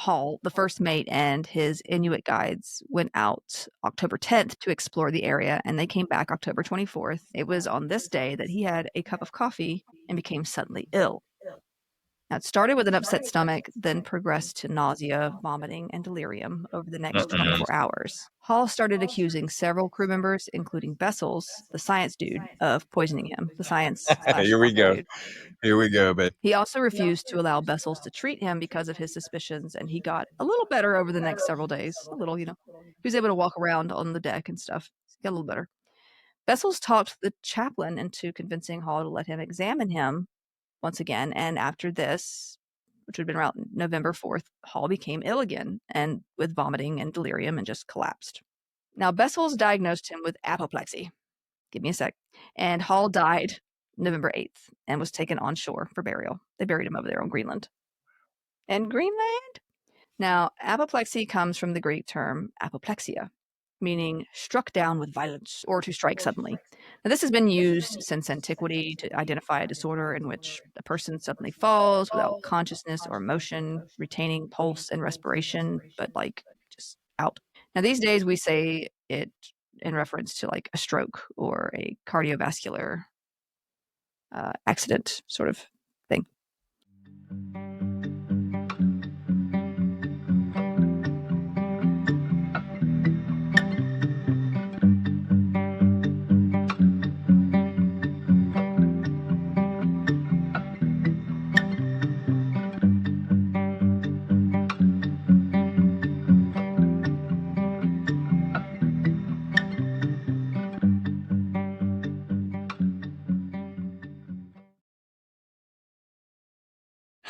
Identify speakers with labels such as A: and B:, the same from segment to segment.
A: Hall, the first mate, and his Inuit guides went out October 10th to explore the area, and they came back October 24th. It was on this day that he had a cup of coffee and became suddenly ill. Now, it started with an upset stomach, then progressed to nausea, vomiting, and delirium over the next 24 hours. Hall started accusing several crew members, including Bessels, the science dude, of poisoning him. The science
B: Here we go.
A: dude.
B: Here we go, but
A: He also refused to allow Bessels to treat him because of his suspicions, and he got a little better over the next several days. A little, He was able to walk around on the deck and stuff. He got a little better. Bessels talked the chaplain into convincing Hall to let him examine him once again, and after this, which would have been around November 4th, Hall became ill again, and with vomiting and delirium, and just collapsed. Now, Bessels diagnosed him with apoplexy. Give me a sec. And Hall died November 8th and was taken on shore for burial. They buried him over there on Greenland. And Greenland? Now, apoplexy comes from the Greek term apoplexia, meaning struck down with violence or to strike suddenly. Now, this has been used since antiquity to identify a disorder in which a person suddenly falls without consciousness or motion, retaining pulse and respiration, but just out. Now, these days we say it in reference to like a stroke or a cardiovascular accident sort of thing.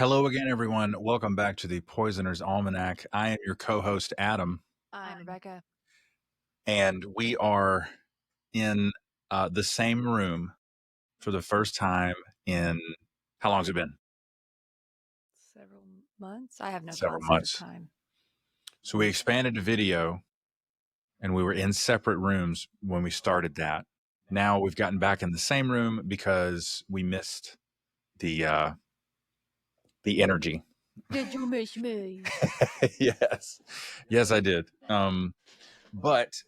B: hello again, everyone. Welcome back to the Poisoner's Almanac. I am your co-host, Adam.
A: I'm Rebecca.
B: And we are in the same room for the first time in, how long has it been?
A: Several months. I have no
B: Several
A: concept
B: months.
A: of time.
B: So we expanded the video, and we were in separate rooms when we started that. Now we've gotten back in the same room because we missed the energy.
A: Did you miss me?
B: Yes, I did. But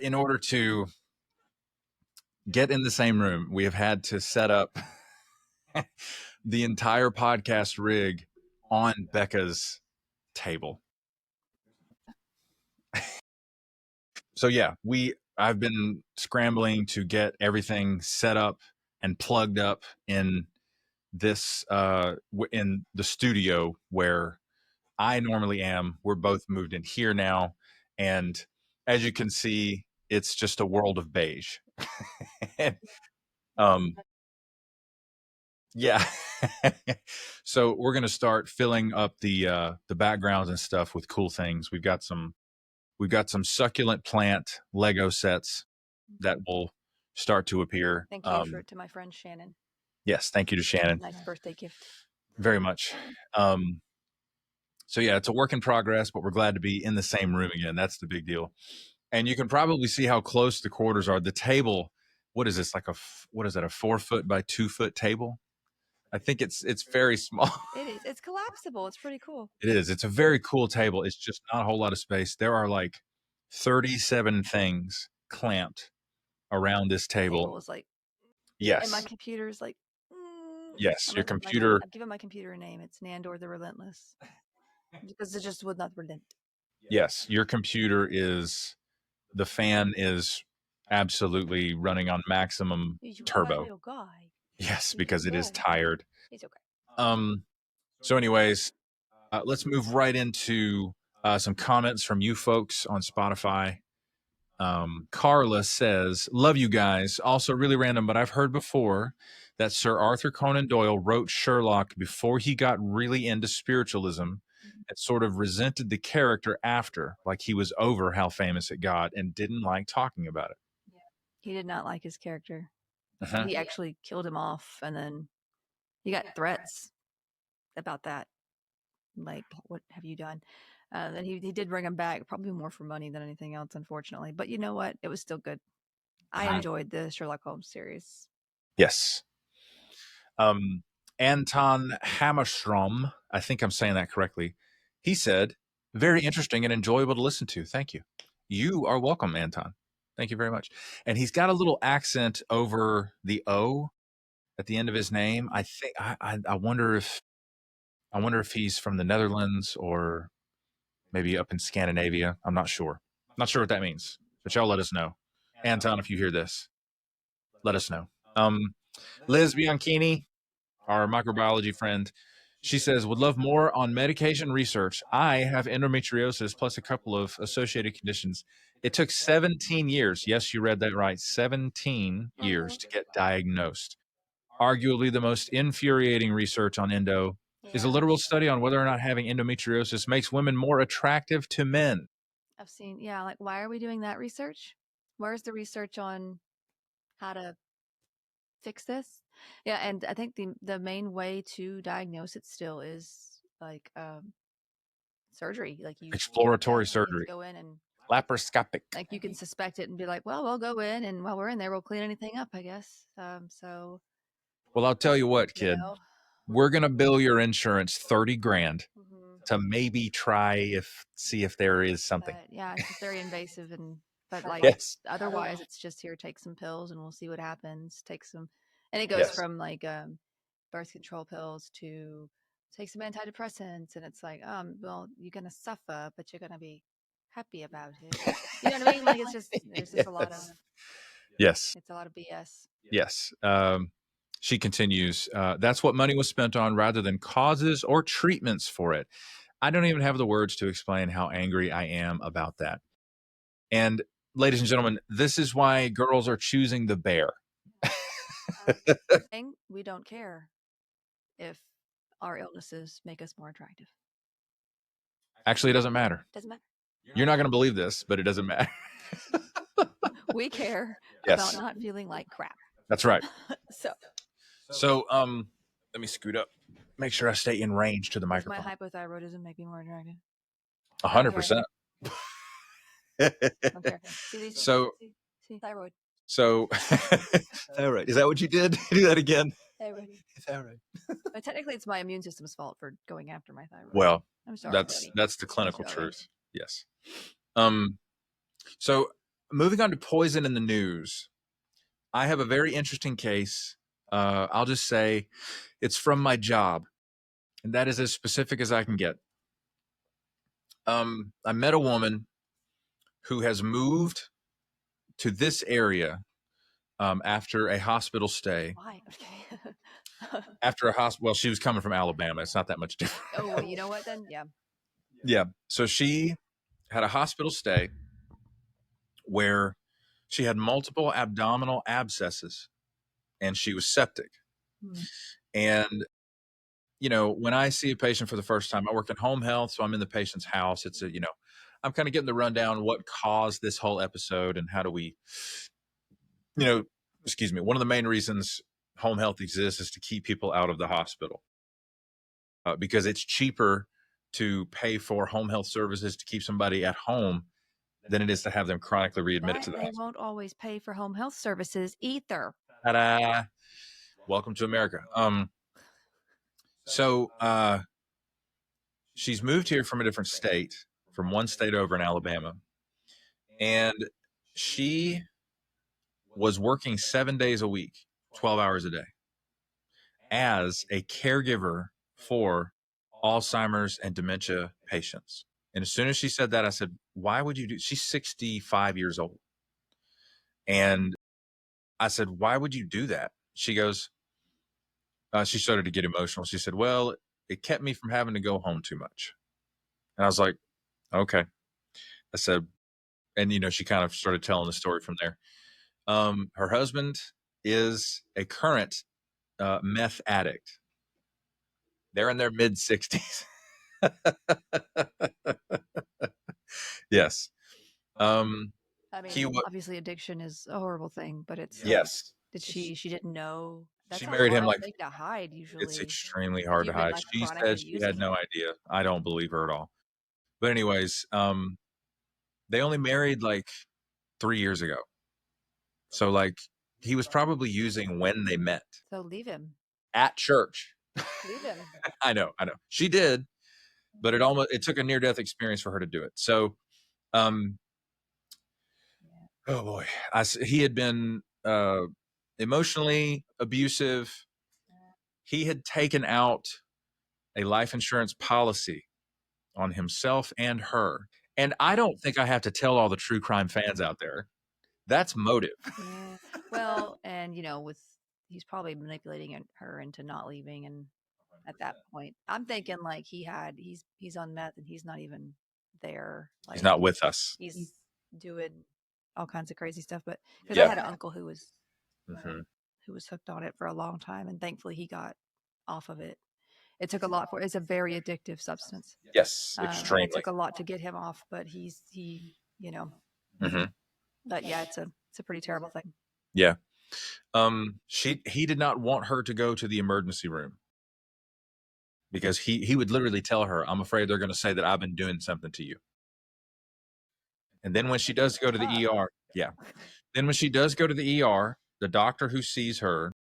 B: in order to get in the same room, we have had to set up the entire podcast rig on Becca's table. So yeah, I've been scrambling to get everything set up and plugged up in this in the studio where I normally am. We're both moved in here now, and as you can see, it's just a world of beige. Yeah. So we're gonna start filling up the backgrounds and stuff with cool things. We've got some succulent plant Lego sets that will start to appear.
A: Thank you to my friend Shannon.
B: Yes, thank you to Shannon.
A: Nice birthday gift.
B: Very much. So yeah, it's a work in progress, but we're glad to be in the same room again. That's the big deal. And you can probably see how close the quarters are. The table, what is this, like what is that, a 4 foot by 2 foot table? I think it's very small.
A: It is. It's collapsible. It's pretty cool.
B: It is. It's a very cool table. It's just not a whole lot of space. There are like 37 things clamped around this table.
A: The table is like,
B: yes.
A: And my computer is like,
B: yes, your computer.
A: I've given my computer a name. It's Nandor the Relentless. Because it just would not relent.
B: Yes, your computer is, the fan is absolutely running on maximum turbo. Yes, because it is tired.
A: He's okay.
B: So anyways, let's move right into some comments from you folks on Spotify. Carla says, love you guys. Also really random, but I've heard before that Sir Arthur Conan Doyle wrote Sherlock before he got really into spiritualism and sort of resented the character after, like he was over how famous it got and didn't like talking about it.
A: Yeah. He did not like his character. He actually killed him off, and then he got threats about that. Like, what have you done? Then he did bring him back, probably more for money than anything else, unfortunately. But you know what? It was still good. I enjoyed the Sherlock Holmes series.
B: Yes. Anton Hammerstrom, I think I'm saying that correctly. He said, very interesting and enjoyable to listen to. Thank you. You are welcome, Anton. Thank you very much. And he's got a little accent over the O at the end of his name. I think I wonder if he's from the Netherlands or maybe up in Scandinavia. I'm not sure. Not sure what that means, but y'all let us know. Anton, if you hear this, let us know. Liz Bianchini, our microbiology friend, she says, would love more on medication research. I have endometriosis plus a couple of associated conditions. It took 17 years. Yes, you read that right. 17 years to get diagnosed. Arguably the most infuriating research on endo is a literal study on whether or not having endometriosis makes women more attractive to men.
A: I've seen, like, why are we doing that research? Where's the research on how to fix this? Yeah, and I think the main way to diagnose it still is like surgery. Like
B: Exploratory
A: you
B: surgery.
A: go in and
B: Laparoscopic.
A: like you can suspect it and be like, well, we'll go in, and while we're in there, we'll clean anything up, I guess. So.
B: Well, I'll tell you what, kid. We're gonna bill your insurance 30 grand to maybe see if there is something.
A: Yeah, it's just very invasive, but like
B: yes.
A: Otherwise, it's just here. Take some pills, and we'll see what happens. And it goes from like birth control pills to take some antidepressants, and it's like, well, you're gonna suffer, but you're gonna be happy about it. You know what I mean? Like there's just a lot of
B: yes.
A: It's a lot of BS.
B: Yes. She continues, that's what money was spent on rather than causes or treatments for it. I don't even have the words to explain how angry I am about that. And ladies and gentlemen, this is why girls are choosing the bear.
A: We don't care if our illnesses make us more attractive.
B: Actually, it doesn't matter.
A: Doesn't matter.
B: You're not going to believe this, but it doesn't matter.
A: We care about not feeling like crap.
B: That's right.
A: So,
B: let me scoot up. Make sure I stay in range to the microphone.
A: My hypothyroidism make me more attractive?
B: 100%.
A: So, thyroid.
B: So, thyroid. Is that what you did? Do that again. Thyroid.
A: But technically, it's my immune system's fault for going after my thyroid.
B: Well,
A: I'm sorry,
B: that's the clinical truth. Yes. So moving on to poison in the news, I have a very interesting case. I'll just say it's from my job, and that is as specific as I can get. I met a woman who has moved to this area after a hospital stay.
A: Why? Okay.
B: After a hospital, well, she was coming from Alabama. It's not that much different.
A: Oh, well, you know what then? Yeah.
B: Yeah. So she had a hospital stay where she had multiple abdominal abscesses and she was septic. And, when I see a patient for the first time, I work in home health, so I'm in the patient's house. It's I'm kind of getting the rundown, what caused this whole episode and how do we, excuse me, one of the main reasons home health exists is to keep people out of the hospital because it's cheaper to pay for home health services to keep somebody at home than it is to have them chronically readmitted to the hospital.
A: They won't always pay for home health services either.
B: Ta-da. Welcome to America. So she's moved here from a different state, from one state over in Alabama, and she was working 7 days a week, 12 hours a day, as a caregiver for Alzheimer's and dementia patients. And as soon as she said that, I said, why would you do? She's 65 years old. And I said, why would you do that? She goes, she started to get emotional. She said, well, it kept me from having to go home too much. And I was like, okay. I said, and she kind of started telling the story from there. Her husband is a current meth addict. They're in their mid 60s. Yes.
A: I mean, obviously addiction is a horrible thing, but it's
B: yes.
A: She didn't know. That's
B: she married him like
A: to hide. Usually,
B: it's extremely hard to hide. She said she had no idea. I don't believe her at all. But anyways, they only married like 3 years ago. So like he was probably using when they met.
A: So leave him
B: at church.
A: Leave him.
B: I know. She did. but it took a near-death experience for her to do it. So, oh boy, he had been emotionally abusive. He had taken out a life insurance policy on himself and her. And I don't think I have to tell all the true crime fans out there, that's motive.
A: Yeah. Well, and he's probably manipulating her into not leaving, and at that point, I'm thinking like he's on meth and he's not even there.
B: He's
A: Like
B: not with us.
A: he's doing all kinds of crazy stuff. But because I
B: Yeah.
A: had an uncle who was
B: Mhm.
A: hooked on it for a long time, and thankfully he got off of it. It took a lot it's a very addictive substance.
B: Yes,
A: And
B: extremely.
A: it took a lot to get him off, but
B: Mhm.
A: but yeah, it's a pretty terrible thing.
B: Yeah. He did not want her to go to the emergency room because he would literally tell her, "I'm afraid they're going to say that I've been doing something to you." And then when she does go to the ER, yeah. Then when she does go to the ER, the doctor who sees her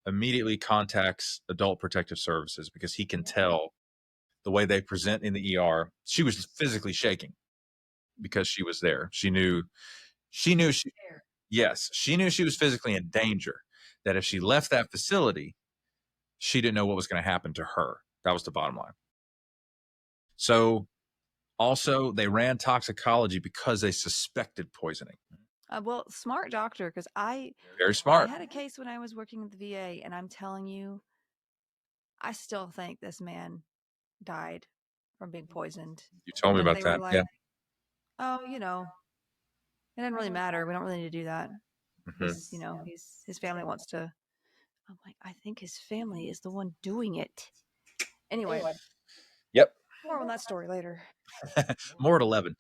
B: immediately contacts Adult Protective Services because he can tell the way they present in the ER. She was physically shaking because she was there. She knew yes, she knew she was physically in danger, that if she left that facility, she didn't know what was going to happen to her. That was the bottom line. So also, they ran toxicology because they suspected poisoning.
A: Well, smart doctor, because
B: Very smart.
A: I had a case when I was working at the VA, and I'm telling you, I still think this man died from being poisoned.
B: You told me
A: And
B: about
A: they were
B: that.
A: like,
B: Yeah.
A: "Oh, it doesn't really matter. We don't really need to do that.
B: Mhm.
A: His family wants to." I'm like, I think his family is the one doing it. Anyway,
B: Yep.
A: more on that story later.
B: More at 11.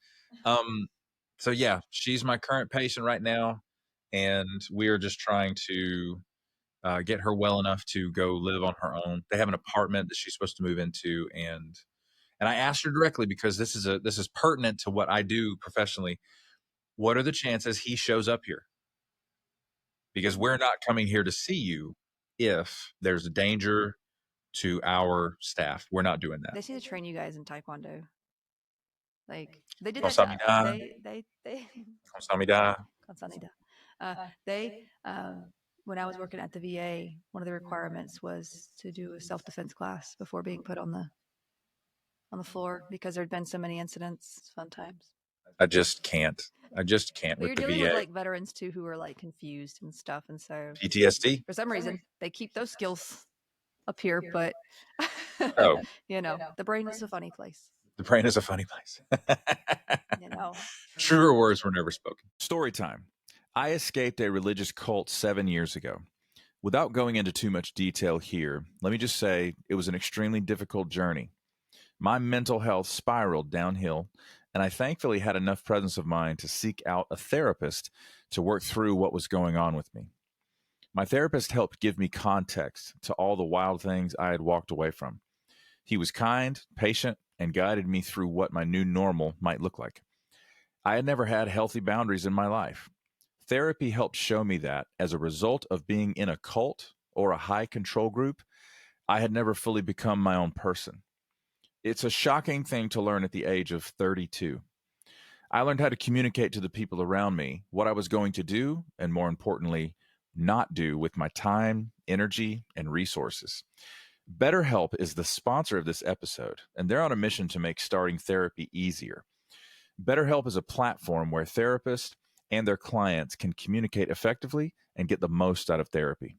B: So yeah, she's my current patient right now, and we are just trying to get her well enough to go live on her own. They have an apartment that she's supposed to move into, and I asked her directly because this is pertinent to what I do professionally. What are the chances he shows up here? Because we're not coming here to see you if there's a danger to our staff. We're not doing that.
A: They seem to train you guys in Taekwondo. Like they did that to
B: Kamsamida.
A: they
B: Kamsamida.
A: Kansanida. They when I was working at the VA, one of the requirements was to do a self defense class before being put on the floor because there'd been so many incidents. Fun times.
B: I just can't. I just can't
A: Well,
B: with
A: you're
B: the
A: dealing
B: VA.
A: with like veterans too who are like confused and stuff, and so
B: PTSD.
A: for some reason they keep those skills up here, but
B: Oh,
A: the brain is a funny place.
B: the brain is a funny place.
A: You know.
B: Truer words were never spoken.
C: Story time. I escaped a religious cult 7 years ago. Without going into too much detail here, let me just say it was an extremely difficult journey. My mental health spiraled downhill, and I thankfully had enough presence of mind to seek out a therapist to work through what was going on with me. My therapist helped give me context to all the wild things I had walked away from. He was kind, patient, and guided me through what my new normal might look like. I had never had healthy boundaries in my life. Therapy helped show me that as a result of being in a cult or a high control group, I had never fully become my own person. It's a shocking thing to learn at the age of 32. I learned how to communicate to the people around me what I was going to do, and more importantly, not do with my time, energy, and resources. BetterHelp is the sponsor of this episode, and they're on a mission to make starting therapy easier. BetterHelp is a platform where therapists and their clients can communicate effectively and get the most out of therapy.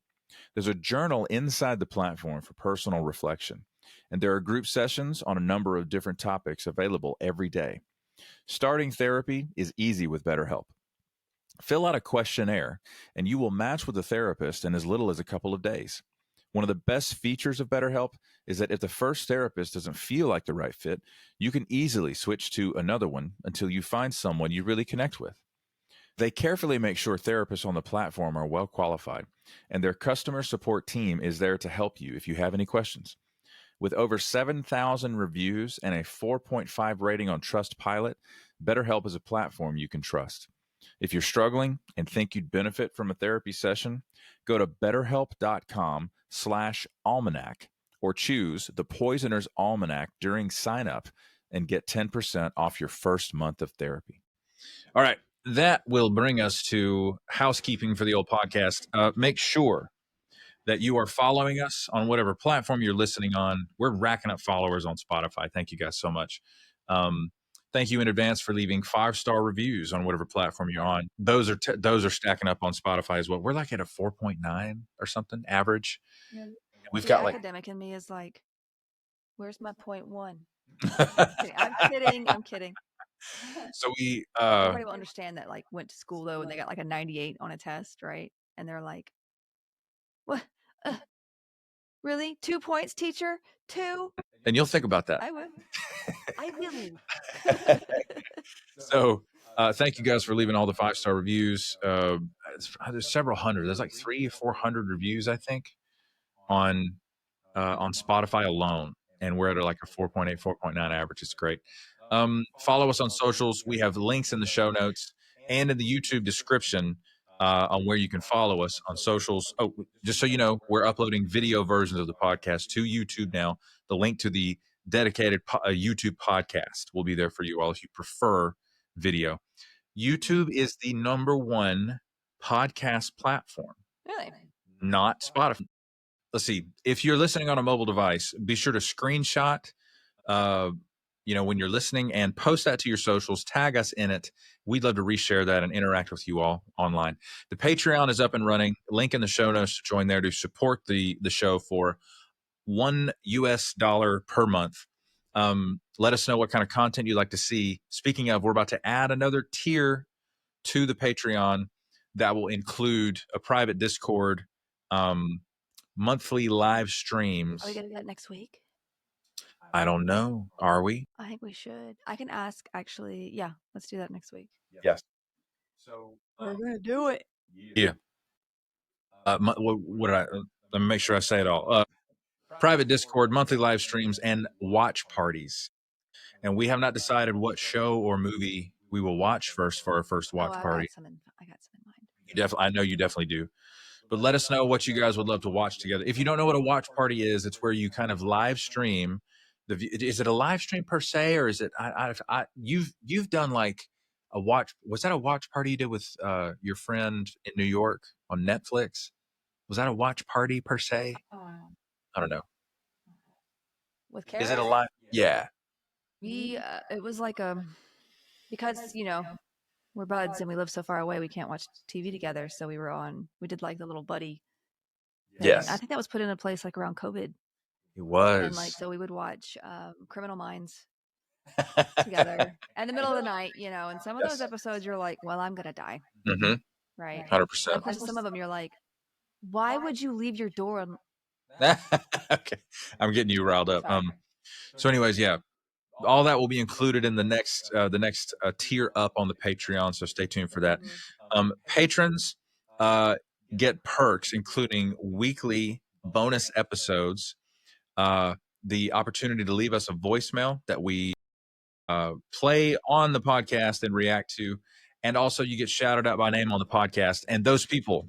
C: There's a journal inside the platform for personal reflection, and there are group sessions on a number of different topics available every day. Starting therapy is easy with BetterHelp. Fill out a questionnaire, and you will match with a therapist in as little as a couple of days. One of the best features of BetterHelp is that if the first therapist doesn't feel like the right fit, you can easily switch to another one until you find someone you really connect with. They carefully make sure therapists on the platform are well qualified, and their customer support team is there to help you if you have any questions. With over 7,000 reviews and a 4.5 rating on Trustpilot, BetterHelp is a platform you can trust. If you're struggling and think you'd benefit from a therapy session, go to betterhelp.com/almanac or choose the Poisoner's Almanac during sign up and get 10% off your first month of therapy.
B: All right. That will bring us to housekeeping for the old podcast. Make sure that you are following us on whatever platform you're listening on. We're racking up followers on Spotify. Thank you guys so much. Thank you in advance for leaving 5-star reviews on whatever platform you're on. Those are stacking up on Spotify as well. We're like at a 4.9 or something average.
A: Yeah.
B: We've
A: The
B: got like
A: academic in me is like, where's my 0.1? I'm kidding.
B: So we
A: Everybody will understand that, like, went to school though and they got like a 98 on a test, right? And they're like, what? Really? 2 points, teacher? 2?
B: and you'll think about that.
A: I would. I will.
B: So thank you guys for leaving all the 5-star reviews. There's several hundred. There's like 300-400 reviews, I think, on Spotify alone, and we're at like a 4.8, 4.9 average. It's great. Follow us on socials. We have links in the show notes and in the YouTube description on where you can follow us on socials. Oh, just so you know, we're uploading video versions of the podcast to YouTube now. The link to the dedicated YouTube podcast will be there for you all if you prefer video. YouTube is the #1 podcast platform.
A: Really?
B: Not Spotify. Let's see. If you're listening on a mobile device, be sure to screenshot, when you're listening and post that to your socials. Tag us in it. We'd love to reshare that and interact with you all online. The Patreon is up and running. Link in the show notes to join there to support the show for $1 per month. Let us know what kind of content you'd like to see. Speaking of, we're about to add another tier to the Patreon that will include a private Discord, monthly live streams.
A: Are we going to do that next week?
B: I don't know. Are we?
A: I think we should. I can ask, actually. Yeah, let's do that next week.
B: Yes.
A: So we're going to do it.
B: Yeah. What did I? Let me make sure I say it all. Private Discord, monthly live streams, and watch parties. And we have not decided what show or movie we will watch first for our first watch party.
A: I got some in mind.
B: I know you definitely do. But let us know what you guys would love to watch together. If you don't know what a watch party is, it's where you kind of live stream. Is it a live stream per se, or is it? You've done like a watch. Was that a watch party you did with your friend in New York on Netflix? Was that a watch party per se? I don't know.
A: With Kara?
B: Is it a live? Yeah.
A: It was like because we're buds and we live so far away, we can't watch TV together. So we did like the little buddy thing.
B: Yes.
A: I think that was put into place like around COVID.
B: It was.
A: And like, so we would watch Criminal Minds together in the middle of the night, and some of those episodes you're like, well, I'm going to die.
B: Mm-hmm.
A: Right.
B: 100%.
A: Of course, some of them you're like, why would you leave your door on?
B: Okay. I'm getting you riled up. So anyways, yeah. All that will be included in the next tier up on the Patreon, so stay tuned for that. Patrons get perks, including weekly bonus episodes, the opportunity to leave us a voicemail that we play on the podcast and react to, and also you get shouted out by name on the podcast. And those people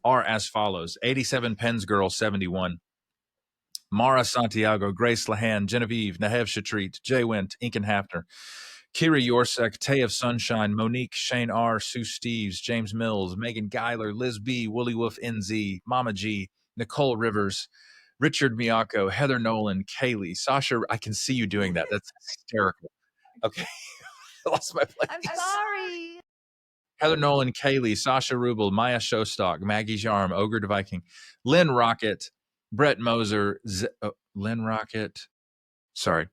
B: are as follows: 87 Pens Girl 71. Mara Santiago, Grace Lahan, Genevieve, Nahev Shatreet, Jay Went, Inken Hafner, Kira Yorsek, Tay of Sunshine, Monique, Shane R., Sue Steves, James Mills, Megan Geiler, Liz B., Woolly Wolf NZ, Mama G, Nicole Rivers, Richard Miyako, Heather Nolan, Kaylee, Sasha. I can see you doing that. That's hysterical. Okay. I lost my place.
A: I'm sorry.
B: Heather Nolan, Kaylee, Sasha Rubel, Maya Showstock, Maggie Jarm, Ogre the Viking, Lynn Rocket, Brett Moser, Lynn Rocket. Sorry.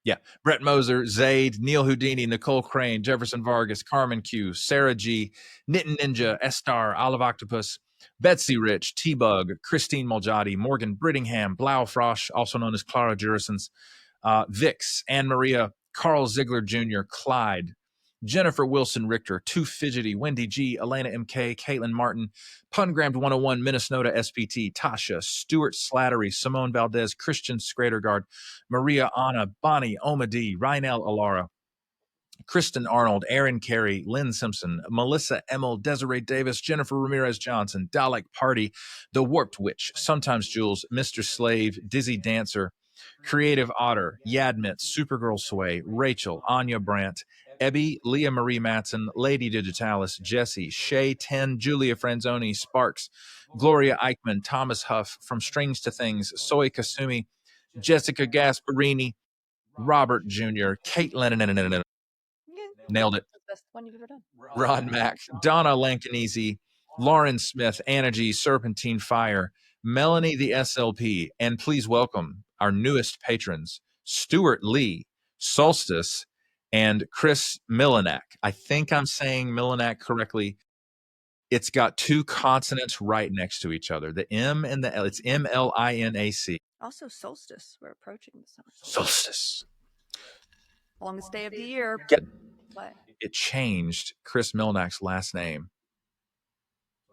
B: Yeah. Brett Moser, Zaid, Neil Houdini, Nicole Crane, Jefferson Vargas, Carmen Q, Sarah G, Knittin Ninja, Estar, Olive Octopus, Betsy Rich, T-Bug, Christine Moljadi, Morgan Brittingham, Blau Frosch, also known as Clara Jurisons, Vix, Anne Maria, Carl Ziegler Jr., Clyde, Jennifer Wilson Richter, Too Fidgety, Wendy G, Elena MK, Caitlin Martin, Pungrammed 101, Minnesota SPT, Tasha, Stuart Slattery, Simone Valdez, Christian Scradergaard, Maria Anna, Bonnie, Oma D, Rhinell Alara, Kristen Arnold, Aaron Carey, Lynn Simpson, Melissa Emmel, Desiree Davis, Jennifer Ramirez Johnson, Dalek Party, The Warped Witch, Sometimes Jules, Mr. Slave, Dizzy Dancer, Creative Otter, Yadmit, Supergirl Sway, Rachel, Anya Brandt, Ebby, Leah Marie Matson, Lady Digitalis, Jesse, Shay 10, Julia Franzoni, Sparks, Gloria Eichmann, Thomas Huff, From Strings to Things, Soy Kasumi, Jessica Gasparini, Robert Jr., Caitlin, nailed it,
A: That's the best one you've ever done.
B: Rod Mack, Donna Lankanese, Lauren Smith, Anna G, Serpentine Fire, Melanie the SLP, and please welcome our newest patrons, Stuart Lee, Solstice, and Chris Milanak. I think I'm saying Milanak correctly. It's got two consonants right next to each other, the M and the L. It's MLINAC.
A: Also, solstice. We're approaching the summer.
B: Solstice.
A: Longest day of the year.
B: Get-
A: What?
B: It changed Chris Milanak's last name.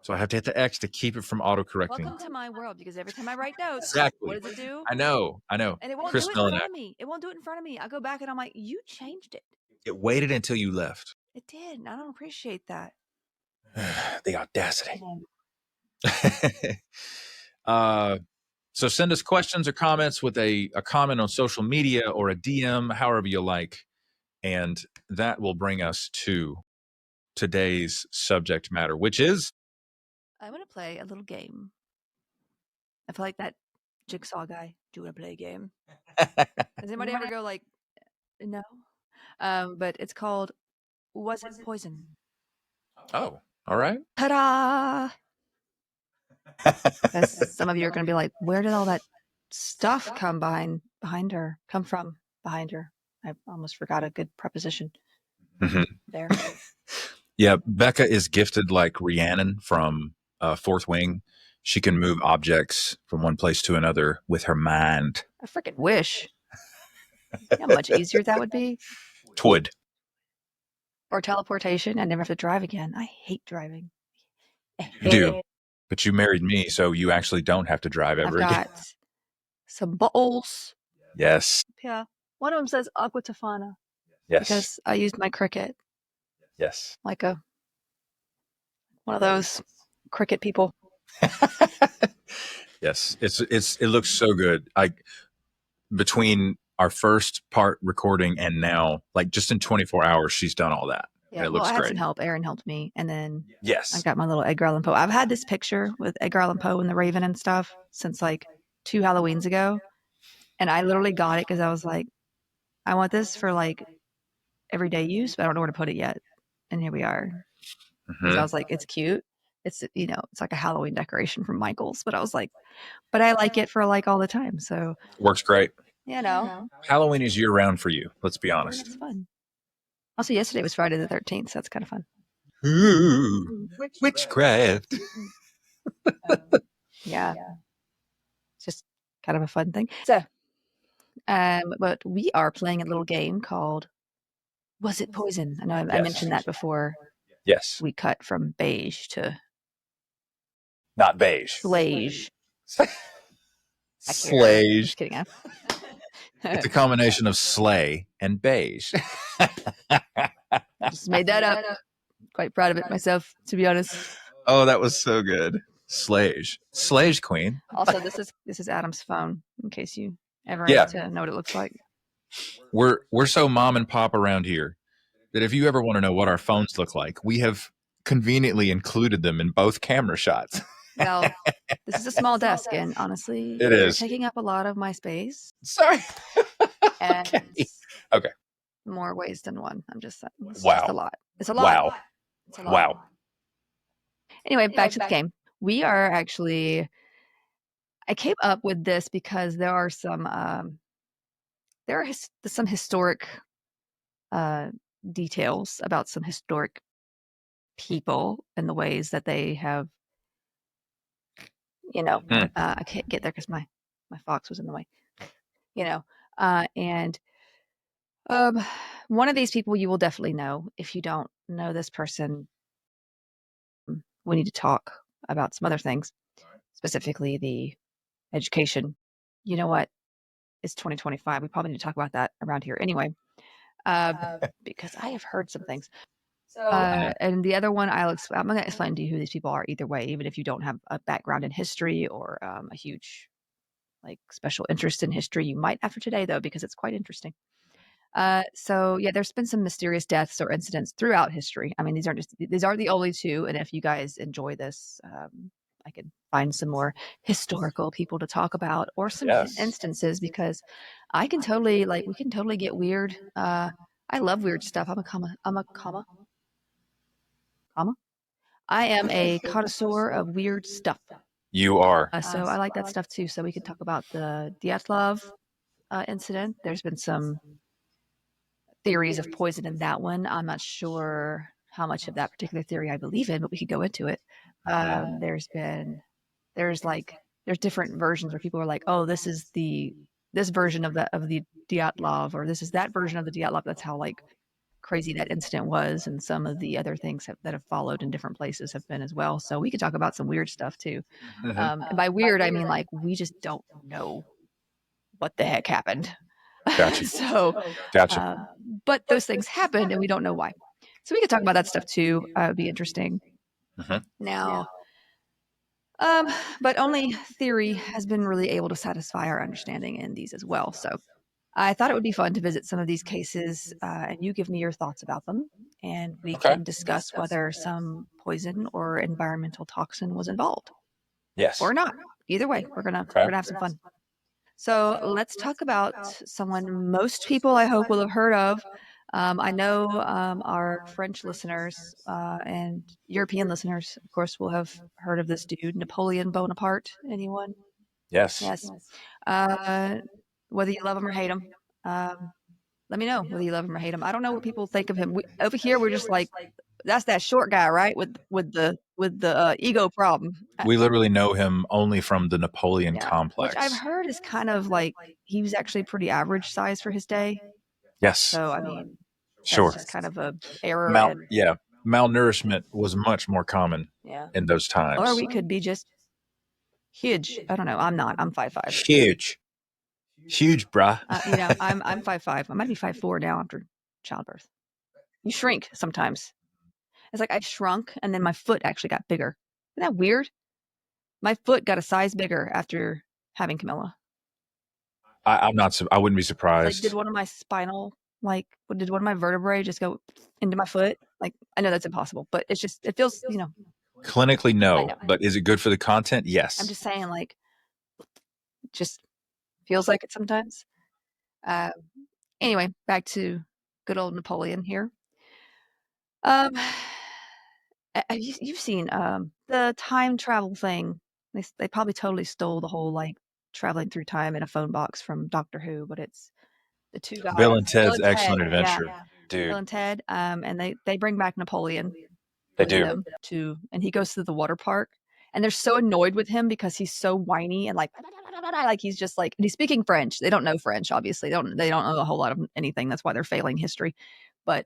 B: So I have to hit the X to keep it from autocorrecting.
A: Welcome to my world, because every time I write notes,
B: Exactly.
A: what does it do?
B: I know.
A: And it won't
B: Chris
A: do it in front
B: Milanak.
A: of me. It won't do it in front of me. I go back and I'm like, you changed it.
B: It waited until you left.
A: It did. And I don't appreciate that.
B: The audacity. So send us questions or comments with a comment on social media or a DM, however you like. And that will bring us to today's subject matter, which is
A: I'm going to play a little game. I feel like that jigsaw guy. Do you want to play a game? Does anybody ever go like, no? But it's called, Was It Poison?
B: Oh, all right.
A: Ta-da! Some of you are going to be like, where did all that stuff come behind her? Come from behind her? I almost forgot a good preposition there.
B: Yeah, Becca is gifted like Rhiannon from Fourth Wing. She can move objects from one place to another with her mind.
A: I freaking wish. You know how much easier that would be?
B: Twould.
A: Or teleportation. I never have to drive again. I hate driving.
B: You do. But you married me, so you actually don't have to drive ever
A: I've
B: again.
A: got some bowls.
B: Yes.
A: Yeah. One of them says Aqua Tofana.
B: Yes.
A: Because I used my Cricut.
B: Yes.
A: Like one of those Cricut people.
B: Yes. It looks so good. Between our first part recording and now, like just in 24 hours, she's done all that.
A: Yeah,
B: it looks
A: I had
B: great.
A: some help. Aaron helped me. And then
B: Yes.
A: I've got my little Edgar Allan Poe. I've had this picture with Edgar Allan Poe and the Raven and stuff since like 2 Halloweens ago. And I literally got it because I was like, I want this for like everyday use, but I don't know where to put it yet. And here we are. So I was like, it's cute. It's, it's like a Halloween decoration from Michael's. But I was like, but I like it for like all the time. So
B: works great.
A: Halloween
B: is year round for you. Let's be honest.
A: It's fun. Also, yesterday was Friday the 13th, so that's kind of fun.
B: Ooh, witchcraft.
A: Yeah. It's just kind of a fun thing. So, but we are playing a little game called Was It Poison? I know I mentioned that before.
B: Yes.
A: We cut from beige to
B: not beige.
A: Slage.
B: Slage.
A: Just kidding.
B: It's a combination of slay and beige.
A: Just made that up. Quite proud of it myself, to be honest.
B: Oh, that was so good. Slage. Slage queen.
A: Also, this is Adam's phone, in case you ever need to know what it looks like.
B: We're so mom and pop around here that if you ever want to know what our phones look like, we have conveniently included them in both camera shots.
A: Well, this is a small desk, and honestly,
B: it's
A: taking up a lot of my space.
B: Sorry.
A: And
B: okay.
A: More ways than one. I'm just saying. It's
B: wow.
A: Just a lot. It's a lot.
B: Wow.
A: It's a lot.
B: Wow.
A: Anyway, back to the game. We are actually. I came up with this because there are some. There are some historic details about some historic people and the ways that they have. I can't get there because my fox was in the way. And one of these people you will definitely know. If you don't know this person, we need to talk about some other things, specifically the education. You know what? It's 2025. We probably need to talk about that around here anyway. because I have heard some things. And the other one, I'm going to explain to you who these people are either way, even if you don't have a background in history or a huge special interest in history. You might after today, though, because it's quite interesting. So yeah, there's been some mysterious deaths or incidents throughout history. I mean, these aren't the only two. And if you guys enjoy this, I could find some more historical people to talk about or some instances, because we can totally get weird. I love weird stuff. I am a connoisseur of weird stuff.
B: You are.
A: So I like that stuff too. So we could talk about the Dyatlov incident. There's been some theories of poison in that one. I'm not sure how much of that particular theory I believe in, but we could go into it. There's different versions where people are like, oh, this is this version of the Dyatlov, or this is that version of the Dyatlov. That's how crazy that incident was, and some of the other things that have followed in different places have been as well. So we could talk about some weird stuff too. And by weird, I mean we just don't know what the heck happened.
B: Gotcha.
A: Gotcha. But those things happened, and we don't know why. So we could talk about that stuff too. It'd be interesting. Now, but only theory has been really able to satisfy our understanding in these as well. So I thought it would be fun to visit some of these cases, and you give me your thoughts about them, and we can discuss whether some poison or environmental toxin was involved.
B: Yes.
A: Or not. Either way, we're gonna have some fun. So let's talk about someone most people, I hope, will have heard of. I know our French listeners and European listeners, of course, will have heard of this dude, Napoleon Bonaparte. Anyone?
B: Yes.
A: Yes. Whether you love him or hate him, let me know whether you love him or hate him. I don't know what people think of him. Over here, we're just like, that's that short guy, right? With the ego problem.
B: We literally know him only from the Napoleon complex,
A: which I've heard is kind of he was actually pretty average size for his day.
B: Yes.
A: So I mean,
B: sure,
A: just kind of a error.
B: Malnourishment was much more common in those times.
A: Or we could be just huge. I don't know. I'm not. I'm 5'5".
B: Huge, bruh.
A: I'm 5'5". I might be 5'4" now after childbirth. You shrink sometimes. It's like I shrunk and then my foot actually got bigger. Isn't that weird? My foot got a size bigger after having Camilla.
B: I wouldn't be surprised.
A: Did one of my vertebrae just go into my foot? I know that's impossible, but it feels,
B: Clinically, no. But is it good for the content? Yes.
A: I'm just saying, just feels like it sometimes. Anyway, back to good old Napoleon here. You've seen the time travel thing. They probably totally stole the whole traveling through time in a phone box from Doctor Who, but it's the two guys.
B: Bill and Ted's Excellent Adventure.
A: Yeah. Dude. Bill and Ted. And they bring back Napoleon.
B: They do.
A: And he goes to the water park, and they're so annoyed with him because he's so whiny and he's just and he's speaking French. They don't know French, obviously. They don't know a whole lot of anything. That's why they're failing history. But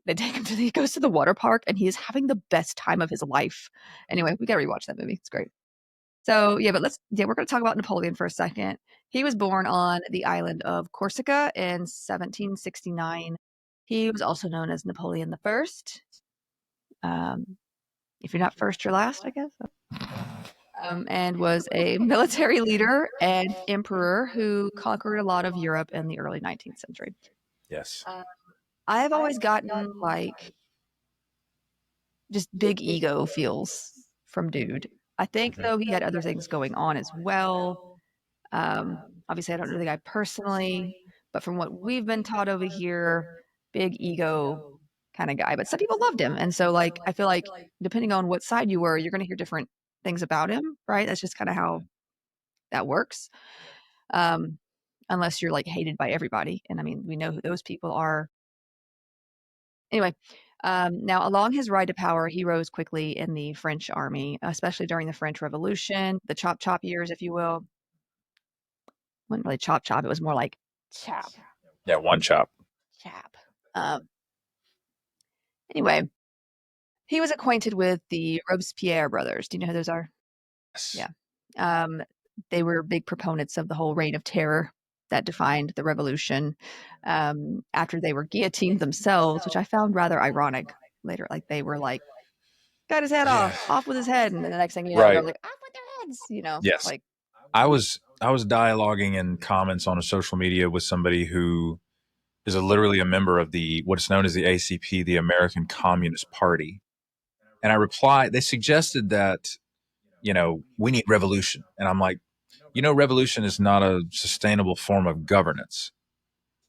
A: they take him he goes to the water park, and he is having the best time of his life. Anyway, we got to rewatch that movie. It's great. So we're going to talk about Napoleon for a second. He was born on the island of Corsica in 1769. He was also known as Napoleon the First. If you're not first, you're last, I guess. And was a military leader and emperor who conquered a lot of Europe in the early 19th century.
B: Yes.
A: I've always gotten just big ego feels from dude. I think though he had other things going on as well. Obviously I don't know the guy personally, but from what we've been taught over here, big ego kind of guy. But some people loved him, and so I feel like depending on what side you were, you're going to hear different things about him, right? That's just kind of how that works. Unless you're hated by everybody, and I mean we know who those people are. Anyway, now along his ride to power, he rose quickly in the French army, especially during the French Revolution, the chop years, if you will. It wasn't really chop, it was more like chop.
B: Yeah, one chop.
A: Anyway, he was acquainted with the Robespierre brothers. Do you know who those are?
B: Yes.
A: Yeah. They were big proponents of the whole reign of terror that defined the revolution after they were guillotined themselves, which I found rather ironic later. Like they were like, got his head off with his head. And then the next thing you know, they're like, off with their heads,
B: Yes.
A: like
B: I was dialoguing in comments on a social media with somebody who is literally a member of what's known as the ACP, the American Communist Party. And I replied, they suggested that, we need revolution. And I'm like, revolution is not a sustainable form of governance.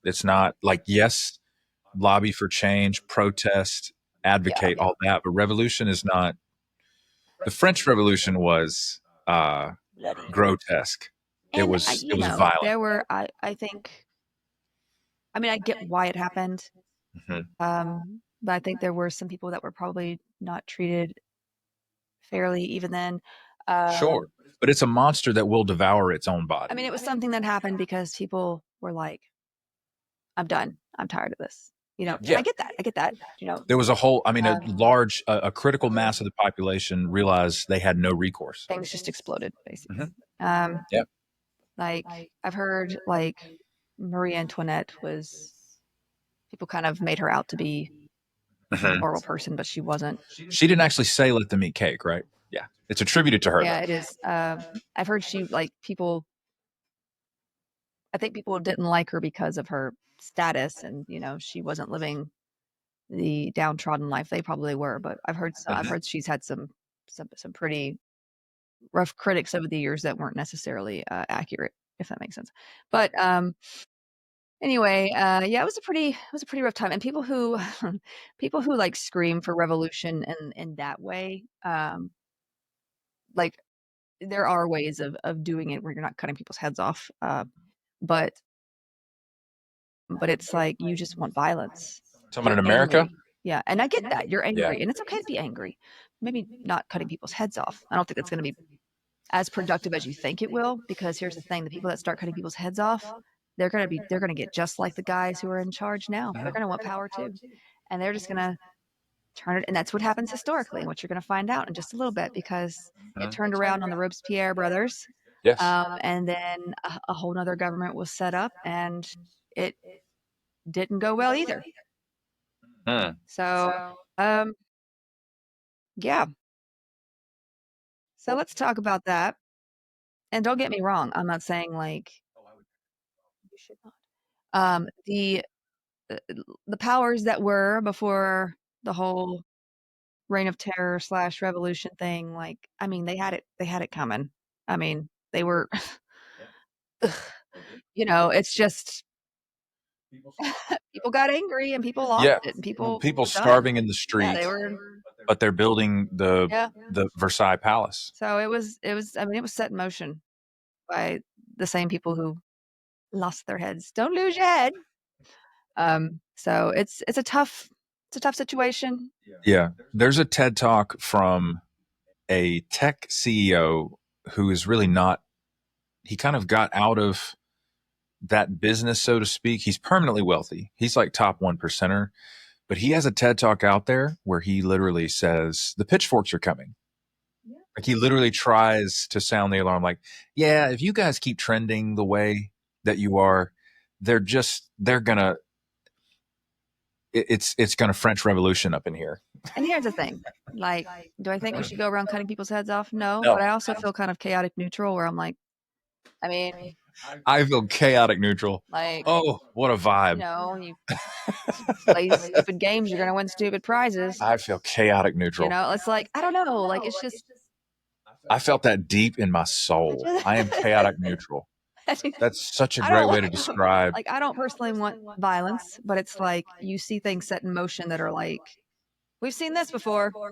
B: It's not like, yes, lobby for change, protest, advocate, all that, but revolution is not. The French Revolution was grotesque. It was violent.
A: There were, I think, I mean, I get why it happened. But I think there were some people that were probably not treated fairly even then.
B: Sure. But it's a monster that will devour its own body.
A: I mean, it was something that happened because people were like, I'm done. I'm tired of this. I get that.
B: There was a large, a critical mass of the population realized they had no recourse.
A: Things just exploded, basically. Like I've heard, like Marie Antoinette people kind of made her out to be a horrible person, but she wasn't.
B: She didn't actually say "let them eat cake," right? Yeah, it's attributed to her.
A: Yeah, it is. I've heard people. I think people didn't like her because of her status, and she wasn't living the downtrodden life they probably were. But I've heard she's had some pretty rough critics over the years that weren't necessarily accurate, if that makes sense. But anyway, it was a pretty rough time, and people who like scream for revolution in that way, like there are ways of doing it where you're not cutting people's heads off, but it's like you just want violence.
B: Someone in America?
A: Angry. Yeah, and I get that. You're angry, and it's okay to be angry. Maybe not cutting people's heads off. I don't think it's going to be as productive as you think it will, because here's the thing: the people that start cutting people's heads off, they're going to get just like the guys who are in charge now. They're going to want power too, and they're just going to turn it. And that's what happens historically, and what you're going to find out in just a little bit, because it turned around on the Robespierre brothers.
B: Yes.
A: And then a whole nother government was set up, and it didn't go well either. So, yeah. So let's talk about that. And don't get me wrong, I'm not saying like you should not. The powers that were before the whole reign of terror / revolution thing, like, I mean, they had it coming. I mean, they were, it's just people got angry and people lost it, and people
B: starving in the street.
A: Yeah,
B: but they're building the Versailles Palace.
A: So it was set in motion by the same people who lost their heads. Don't lose your head. So it's a tough situation.
B: Yeah. There's a TED Talk from a tech CEO who is really not, he kind of got out of that business, so to speak. He's permanently wealthy. He's like top 1%er, but he has a TED Talk out there where he literally says the pitchforks are coming. Yeah. Like he literally tries to sound the alarm, like, yeah, if you guys keep trending the way that you are, it's gonna French Revolution up in here.
A: And here's the thing, like, do I think we should go around cutting people's heads off? No. But I also feel kind of chaotic neutral, where I'm like, I mean,
B: I feel chaotic neutral.
A: Like,
B: oh, what a vibe.
A: You play stupid games, you're gonna win stupid prizes.
B: I feel chaotic neutral.
A: It's like, I don't know, like, it's just,
B: I felt that deep in my soul. I am chaotic neutral. That's such a great way to describe.
A: Like, I don't personally want violence, but it's like you see things set in motion that are like, we've seen this before. Wow.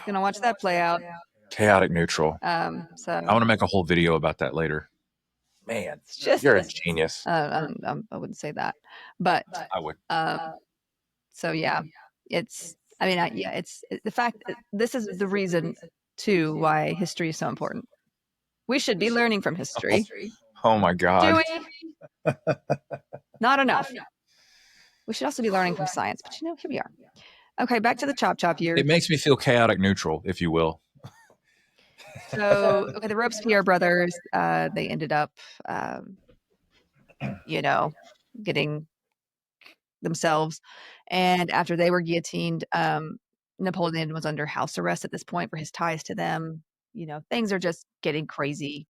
A: Gonna watch that play out.
B: Chaotic neutral.
A: So
B: I want to make a whole video about that later. Man, you're a genius.
A: I wouldn't say that, but
B: I would.
A: So yeah, it's the fact that this is the reason too why history is so important. We should be learning from history.
B: Oh my God.
A: Do we? Not enough. We should also be learning from science, but here we are. Okay, back to the chop years.
B: It makes me feel chaotic neutral, if you will.
A: So, the Robespierre brothers, they ended up getting themselves. And after they were guillotined, Napoleon was under house arrest at this point for his ties to them. Things are just getting crazy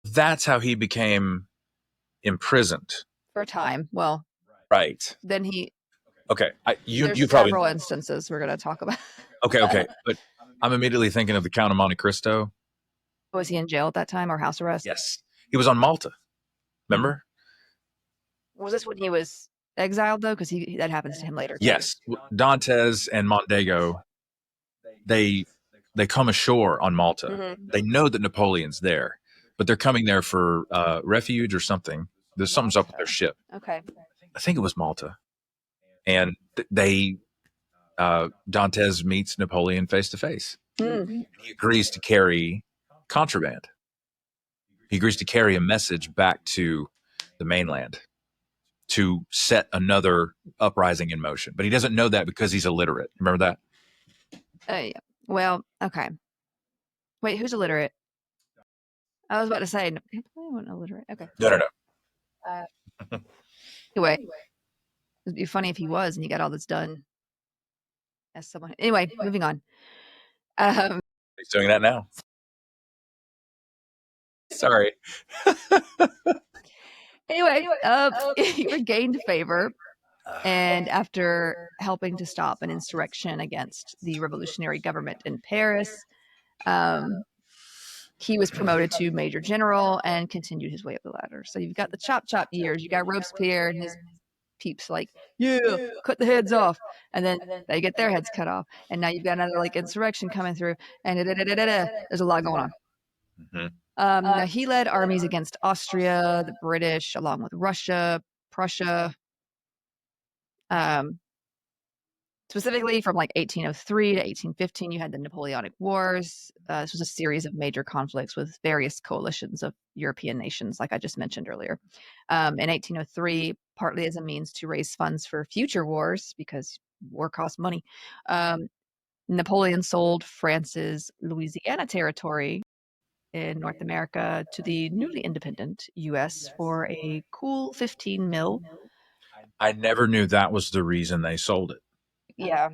B: That's how he became imprisoned.
A: for a time. Well,
B: Right.
A: then he.
B: Okay. You
A: There's
B: probably.
A: several instances we're going to talk about.
B: Okay. But I'm immediately thinking of the Count of Monte Cristo.
A: Was he in jail at that time or house arrest?
B: Yes. He was on Malta. Remember?
A: Was this when he was exiled though? Because that happens to him later. Too.
B: Yes. Dantes and Mondego, they come ashore on Malta.
A: Mm-hmm.
B: They know that Napoleon's there, but they're coming there for refuge or something. There's something's up with their ship.
A: Okay.
B: I think it was Malta. And Dantes meets Napoleon face to face. He agrees to carry contraband. He agrees to carry a message back to the mainland to set another uprising in motion. But he doesn't know that because he's illiterate. Remember that?
A: Yeah. Well, okay. Wait, who's illiterate? I was about to say, Napoleon wasn't illiterate. Okay.
B: No.
A: Anyway, it'd be funny if he was and he got all this done as someone. Anyway, moving on.
B: He's doing that now. Sorry.
A: Anyway, he regained favor, and after helping to stop an insurrection against the revolutionary government in Paris, he was promoted to major general and continued his way up the ladder. So you've got the chop years. You got Robespierre and his peeps like, yeah, cut the heads off, and then they get their heads cut off, and now you've got another insurrection coming through, and there's a lot going on.
B: Mm-hmm.
A: Now he led armies against Austria, the British, along with Russia, Prussia. Specifically from 1803 to 1815, you had the Napoleonic Wars. This was a series of major conflicts with various coalitions of European nations, like I just mentioned earlier. In 1803, partly as a means to raise funds for future wars, because war costs money, Napoleon sold France's Louisiana territory in North America to the newly independent U.S. for a cool $15 million.
B: I never knew that was the reason they sold it.
A: Yeah.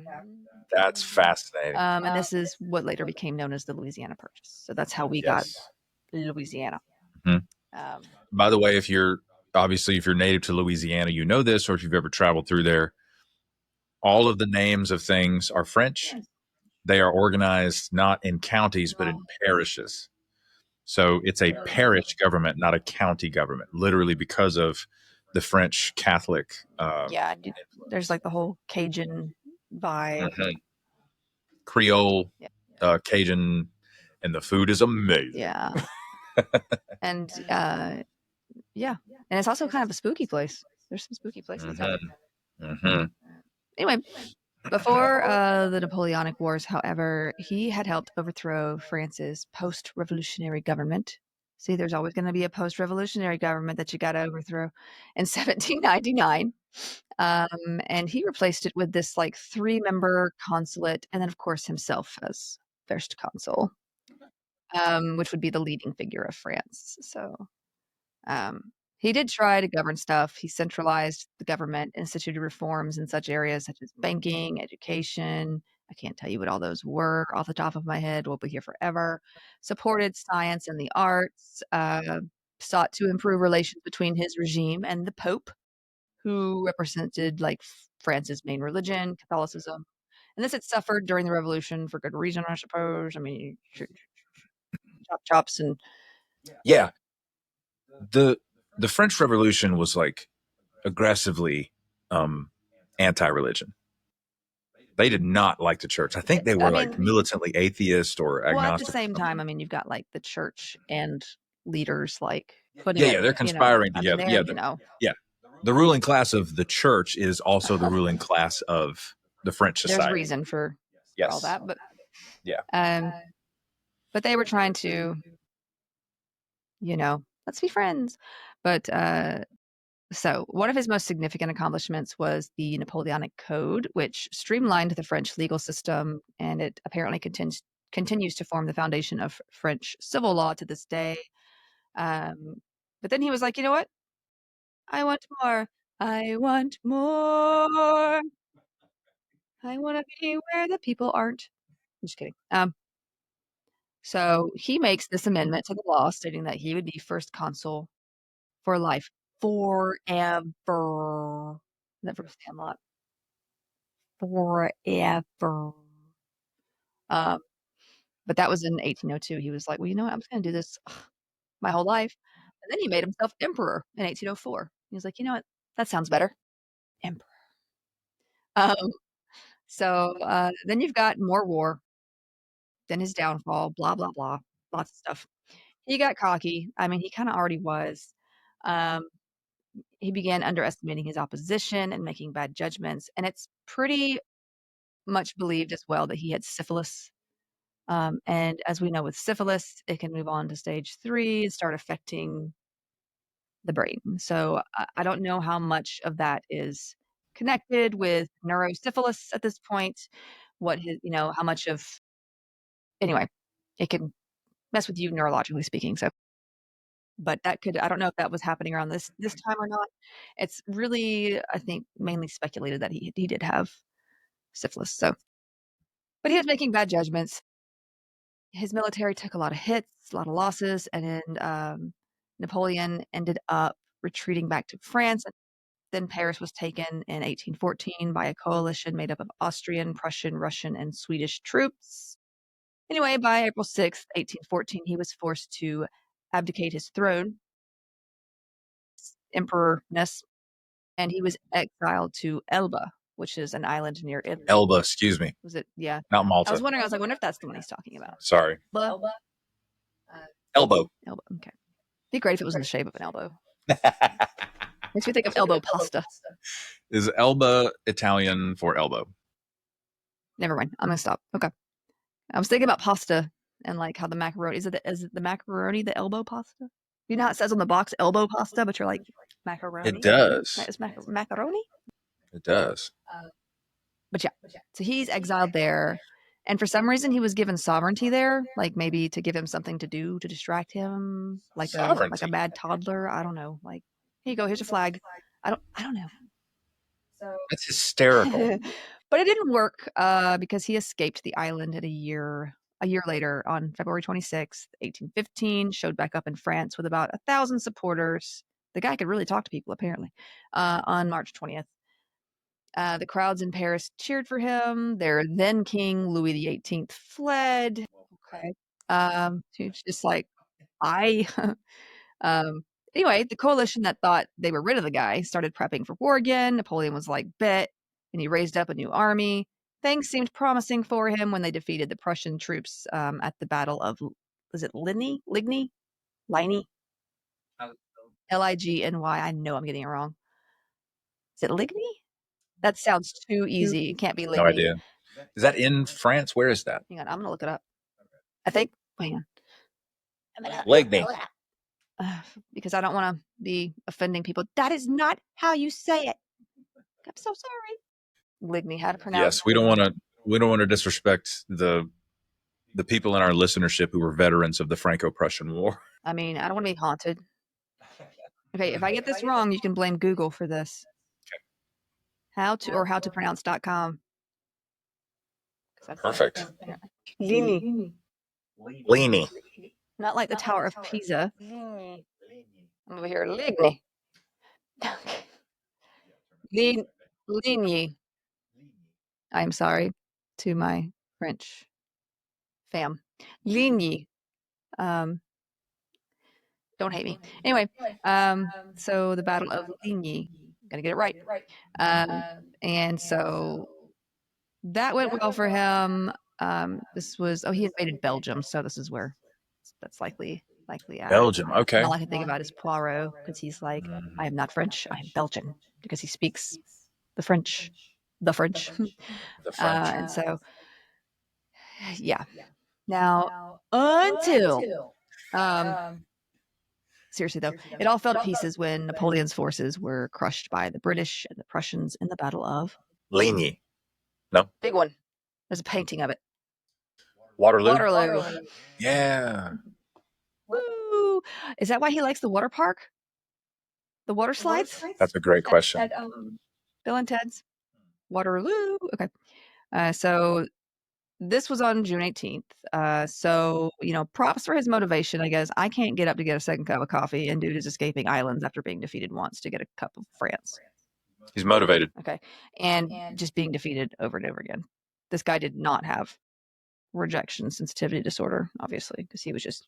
B: That's fascinating.
A: And this is what later became known as the Louisiana Purchase. So that's how we got Louisiana.
B: Mm-hmm. By the way, if you're native to Louisiana, you know this, or if you've ever traveled through there, all of the names of things are French. They are organized not in counties, but in parishes. So it's a parish government, not a county government, literally because of the French Catholic.
A: There's the whole Cajun vibe.
B: Mm-hmm. Creole, Cajun, and the food is amazing.
A: Yeah. And and it's also kind of a spooky place. There's some spooky places.
B: Mm-hmm.
A: Anyway, before the Napoleonic Wars, however, he had helped overthrow France's post-revolutionary government. See, there's always going to be a post-revolutionary government that you got to overthrow. In 1799, and he replaced it with this 3-member consulate, and then of course himself as first consul, which would be the leading figure of France. So he did try to govern stuff. He centralized the government, instituted reforms in such areas such as banking, education. I can't tell you what all those were off the top of my head. We'll be here forever. Supported science and the arts, sought to improve relations between his regime and the Pope, who represented France's main religion, Catholicism. And this had suffered during the revolution for good reason, I suppose. I mean, chops and
B: the French Revolution was aggressively anti-religion. They did not like the church. I think they were militantly atheist or agnostic.
A: Well, at the same time, you've got the church and leaders
B: they're conspiring together. The ruling class of the church is also the ruling class of the French society.
A: There's reason for all that, but but they were trying to, let's be friends. But so one of his most significant accomplishments was the Napoleonic Code, which streamlined the French legal system, and it apparently continues to form the foundation of French civil law to this day. But then he was like, you know what? I want more. I want more. I want to be where the people aren't. I'm just kidding. So he makes this amendment to the law stating that he would be first consul for life forever. That from Sandlot. Forever. But that was in 1802. He was like, well, you know what? I'm just going to do this my whole life. And then he made himself emperor in 1804. He was like, you know what? That sounds better. Emperor. So then you've got more war, then his downfall, blah, blah, blah, lots of stuff. He got cocky. I mean, he kind of already was. He began underestimating his opposition and making bad judgments. And it's pretty much believed as well that he had syphilis. And as we know with syphilis, it can move on to stage 3 and start affecting the brain. So I don't know how much of that is connected with neurosyphilis at this point. What his, how much of, anyway, it can mess with you neurologically speaking. So, but that could, I don't know if that was happening around this time or not. It's really, I think, mainly speculated that he did have syphilis. So, but he was making bad judgments. His military took a lot of hits, a lot of losses, and then Napoleon ended up retreating back to France. Then Paris was taken in 1814 by a coalition made up of Austrian, Prussian, Russian, and Swedish troops. Anyway, by April 6th, 1814, he was forced to abdicate his throne, emperorness, and he was exiled to Elba, which is an island near Italy.
B: Elba, excuse me.
A: Was it? Yeah.
B: Not Malta.
A: I was wondering, I wonder if that's the one he's talking about.
B: Sorry.
A: Elba?
B: Elbow.
A: Elbow, okay. Be great if it was in the shape of an elbow. Makes me think of elbow pasta.
B: Is Elba Italian for elbow?
A: Never mind. I'm going to stop. Okay. I was thinking about pasta and like how the macaroni, is it the macaroni, the elbow pasta? You know how it says on the box elbow pasta, but you're like, macaroni?
B: It does.
A: Is macaroni?
B: It does.
A: But yeah, so he's exiled there. And for some reason, he was given sovereignty there, like maybe to give him something to do to distract him, like a bad toddler. I don't know. Like, here you go. Here's your flag. I don't know. So
B: that's hysterical.
A: But it didn't work because he escaped the island a year later on February 26th, 1815, showed back up in France with about 1,000 supporters. The guy could really talk to people, apparently, on March 20th. The crowds in Paris cheered for him. Their then king, Louis XVIII, fled. Okay. He's just like, anyway, the coalition that thought they were rid of the guy started prepping for war again. Napoleon was like, bet, and he raised up a new army. Things seemed promising for him when they defeated the Prussian troops at the Battle of, was it Ligny? Ligny? Ligny? I know I'm getting it wrong. Is it Ligny? That sounds too easy. It can't be Ligny.
B: No idea. Is that in France? Where is that?
A: Hang on, I'm going to look it up. I think, hang on.
B: Ligny.
A: Because I don't want to be offending people. That is not how you say it. I'm so sorry. Ligny, how to pronounce it.
B: Yes, we don't want to disrespect the people in our listenership who were veterans of the Franco-Prussian War.
A: I mean, I don't want to be haunted. Okay, if I get this wrong, you can blame Google for this. Okay. howtopronounce.com.
B: Perfect.
A: Ligny.
B: Ligny.
A: Not like the Tower of Pisa. I'm over here. Ligny. Ligny. I'm sorry to my French fam. Ligny. Don't hate me. Anyway, so the Battle of Ligny. Gotta get it right. And so that went well for him. This was, he invaded Belgium, so this is where that's likely
B: Belgium, okay.
A: All I can think about is Poirot, because he's like, I am not French, I am Belgian, because he speaks the French. And so, yeah. Now, until, seriously though, it all fell to pieces when Napoleon's forces were crushed by the British and the Prussians in the Battle of
B: Ligny. No?
A: Big one. There's a painting of it.
B: Waterloo. Yeah.
A: Woo! Is that why he likes the water park? The water slides?
B: That's a great question.
A: At Bill and Ted's Waterloo. Okay. So this was on June 18th. So, props for his motivation, I guess. I can't get up to get a second cup of coffee, and dude is escaping islands after being defeated once to get a cup of France.
B: He's motivated.
A: Okay. And just being defeated over and over again. This guy did not have rejection sensitivity disorder, obviously, because he just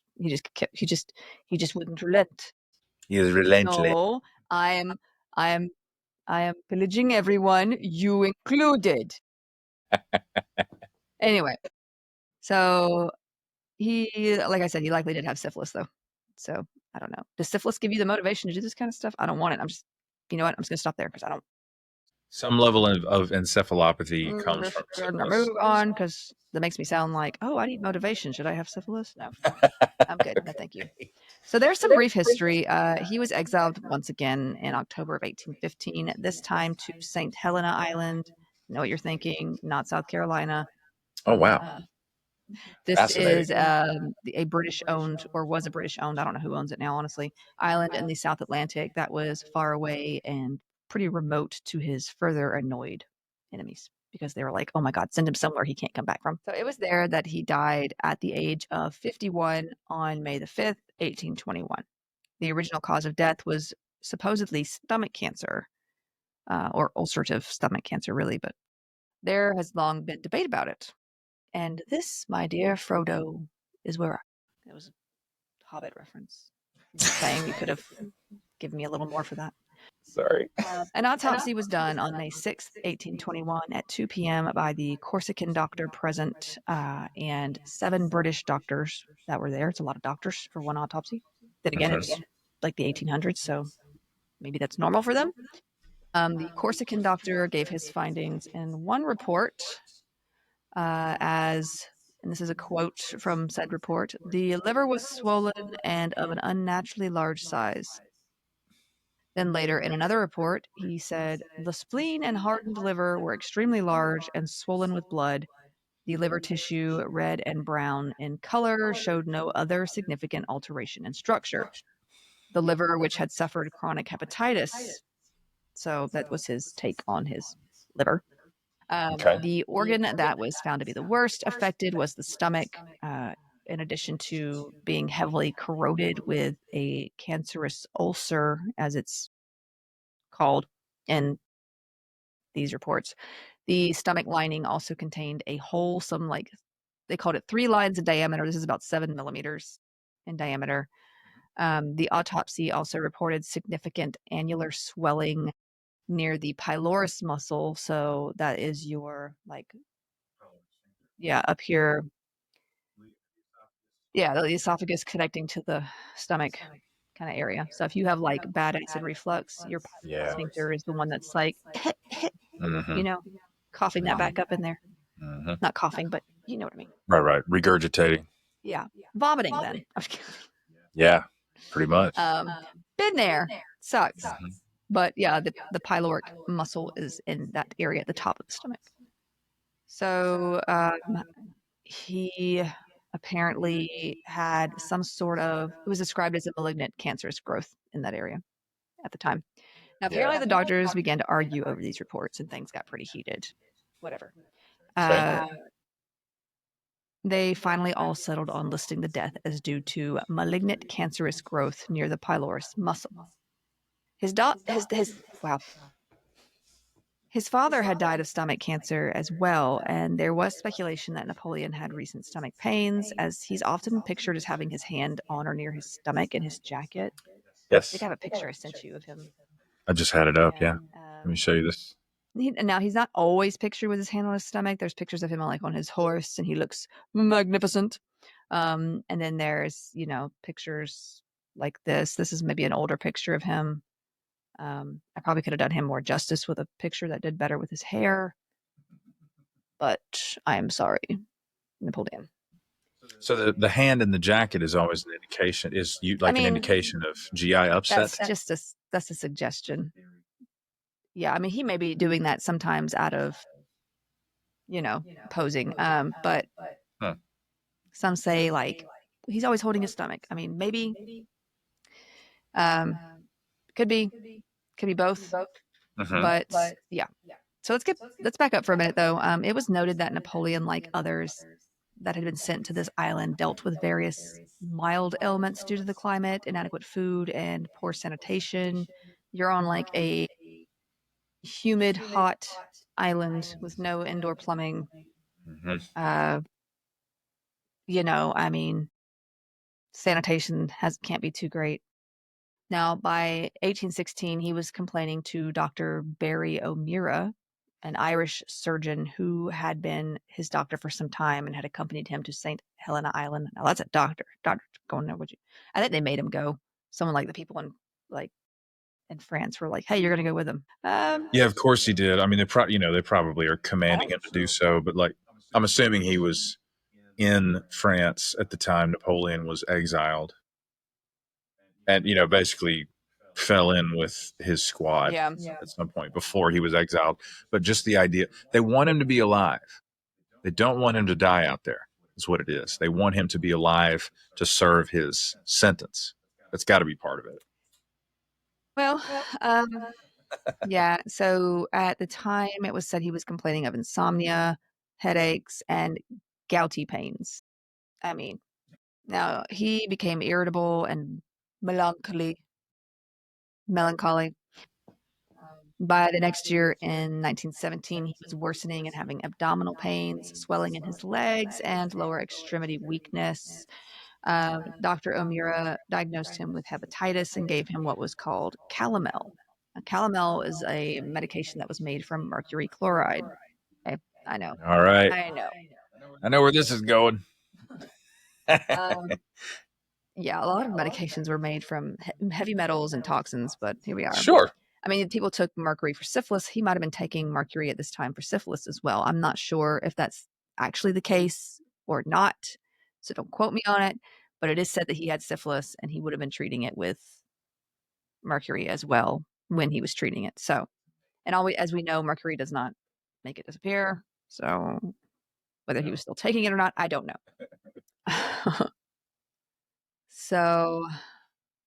A: wouldn't relent.
B: He is relentless.
A: No, I am pillaging everyone, you included. Anyway, so he, like I said, he likely did have syphilis, though. So I don't know. Does syphilis give you the motivation to do this kind of stuff? I don't want it. I'm just going to stop there because I don't.
B: Some level of encephalopathy comes from syphilis.
A: Move on, because that makes me sound like, oh, I need motivation. Should I have syphilis? No, I'm good. No, thank you. So there's some brief history. He was exiled once again in October of 1815, this time to St. Helena Island. Know what you're thinking? Not South Carolina.
B: Oh, wow.
A: This is a British-owned, or was a British-owned, I don't know who owns it now, honestly, island in the South Atlantic that was far away and pretty remote to his further annoyed enemies, because they were like, oh my God, send him somewhere he can't come back from. So it was there that he died at the age of 51 on May the 5th, 1821. The original cause of death was supposedly stomach cancer, or ulcerative stomach cancer, really, but there has long been debate about it. And this, my dear Frodo, is where it was a Hobbit reference. Just saying you could have given me a little more for that.
B: Sorry.
A: An autopsy was done on May 6th, 1821 at 2 p.m. by the Corsican doctor present, and 7 British doctors that were there. It's a lot of doctors for one autopsy. Then again, it was like the 1800s, so maybe that's normal for them. The Corsican doctor gave his findings in one report as, and this is a quote from said report, the liver was swollen and of an unnaturally large size. Then later, in another report, he said, the spleen and hardened liver were extremely large and swollen with blood. The liver tissue, red and brown in color, showed no other significant alteration in structure. The liver, which had suffered chronic hepatitis, so that was his take on his liver. The organ that was found to be the worst affected was the stomach, in addition to being heavily corroded with a cancerous ulcer, as it's called in these reports. The stomach lining also contained a hole, they called it 3 lines in diameter. This is about 7 millimeters in diameter. The autopsy also reported significant annular swelling near the pylorus muscle. So that is your, up here. Yeah, the esophagus connecting to the stomach kind of area. So if you have bad acid reflux, your pylorus sphincter is the one that's coughing that back up in there. Not coughing, but you know what I mean.
B: Right. Regurgitating.
A: Yeah. Vomiting then.
B: Yeah, pretty much.
A: Been there. Sucks. But yeah, the pyloric muscle is in that area at the top of the stomach. So he apparently had some sort of, it was described as a malignant cancerous growth in that area at the time. Now, apparently the doctors began to argue over these reports and things got pretty heated. Whatever. They finally all settled on listing the death as due to malignant cancerous growth near the pylorus muscle. His father had died of stomach cancer as well, and there was speculation that Napoleon had recent stomach pains, as he's often pictured as having his hand on or near his stomach in his jacket.
B: Yes.
A: I think I have a picture I sent you of him.
B: I just had it up, yeah. Let me show you this.
A: Now, he's not always pictured with his hand on his stomach. There's pictures of him on his horse, and he looks magnificent. And then there's, pictures like this. This is maybe an older picture of him. I probably could have done him more justice with a picture that did better with his hair. But I am sorry, Napoleon.
B: So the hand in the jacket is always an indication, an indication of GI upset?
A: That's a suggestion. Yeah, he may be doing that sometimes out of, posing. But some say he's always holding his stomach. Maybe Could be both. But yeah. So let's back up for a minute though. It was noted that Napoleon, like others that had been sent to this island, dealt with various mild ailments due to the climate, inadequate food, and poor sanitation. You're on like a humid, hot island with no indoor plumbing. I mean, sanitation can't be too great. Now, by 1816, he was complaining to Dr. Barry O'Meara, an Irish surgeon who had been his doctor for some time and had accompanied him to St. Helena Island. Now, that's a doctor. Doctor going there, would you? I think they made him go. Someone like the people in France were like, "Hey, you're going to go with him."
B: Yeah, of course he did. I mean, they probably are commanding him to do so, but like, I'm assuming he was in France at the time Napoleon was exiled, and basically fell in with his squad at some point before he was exiled. But just the idea, they want him to be alive. They don't want him to die out there. Is what it is. They want him to be alive to serve his sentence. That's got to be part of it.
A: Well, yeah. So at the time, it was said he was complaining of insomnia, headaches, and gouty pains. I mean, now he became irritable and melancholy. By the next year in 1917, he was worsening and having abdominal pains, swelling in his legs, and lower extremity weakness. Dr. O'Meara diagnosed him with hepatitis and gave him what was called calomel. Calomel is a medication that was made from mercury chloride. Okay, I know.
B: All right.
A: I
B: know where this is going.
A: Yeah, a lot of medications were made from heavy metals and toxins, but here we are.
B: Sure.
A: I mean, people took mercury for syphilis. He might have been taking mercury at this time for syphilis as well. I'm not sure if that's actually the case or not, so don't quote me on it, but it is said that he had syphilis and he would have been treating it with mercury as well when he was treating it. So, and as we know, mercury does not make it disappear. So whether he was still taking it or not, I don't know. So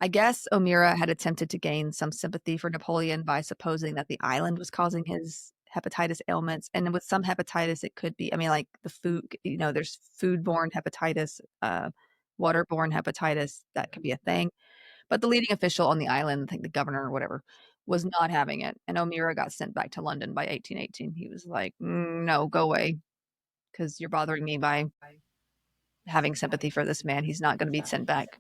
A: I guess O'Meara had attempted to gain some sympathy for Napoleon by supposing that the island was causing his hepatitis ailments. And with some hepatitis, it could be, I mean, like the food, there's foodborne hepatitis, waterborne hepatitis, that could be a thing. But the leading official on the island, I think the governor or whatever, was not having it. And O'Meara got sent back to London by 1818. He was like, no, go away, because you're bothering me by having sympathy for this man. He's not going to be sent back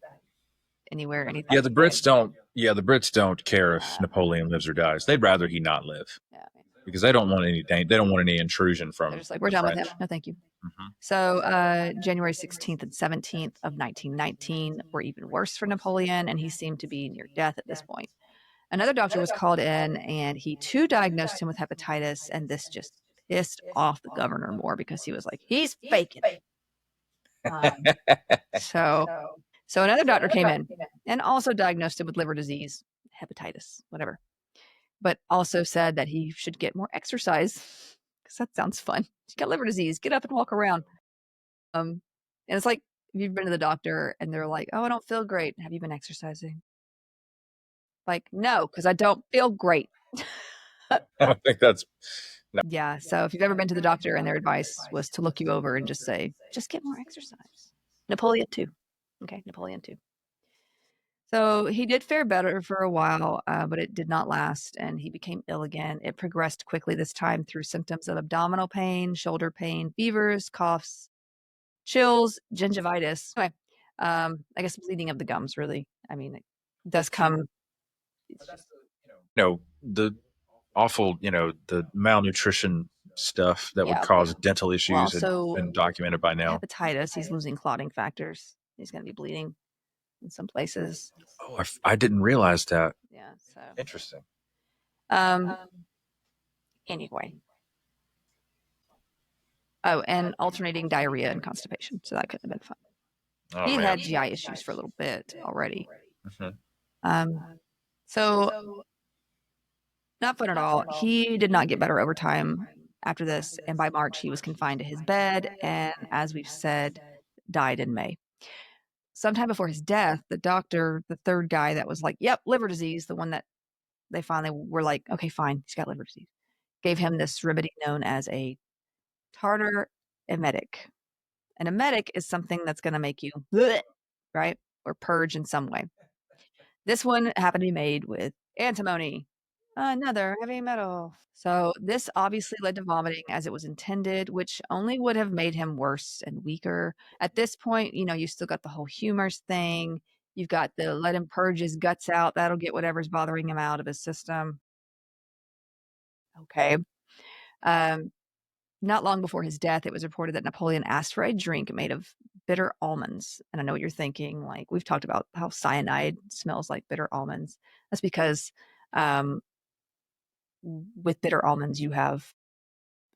A: anywhere. Anything.
B: Yeah, the Brits don't. Yeah, the Brits don't care if Napoleon lives or dies. They'd rather he not live. Yeah, because they don't want any. They don't want any intrusion from.
A: They're just like, we're done with him. No, thank you. Mm-hmm. So January 16th and 17th of 1919 were even worse for Napoleon, and he seemed to be near death at this point. Another doctor was called in, and he too diagnosed him with hepatitis, and this just pissed off the governor more because he was like, he's faking it. So another doctor came in and also diagnosed him with liver disease, hepatitis, whatever, but also said that he should get more exercise, because that sounds fun. You got liver disease, get up and walk around. And it's like, if you've been to the doctor and they're like, oh, I don't feel great. Have you been exercising? Like, no, because I don't feel great.
B: I don't think that's...
A: No. Yeah, so if you've ever been to the doctor and their advice was to look you over and just say, just get more exercise. Napoleon too. Okay, Napoleon too. So he did fare better for a while, but it did not last, and he became ill again. It progressed quickly this time through symptoms of abdominal pain, shoulder pain, fevers, coughs, chills, gingivitis. Anyway, I guess bleeding of the gums, really. I mean, it does come...
B: the awful, the malnutrition stuff that would cause dental issues has been documented by now.
A: Hepatitis, he's losing clotting factors. He's going to be bleeding in some places.
B: Oh, I didn't realize that.
A: Yeah. So
B: interesting.
A: Anyway. Oh, and alternating diarrhea and constipation. So that couldn't have been fun. Oh, he had GI issues for a little bit already. Mm-hmm. So not fun at all. He did not get better over time after this, and by March he was confined to his bed, and as we've said, died in May. Sometime before his death, the doctor, the third guy that was like, yep, liver disease, the one that they finally were like, okay, fine, he's got liver disease. Gave him this remedy known as a tartar emetic. An emetic is something that's going to make you, bleh, right? Or purge in some way. This one happened to be made with antimony, another heavy metal. So this obviously led to vomiting as it was intended, which only would have made him worse and weaker. At this point, you still got the whole humors thing. You've got the let him purge his guts out. That'll get whatever's bothering him out of his system. Okay. Not long before his death, it was reported that Napoleon asked for a drink made of bitter almonds. And I know what you're thinking. Like, we've talked about how cyanide smells like bitter almonds. That's because with bitter almonds, you have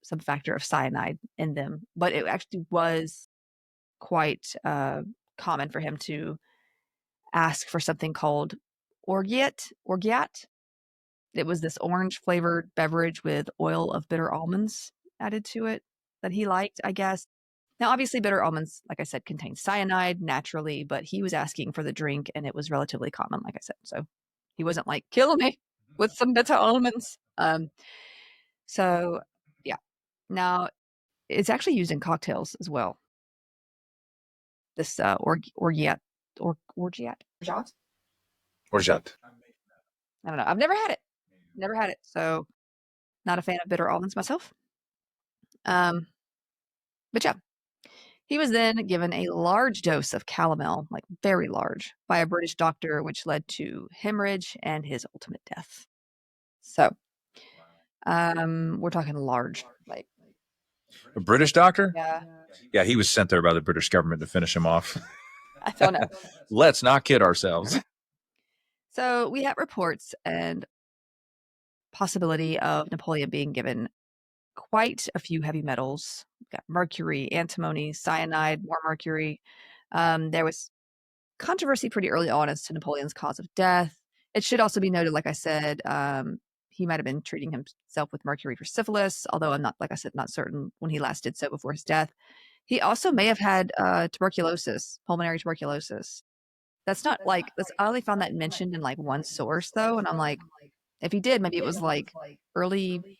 A: some factor of cyanide in them. But it actually was quite common for him to ask for something called orgeat. It was this orange flavored beverage with oil of bitter almonds added to it that he liked, I guess. Now, obviously, bitter almonds, like I said, contain cyanide naturally, but he was asking for the drink and it was relatively common, like I said. So he wasn't like, kill me with some bitter almonds. So, yeah. Now, it's actually used in cocktails as well. This orgeat. Orgeat?
B: Orgeat.
A: I don't know. I've never had it. Never had it. So, not a fan of bitter almonds myself. But yeah, he was then given a large dose of calomel, like very large, by a British doctor, which led to hemorrhage and his ultimate death. So, we're talking large, like
B: A British doctor?
A: yeah.
B: Yeah, he was sent there by the British government to finish him off.
A: I don't know.
B: Let's not kid ourselves.
A: So we have reports and possibility of Napoleon being given quite a few heavy metals. We've got mercury, antimony, cyanide, more mercury. There was controversy pretty early on as to Napoleon's cause of death. It should also be noted, like I said, he might have been treating himself with mercury for syphilis, although I'm not, like I said, not certain when he last did so before his death. He also may have had tuberculosis, pulmonary tuberculosis. That's not like, I only found that mentioned in like one source though. And I'm like, if he did, maybe it was like early,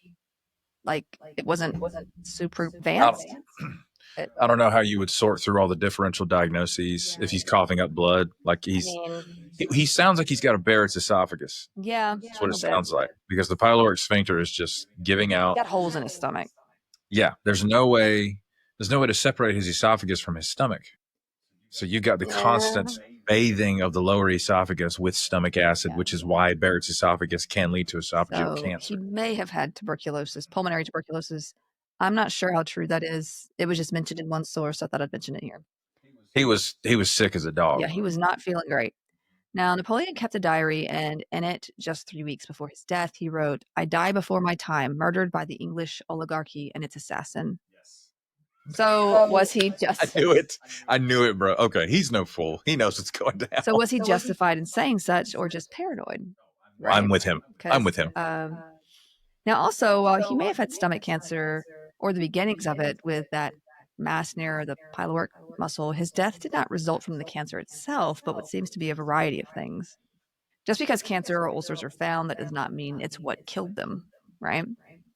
A: like it wasn't super advanced.
B: I don't know how you would sort through all the differential diagnoses if he's coughing up blood. Like he sounds like he's got a Barrett's esophagus.
A: Yeah,
B: That's what it sounds like, because the pyloric sphincter is just giving out.
A: Got holes in his stomach.
B: Yeah, there's no way to separate his esophagus from his stomach. So you got the constant bathing of the lower esophagus with stomach acid, which is why Barrett's esophagus can lead to esophageal cancer.
A: He may have had tuberculosis, pulmonary tuberculosis. I'm not sure how true that is. It was just mentioned in one source. I thought I'd mention it here.
B: He was sick as a dog.
A: Yeah, he was not feeling great. Now, Napoleon kept a diary, and in it, just 3 weeks before his death, he wrote, "I die before my time, murdered by the English oligarchy and its assassin." So was he just...
B: I knew it, bro. Okay, he's no fool. He knows what's going to happen.
A: So was he justified in saying such or just paranoid?
B: Right? I'm with him. I'm with him.
A: Now, also, he may have had stomach cancer or the beginnings of it with that mass near the pyloric muscle. His death did not result from the cancer itself, but what seems to be a variety of things. Just because cancer or ulcers are found, that does not mean it's what killed them, right?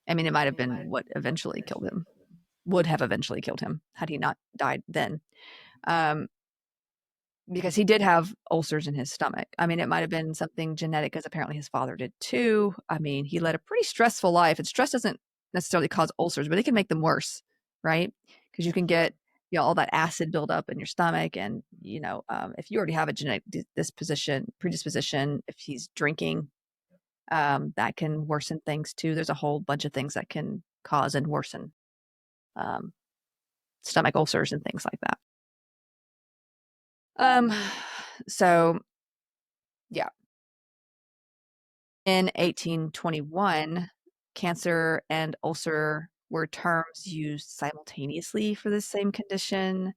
A: I mean, it might have been what eventually killed him, would have eventually killed him had he not died then. Because he did have ulcers in his stomach. I mean, it might have been something genetic, as apparently his father did too. I mean, he led a pretty stressful life, and stress doesn't necessarily cause ulcers, but it can make them worse, right? Because you can get all that acid buildup in your stomach, and if you already have a genetic predisposition, if he's drinking, that can worsen things too. There's a whole bunch of things that can cause and worsen stomach ulcers and things like that. So yeah. In 1821, cancer and ulcer were terms used simultaneously for the same condition.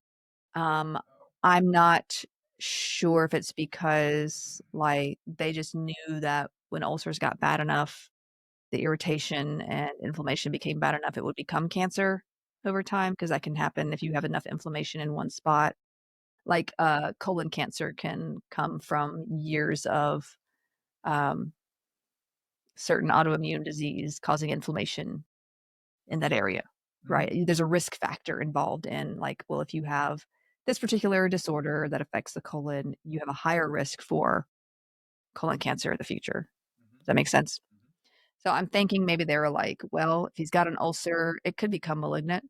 A: I'm not sure if it's because like they just knew that when ulcers got bad enough, the irritation and inflammation became bad enough, it would become cancer over time, because that can happen if you have enough inflammation in one spot. Like colon cancer can come from years of certain autoimmune disease causing inflammation in that area, right? There's a risk factor involved in, like, well, if you have this particular disorder that affects the colon, you have a higher risk for colon cancer in the future. Does that make sense? So I'm thinking maybe they were like, well, if he's got an ulcer, it could become malignant.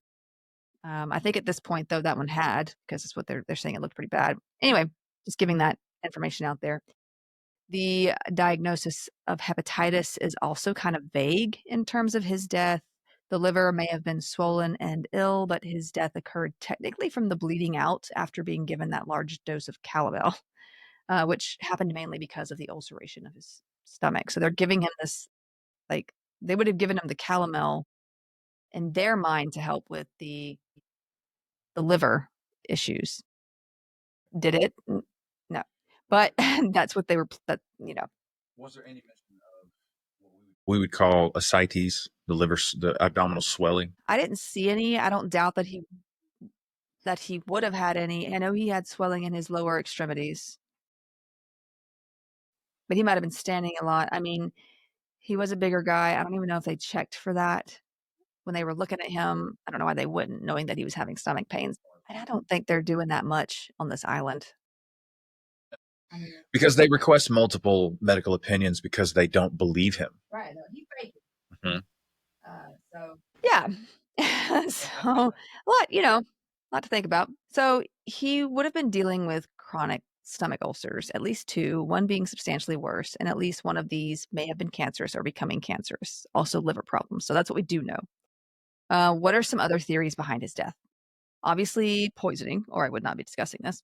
A: I think at this point, though, that one had, because it's what they're saying, it looked pretty bad. Anyway, just giving that information out there. The diagnosis of hepatitis is also kind of vague in terms of his death. The liver may have been swollen and ill, but his death occurred technically from the bleeding out after being given that large dose of Calabel, which happened mainly because of the ulceration of his stomach. So they're giving him this, like, they would have given him the Calomel in their mind to help with the liver issues. Did it? No. But that's what they were, that,
B: Was there any mention of what we would call ascites, the abdominal swelling?
A: I didn't see any. I don't doubt that he would have had any. I know he had swelling in his lower extremities, but he might have been standing a lot. I mean, he was a bigger guy. I don't even know if they checked for that when they were looking at him. I don't know why they wouldn't, knowing that he was having stomach pains. And I don't think they're doing that much on this island.
B: Because they request multiple medical opinions because they don't believe him.
A: Right. He faked it.
B: Mhm.
A: So yeah. So lot to think about. So he would have been dealing with chronic stomach ulcers, at least two, one being substantially worse, and at least one of these may have been cancerous or becoming cancerous, also liver problems. So that's what we do know. What are some other theories behind his death? Obviously poisoning, or I would not be discussing this,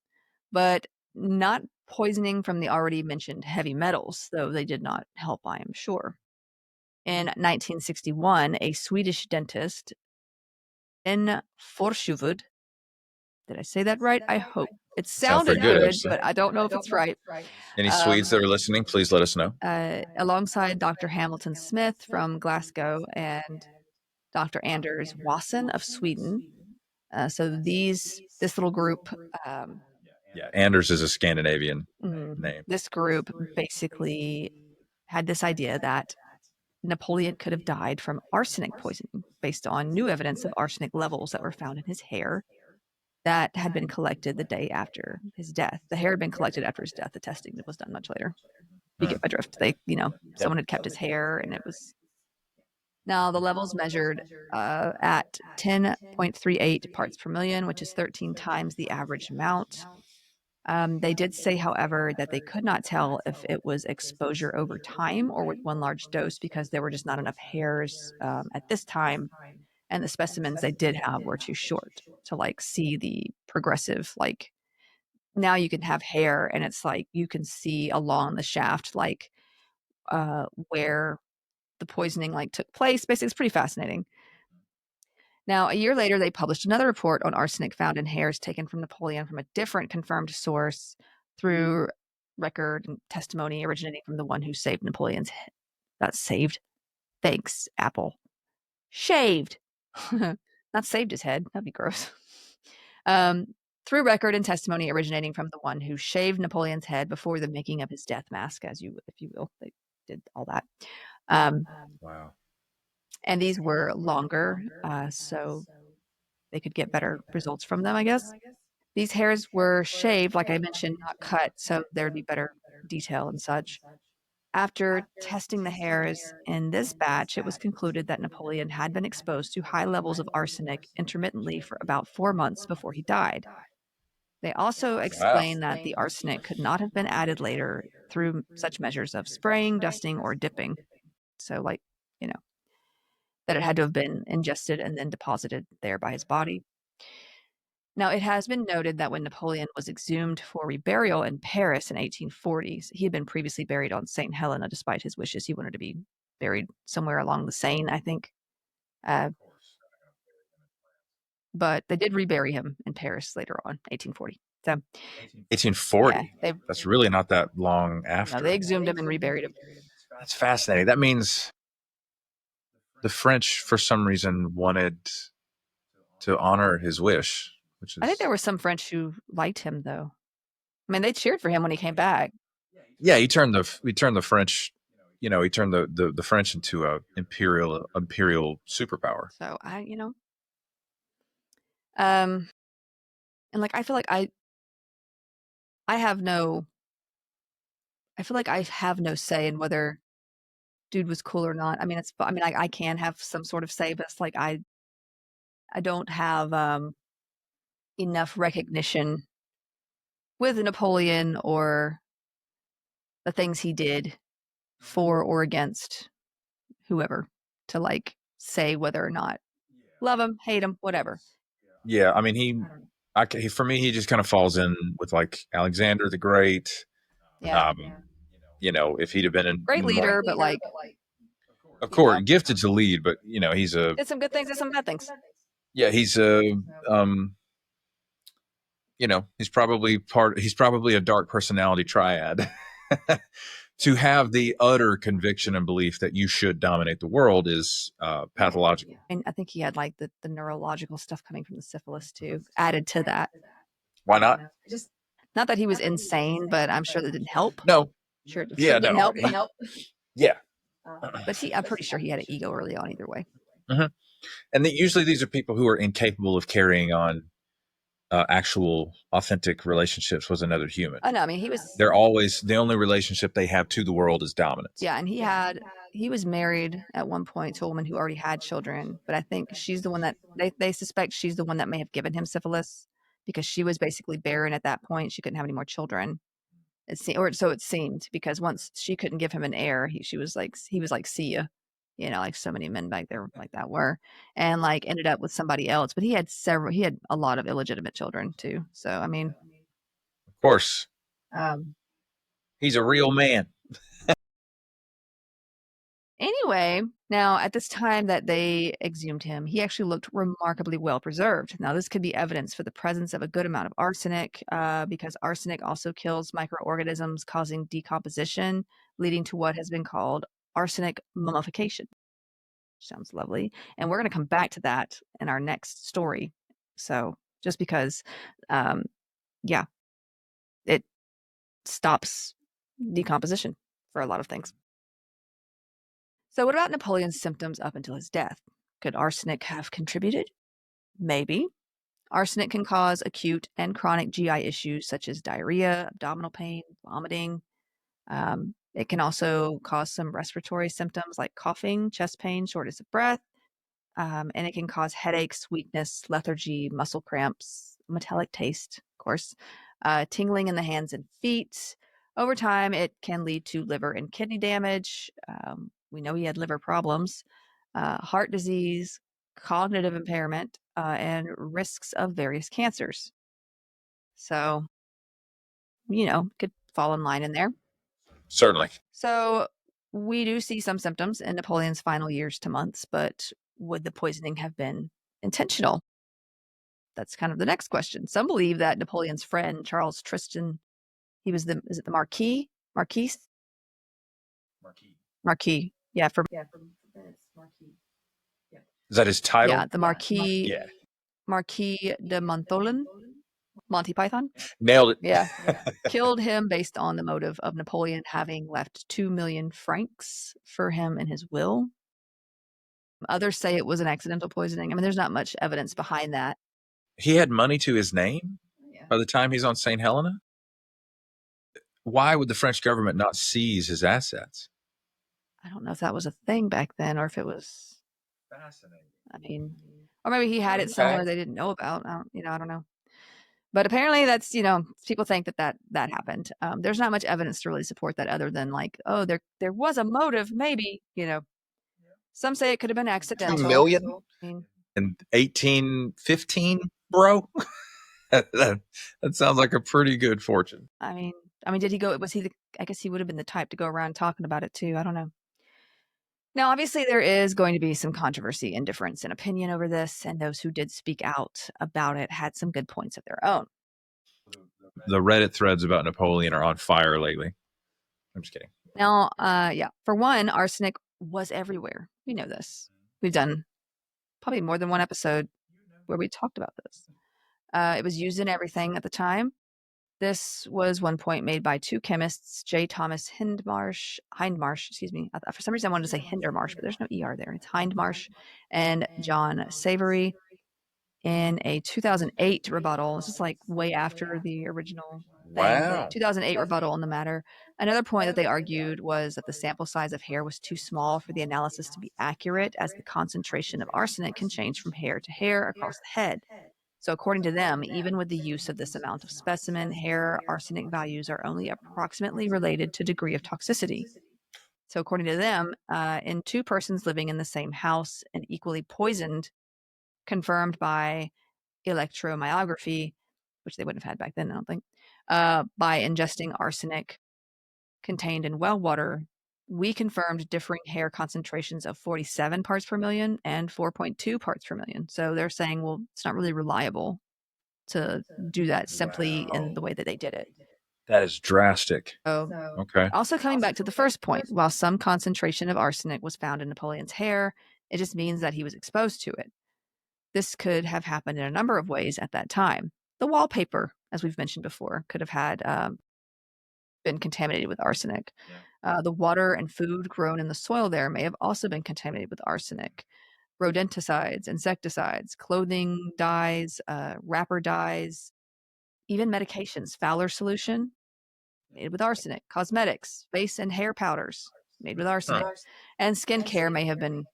A: but not poisoning from the already mentioned heavy metals, though they did not help, I am sure. In 1961, a Swedish dentist in Forsjuvud, did I say that right? I hope. It sounded good, but I don't know if it's right.
B: Any Swedes that are listening, please let us know.
A: Alongside Dr. Hamilton Smith from Glasgow and Dr. Anders Wasson of Sweden. So this little group.
B: Yeah, Anders is a Scandinavian name.
A: This group basically had this idea that Napoleon could have died from arsenic poisoning based on new evidence of arsenic levels that were found in his hair that had been collected the day after his death. The hair had been collected after his death. The testing was done much later. You get my drift. Someone had kept his hair, and it was. Now the levels measured at 10.38 parts per million, which is 13 times the average amount. They did say, however, that they could not tell if it was exposure over time or with one large dose because there were just not enough hairs at this time. And the specimens they did have were too short to see the progressive, now you can have hair and it's you can see along the shaft, where the poisoning took place. Basically, it's pretty fascinating. Now, a year later, they published another report on arsenic found in hairs taken from Napoleon from a different confirmed source through record and testimony originating from the one who saved Napoleon's head. Not saved. Thanks, Apple. Shaved. Not saved his head. That'd be gross. Through record and testimony originating from the one who shaved Napoleon's head before the making of his death mask, if you will. They did all that.
B: Wow.
A: And these were longer, so they could get better results from them, I guess. These hairs were shaved, like I mentioned, not cut, so there would be better detail and such. After testing the hairs in this batch, it was concluded that Napoleon had been exposed to high levels of arsenic intermittently for about 4 months before he died. They also explained that the arsenic could not have been added later through such measures of spraying, dusting, or dipping. So, that it had to have been ingested and then deposited there by his body. Now, it has been noted that when Napoleon was exhumed for reburial in Paris in 1840s, he had been previously buried on St. Helena despite his wishes. He wanted to be buried somewhere along the Seine, I think. But they did rebury him in Paris later on, 1840. So,
B: 1840?
A: Yeah,
B: That's really not that long after.
A: No, they exhumed him and reburied him.
B: That's fascinating. That means the French, for some reason, wanted to honor his wish.
A: I think there were some French who liked him, though. I mean, they cheered for him when he came back.
B: Yeah, he turned the French, he turned the French into a imperial superpower.
A: So and like I feel like I have no. I feel like I have no say in whether dude was cool or not. I mean, I can have some sort of say, but it's like I don't have enough recognition with Napoleon or the things he did for or against whoever to like say whether or not love him, hate him, whatever.
B: Yeah, I mean, for me, he just kind of falls in with like Alexander the Great.
A: Yeah.
B: If he'd have been
A: Great leader, but like,
B: of course, gifted to lead, but he's
A: did some good things, did some bad things.
B: Yeah, he's he's probably a dark personality triad. To have the utter conviction and belief that you should dominate the world is pathological.
A: And I think he had like the neurological stuff coming from the syphilis too, added to that.
B: Why not?
A: Not that he was insane, but I'm sure that didn't help.
B: No.
A: Sure,
B: yeah,
A: didn't
B: no.
A: help.
B: Yeah.
A: But I'm pretty sure he had an ego early on either way.
B: Mm-hmm. And usually these are people who are incapable of carrying on actual authentic relationships with another human.
A: Oh no, I mean
B: they're always, the only relationship they have to the world is dominance.
A: Yeah, and he was married at one point to a woman who already had children, but I think she's the one that they suspect she's the one that may have given him syphilis because she was basically barren at that point. She couldn't have any more children. So it seemed, because once she couldn't give him an heir, he was like, see ya, like so many men back there like that were, and like ended up with somebody else. But he had a lot of illegitimate children too. So I mean,
B: of course, he's a real man.
A: Anyway, now at this time that they exhumed him, he actually looked remarkably well preserved. Now, this could be evidence for the presence of a good amount of arsenic, because arsenic also kills microorganisms, causing decomposition, leading to what has been called arsenic mummification. Sounds lovely. And we're going to come back to that in our next story. So just because, it stops decomposition for a lot of things. So what about Napoleon's symptoms up until his death? Could arsenic have contributed? Maybe. Arsenic can cause acute and chronic GI issues such as diarrhea, abdominal pain, vomiting. It can also cause some respiratory symptoms like coughing, chest pain, shortness of breath. And it can cause headaches, weakness, lethargy, muscle cramps, metallic taste, of course, tingling in the hands and feet. Over time, it can lead to liver and kidney damage. We know he had liver problems, heart disease, cognitive impairment, and risks of various cancers. So, could fall in line in there.
B: Certainly.
A: So we do see some symptoms in Napoleon's final years to months, but would the poisoning have been intentional? That's kind of the next question. Some believe that Napoleon's friend, Charles Tristan, is it the Marquis? Marquis. Yeah, from Marquis.
B: Is that his title?
A: Yeah, the Marquis.
B: Yeah.
A: Marquis de Montholon, Monty Python.
B: Nailed it.
A: Yeah. Killed him based on the motive of Napoleon having left 2 million francs for him in his will. Others say it was an accidental poisoning. I mean, there's not much evidence behind that.
B: He had money to his name by the time he's on St. Helena? Why would the French government not seize his assets?
A: I don't know if that was a thing back then or if it was fascinating. I mean, or maybe he had it somewhere they didn't know about. I don't know. But apparently that's, people think that happened. There's not much evidence to really support that other than like, oh, there was a motive, maybe, Some say it could have been accidental.
B: 2 million? In 1815, bro? that sounds like a pretty good fortune.
A: I mean, did he go, I guess he would have been the type to go around talking about it too. I don't know. Now, obviously, there is going to be some controversy and difference in opinion over this, and those who did speak out about it had some good points of their own.
B: The Reddit threads about Napoleon are on fire lately. I'm just kidding.
A: Now, for one, arsenic was everywhere. We know this. We've done probably more than one episode where we talked about this. It was used in everything at the time. This was one point made by two chemists, J. Thomas Hindmarsh, excuse me. For some reason I wanted to say Hindermarsh, but there's no ER there. It's Hindmarsh, and John Savory in a 2008 rebuttal. This is like way after the original thing, but
B: Wow.
A: 2008 rebuttal on the matter. Another point that they argued was that the sample size of hair was too small for the analysis to be accurate, as the concentration of arsenic can change from hair to hair across the head. So, according to them, even with the use of this amount of specimen, hair arsenic values are only approximately related to degree of toxicity. So, according to them, in two persons living in the same house and equally poisoned, confirmed by electromyography, which they wouldn't have had back then, I don't think, by ingesting arsenic contained in well water, we confirmed differing hair concentrations of 47 parts per million and 4.2 parts per million. So they're saying, well, it's not really reliable to do that simply in the way that they did it.
B: That is drastic.
A: So,
B: Okay.
A: also coming back to the first point, while some concentration of arsenic was found in Napoleon's hair, it just means that he was exposed to it. This could have happened in a number of ways at that time. The wallpaper, as we've mentioned before, could have had been contaminated with arsenic. The water and food grown in the soil there may have also been contaminated with arsenic. Rodenticides, insecticides, clothing dyes, wrapper dyes, even medications, Fowler solution made with arsenic, cosmetics, face and hair powders made with arsenic, and skincare may have been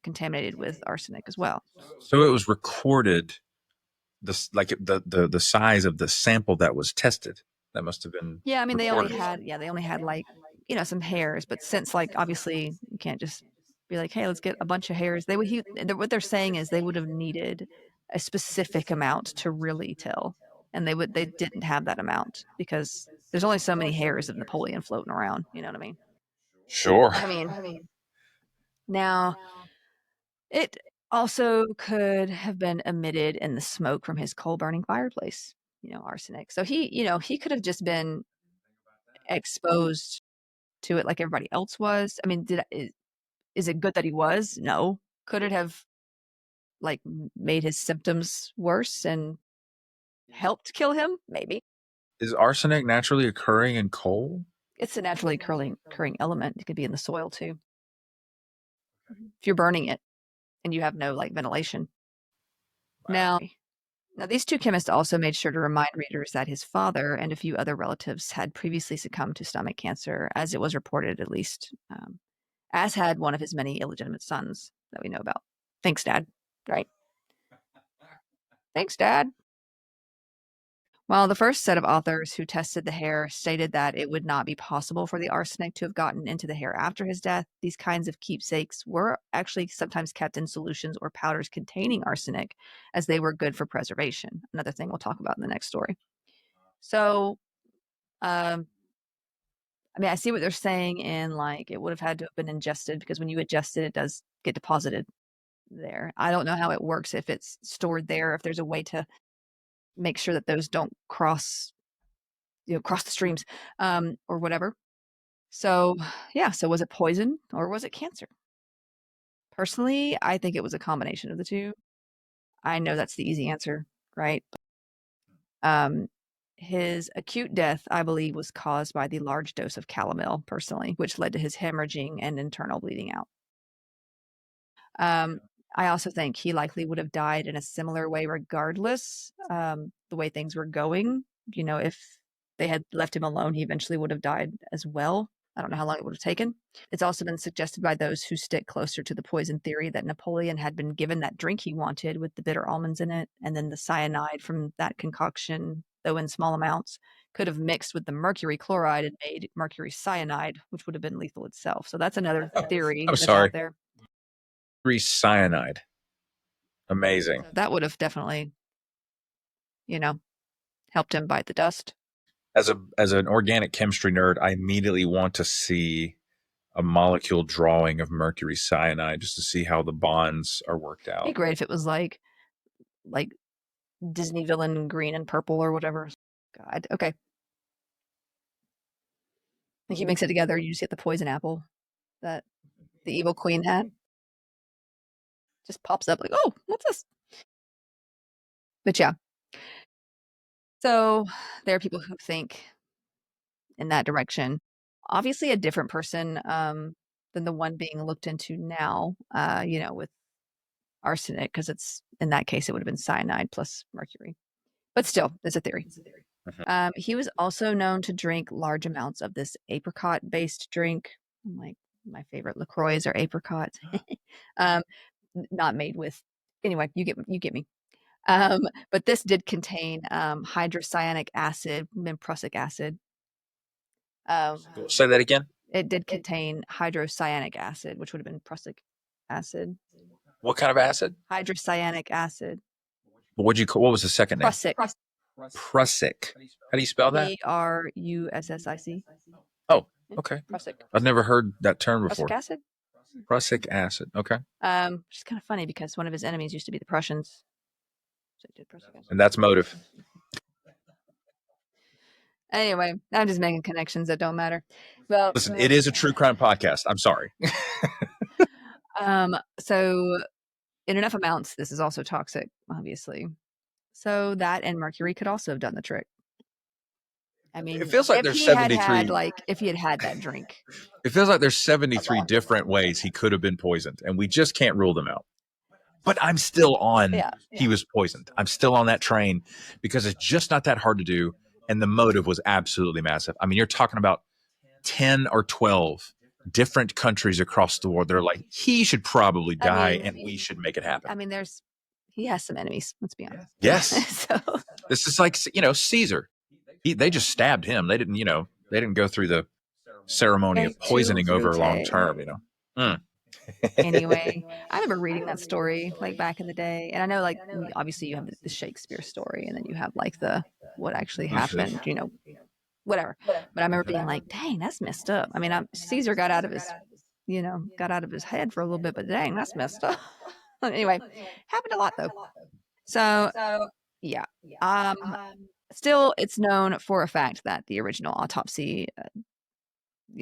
A: contaminated with arsenic as well.
B: So it was recorded, the size of the sample that was tested. That must have been.
A: Yeah, I mean they only
B: recorded.
A: had like, you know, some hairs, but since like obviously you can't just be like, hey, let's get a bunch of hairs. What they're saying is they would have needed a specific amount to really tell, and they didn't have that amount because there's only so many hairs of Napoleon floating around. You know what I mean?
B: Sure.
A: I mean, now it also could have been emitted in the smoke from his coal burning fireplace. You know, arsenic. So he could have just been exposed to it like everybody else was. I mean, is it good that he was? No. Could it have like made his symptoms worse and helped kill him? Maybe.
B: Is arsenic naturally occurring in coal?
A: It's a naturally occurring element. It could be in the soil too. If you're burning it and you have no like ventilation. Now, these two chemists also made sure to remind readers that his father and a few other relatives had previously succumbed to stomach cancer, as it was reported at least, as had one of his many illegitimate sons that we know about. Thanks, Dad. Right? Thanks, Dad. While the first set of authors who tested the hair stated that it would not be possible for the arsenic to have gotten into the hair after his death, these kinds of keepsakes were actually sometimes kept in solutions or powders containing arsenic, as they were good for preservation. Another thing we'll talk about in the next story. So, I mean, I see what they're saying in like it would have had to have been ingested, because when you ingest it, it does get deposited there. I don't know how it works, if it's stored there, if there's a way to make sure that those don't cross the streams, or whatever. So, yeah. So was it poison or was it cancer? Personally, I think it was a combination of the two. I know that's the easy answer, right? His acute death, I believe, was caused by the large dose of calomel, personally, which led to his hemorrhaging and internal bleeding out. I also think he likely would have died in a similar way regardless, the way things were going. You know, if they had left him alone, he eventually would have died as well. I don't know how long it would have taken. It's also been suggested by those who stick closer to the poison theory that Napoleon had been given that drink he wanted with the bitter almonds in it, and then the cyanide from that concoction, though in small amounts, could have mixed with the mercury chloride and made mercury cyanide, which would have been lethal itself. So that's another theory that's out there.
B: Cyanide. Amazing.
A: So that would have definitely, helped him bite the dust.
B: As an organic chemistry nerd, I immediately want to see a molecule drawing of mercury cyanide just to see how the bonds are worked out.
A: It'd be great if it was like Disney villain green and purple or whatever. God, okay. Like you mix it together, you just get the poison apple that the evil queen had. Just pops up like, oh, what's this? But yeah. So there are people who think in that direction. Obviously, a different person than the one being looked into now, with arsenic, because it's in that case, it would have been cyanide plus mercury. But still, it's a theory. He was also known to drink large amounts of this apricot-based drink. Like my favorite LaCroix are apricots. um, not made with. Anyway, you get me. But this did contain hydrocyanic acid and prussic acid.
B: Say that again.
A: It did contain hydrocyanic acid, which would have been prussic acid.
B: What kind of acid?
A: Hydrocyanic acid.
B: What was the second name?
A: Prussic.
B: Prussic. How do you spell that?
A: Prussic.
B: Oh, okay.
A: Prussic.
B: I've never heard that term before.
A: Prussic acid.
B: Prussic acid. Okay.
A: Which is kind of funny because one of his enemies used to be the Prussians. So he did prussic acid.
B: And that's motive.
A: Anyway, I'm just making connections that don't matter. Well,
B: listen, it is a true crime podcast. I'm sorry.
A: So in enough amounts, this is also toxic, obviously. So that and mercury could also have done the trick. I mean,
B: it feels like there's 73.
A: If he had that drink,
B: it feels like there's 73 different ways he could have been poisoned, and we just can't rule them out. But I'm still on. He was poisoned. I'm still on that train because it's just not that hard to do, and the motive was absolutely massive. I mean, you're talking about 10 or 12 different countries across the world. They're like, he should probably die, and we should make it happen.
A: I mean, he has some enemies. Let's be honest.
B: Yes. So this is like Caesar. They just stabbed him. They didn't go through the ceremony of poisoning over a long term.
A: Anyway, I remember reading that story like back in the day, and I know like obviously you have the Shakespeare story, and then you have like the what actually happened, whatever. But I remember being like, dang, that's messed up. I mean, Caesar got out of his head for a little bit, but dang, that's messed up. Anyway, happened a lot though. So yeah, still, it's known for a fact that the original autopsy,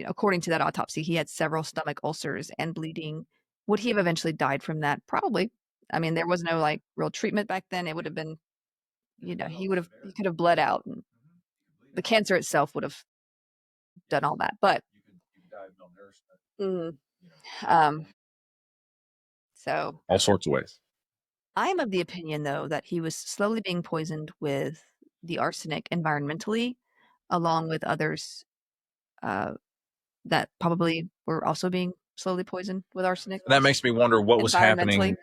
A: according to that autopsy, he had several stomach ulcers and bleeding. Would he have eventually died from that? Probably. I mean, there was no like real treatment back then. It would have been, he could have bled out, and the cancer itself would have done all that. But, so
B: all sorts of ways.
A: I'm of the opinion, though, that he was slowly being poisoned with the arsenic environmentally, along with others that probably were also being slowly poisoned with arsenic.
B: That makes me wonder what was happening.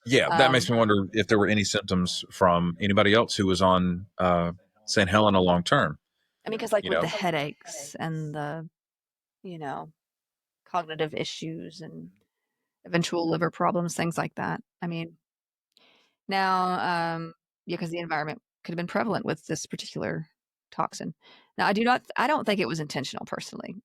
B: Yeah, that makes me wonder if there were any symptoms from anybody else who was on St. Helena long term.
A: I mean, because with the headaches and the, cognitive issues and eventual liver problems, things like that. I mean, now, because the environment could have been prevalent with this particular toxin. Now, I don't think it was intentional personally.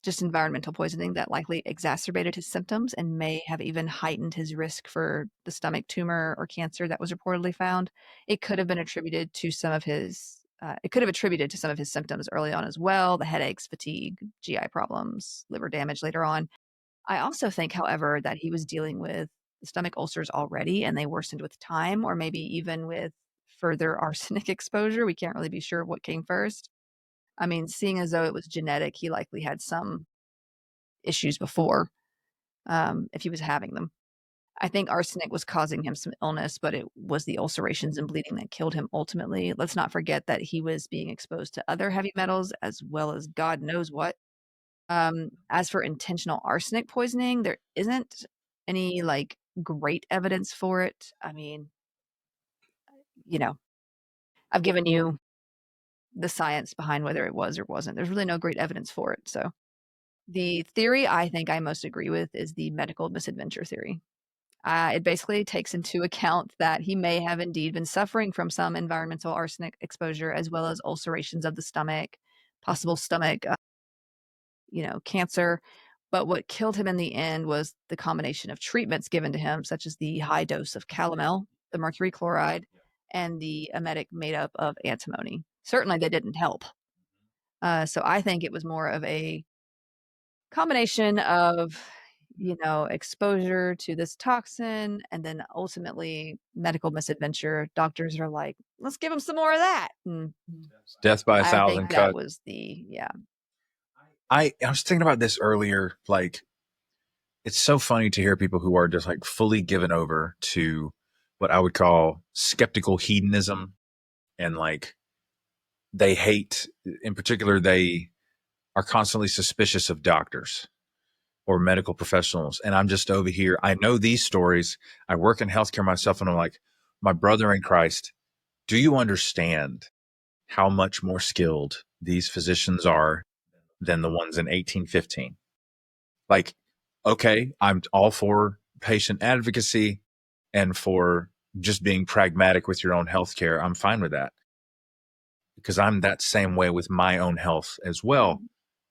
A: Just environmental poisoning that likely exacerbated his symptoms and may have even heightened his risk for the stomach tumor or cancer that was reportedly found. It could have been attributed to some of his symptoms early on as well: the headaches, fatigue, GI problems, liver damage later on. I also think, however, that he was dealing with stomach ulcers already, and they worsened with time, or maybe even with further arsenic exposure. We can't really be sure what came first. I mean, seeing as though it was genetic, he likely had some issues before, if he was having them. I think arsenic was causing him some illness, but it was the ulcerations and bleeding that killed him ultimately. Let's not forget that he was being exposed to other heavy metals as well as God knows what. As for intentional arsenic poisoning, there isn't any like great evidence for it. I mean, I've given you the science behind whether it was or wasn't. There's really no great evidence for it. So the theory I think I most agree with is the medical misadventure theory. It basically takes into account that he may have indeed been suffering from some environmental arsenic exposure, as well as ulcerations of the stomach, possible stomach, cancer. But what killed him in the end was the combination of treatments given to him, such as the high dose of calomel, the mercury chloride, and the emetic made up of antimony. Certainly they didn't help. So I think it was more of a combination of, exposure to this toxin, and then ultimately medical misadventure. Doctors are like, let's give them some more of that. And
B: Death by a
A: I
B: thousand
A: think that
B: cuts.
A: was yeah.
B: I was thinking about this earlier. Like, it's so funny to hear people who are just like fully given over to what I would call skeptical hedonism, and like they hate, in particular, they are constantly suspicious of doctors or medical professionals. And I'm just over here. I know these stories. I work in healthcare myself, and I'm like, my brother in Christ, do you understand how much more skilled these physicians are than the ones in 1815? Like, okay, I'm all for patient advocacy and for just being pragmatic with your own healthcare. I'm fine with that because I'm that same way with my own health as well.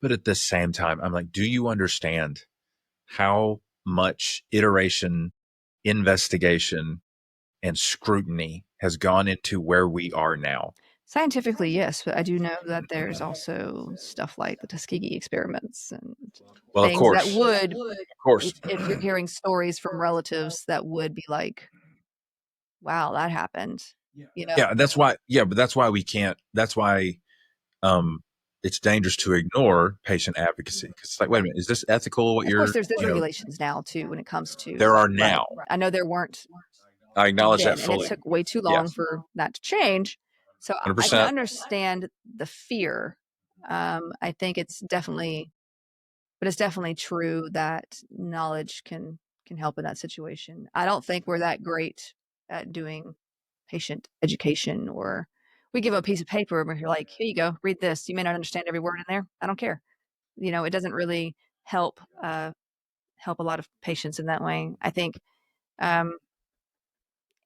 B: But at the same time, I'm like, do you understand how much iteration, investigation, and scrutiny has gone into where we are now?
A: Scientifically, yes, but I do know that there's also stuff like the Tuskegee experiments and
B: Well, of
A: things that
B: course,
A: would,
B: of course.
A: if you're hearing stories from relatives, that would be like, wow, that happened.
B: Yeah, that's why. Yeah, but that's why we can't. That's why it's dangerous to ignore patient advocacy, because it's like, wait a minute, is this ethical? What
A: Of
B: you're,
A: course, there's regulations now too when it comes to.
B: there are
A: Right.
B: now.
A: I know there weren't
B: I acknowledge
A: then,
B: that
A: and it
B: fully.
A: took way too long for that to change. So I can
B: 100%.
A: understand the fear. I think it's definitely true that knowledge can help in that situation. I don't think we're that great at doing patient education, or we give a piece of paper and we're like, here you go, read this. You may not understand every word in there. I don't care. It doesn't really help help a lot of patients in that way, I think.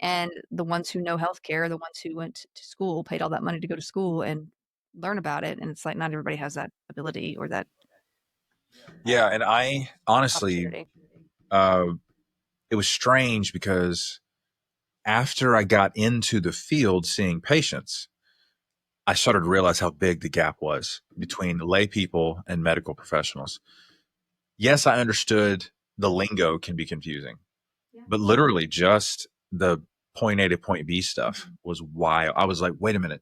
A: And the ones who know healthcare are the ones who went to school, paid all that money to go to school and learn about it. And it's like not everybody has that ability or that
B: Yeah, and I honestly,
A: opportunity.
B: it was strange because after I got into the field seeing patients, I started to realize how big the gap was between lay people and medical professionals. Yes, I understood the lingo can be confusing, but literally just the point A to point B stuff was wild. I was like, wait a minute,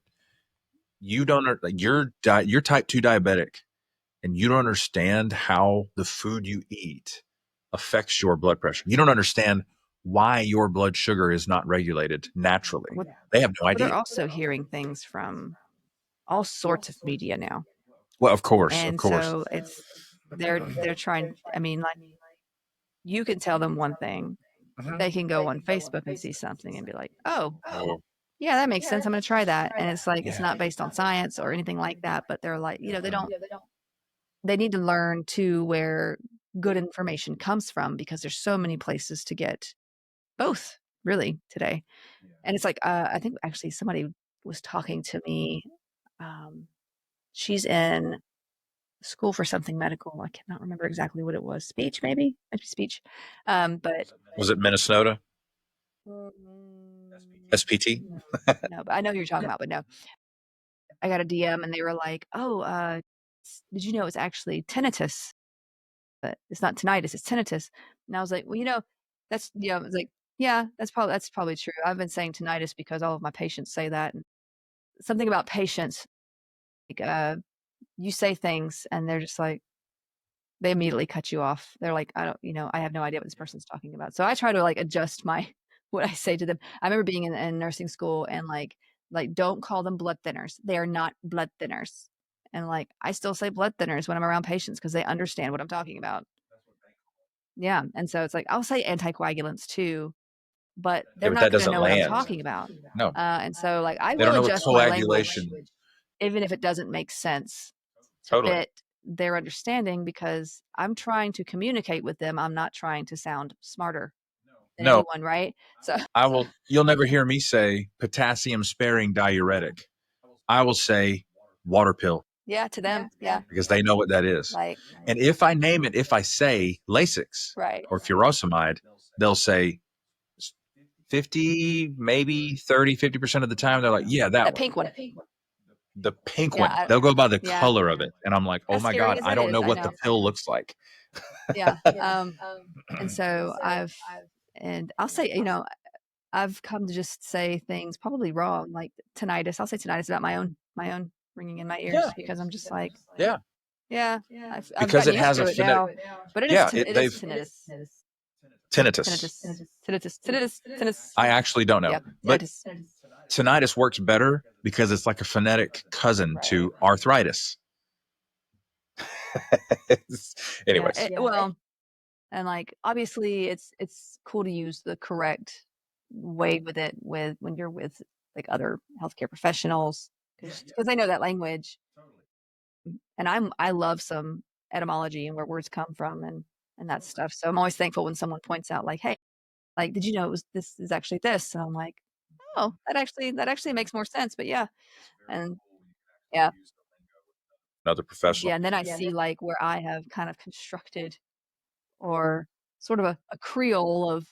B: you don't like you're type 2 diabetic, and you don't understand how the food you eat affects your blood pressure. You don't understand why your blood sugar is not regulated naturally. They have no
A: But they're
B: idea.
A: also hearing things from all sorts of media now.
B: Well, of course, of
A: And
B: course.
A: so they're trying, I mean, like, you can tell them one thing, they can go on Facebook and see something and be like, oh, yeah, that makes sense. I'm going to try that. And it's like, it's not based on science or anything like that, but they're like, they need to learn too where good information comes from, because there's so many places to get both really today. And it's like, I think actually somebody was talking to me. She's in school for something medical. I cannot remember exactly what it was. Speech, maybe speech. But
B: Was it Minnesota? SPT?
A: No, but I know who you're talking about, but no. I got a DM and they were like, oh, did you know it's actually tinnitus? But it's not tinnitus, it's tinnitus. And I was like, well, that's, it's like, yeah, that's probably true. I've been saying tinnitus because all of my patients say that. And something about patients, like, you say things and they're just like, they immediately cut you off. They're like, I have no idea what this person's talking about. So I try to like adjust what I say to them. I remember being in nursing school and like, don't call them blood thinners. They are not blood thinners. And like, I still say blood thinners when I'm around patients because they understand what I'm talking about. Yeah. And so it's like, I'll say anticoagulants too, but they're not going to know what I'm talking about.
B: No.
A: And so like, I
B: They don't
A: will
B: know what
A: adjust my language,
B: coagulation.
A: even if it doesn't make sense to
B: Totally.
A: fit their understanding, because I'm trying to communicate with them. I'm not trying to sound smarter than anyone, right? So
B: you'll never hear me say potassium sparing diuretic. I will say water pill.
A: Yeah, to them. Yeah.
B: Because they know what that is.
A: Like,
B: and if I name it, if I say Lasix,
A: right,
B: or furosemide, they'll say 50, maybe 30, 50% of the time, they're like, yeah, that one.
A: pink one.
B: The pink
A: Yeah,
B: one. They'll go by the color of it. And I'm like, oh
A: As
B: my
A: scary
B: God,
A: as
B: I
A: that
B: don't
A: is,
B: know
A: I
B: what the
A: know.
B: pill looks like.
A: Yeah. And so I'll say, I've come to just say things probably wrong, like tinnitus. I'll say tinnitus about my own ringing in my ears because I'm just like,
B: Yeah.
A: yeah, I've
B: Because
A: gotten
B: it
A: used
B: has
A: to
B: a
A: it
B: phonetic.
A: now. But it is
B: Yeah,
A: it is tinnitus.
B: tinnitus.
A: Tinnitus.
B: I actually don't know,
A: Yeah,
B: but
A: tinnitus.
B: tinnitus works better because it's like a phonetic cousin to arthritis. Anyways,
A: Well, and like obviously it's cool to use the correct way with it when you're with like other healthcare professionals because they know that language. And I love some etymology and where words come from and that stuff. So I'm always thankful when someone points out like, hey, like, did you know this is actually this? And I'm like, oh, that actually makes more sense. But yeah. And yeah.
B: another professional.
A: Yeah. And then I see like where I have kind of constructed or sort of a Creole of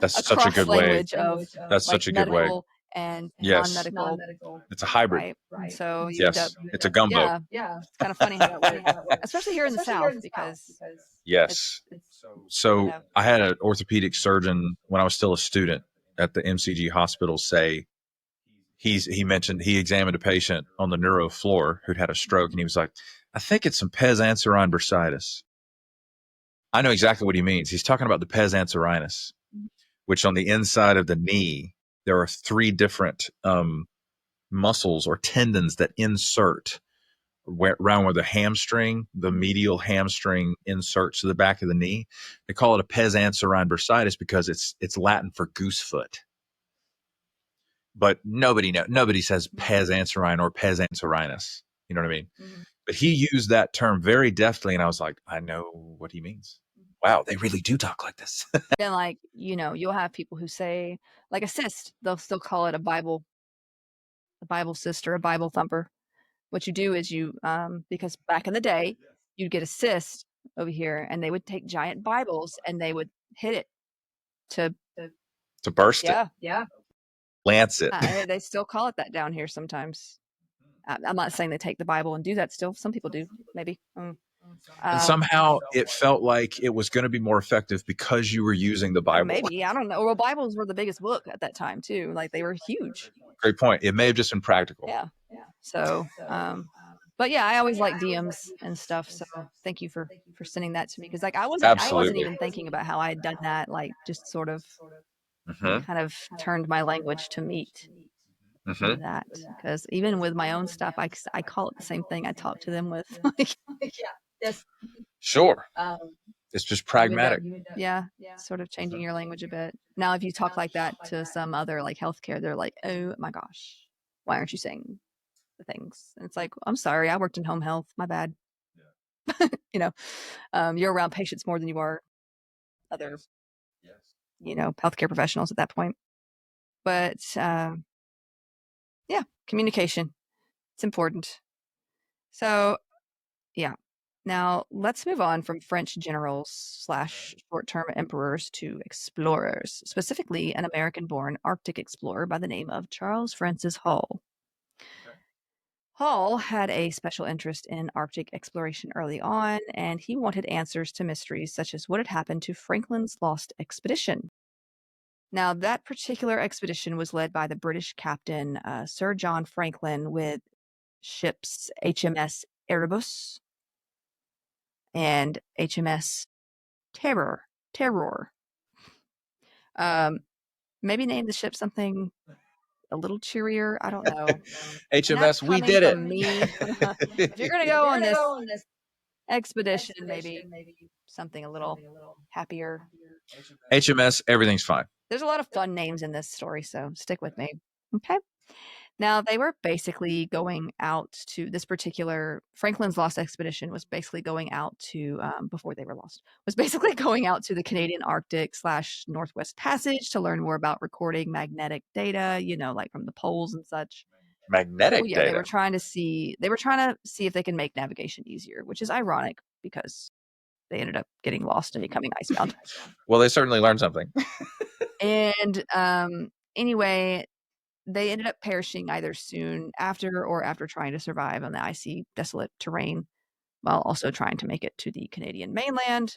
B: That's
A: a
B: such a
A: cross
B: good way.
A: language of
B: That's
A: like
B: such a good way.
A: medical and
B: Yes.
A: non-medical,
B: It's a hybrid.
A: right? And so you end up,
B: Yes. It's a gumbo.
A: yeah, it's kind of funny how that works, especially here in the South because
B: Yes.
A: it's
B: So I had an orthopedic surgeon when I was still a student at the MCG hospital say he mentioned he examined a patient on the neuro floor who'd had a stroke, and he was like, I think it's some pes anserine bursitis. I know exactly what he means. He's talking about the pes anserinus, which on the inside of the knee, there are 3 different muscles or tendons that insert around where the hamstring, the medial hamstring inserts to the back of the knee. They call it a pes anserine bursitis because it's Latin for goosefoot. But nobody says pes anserine or pes anserinus. You know what I mean?
A: Mhm.
B: But he used that term very deftly, and I was like, I know what he means. Wow, they really do talk like this.
A: Then like, you'll have people who say like a cyst, they'll still call it a Bible cyst or a Bible thumper. What you do is because back in the day, you'd get a cyst over here and they would take giant Bibles and they would hit it to
B: burst it,
A: yeah.
B: lance it.
A: They still call it that down here sometimes. I'm not saying they take the Bible and do that still. Some people do, maybe.
B: And somehow it felt like it was going to be more effective because you were using the Bible.
A: Maybe, I don't know. Well, Bibles were the biggest book at that time too. Like they were huge.
B: Great point. It may have just been practical.
A: Yeah. So, but yeah, I always like DMs and stuff. So thank you for sending that to me because like I wasn't even thinking about how I had done that. Like just sort of kind of turned my language to meet that because even with my own stuff, I call it the same thing I talk to them with.
B: Sure. It's just pragmatic.
A: Yeah, sort of changing your language a bit. Now, if you talk like that to some other like healthcare, they're like, "Oh my gosh, why aren't you saying the things?" And it's like, "I'm sorry, I worked in home health. My bad." You're around patients more than you are other, healthcare professionals at that point. But yeah, communication, it's important. So yeah. Now, let's move on from French generals / short-term emperors to explorers, specifically an American-born Arctic explorer by the name of Charles Francis Hall. Hall had a special interest in Arctic exploration early on, and he wanted answers to mysteries such as what had happened to Franklin's lost expedition. Now, that particular expedition was led by the British captain Sir John Franklin with ships HMS Erebus and HMS Terror. Maybe name the ship something a little cheerier. I don't know.
B: HMS, we did it.
A: Me. If you're gonna go on this expedition, maybe something a little happier.
B: HMS, everything's fine.
A: There's a lot of fun names in this story, so stick with me. Okay. Now, they were basically going out to this particular Franklin's Lost expedition was basically going out to, before they were lost, was basically going out to the Canadian Arctic / Northwest Passage to learn more about recording magnetic data, like from the poles and such.
B: Magnetic data.
A: They were trying to see if they can make navigation easier, which is ironic because they ended up getting lost and becoming icebound.
B: Well, they certainly learned something.
A: And anyway, they ended up perishing either soon after or after trying to survive on the icy, desolate terrain. while also trying to make it to the Canadian mainland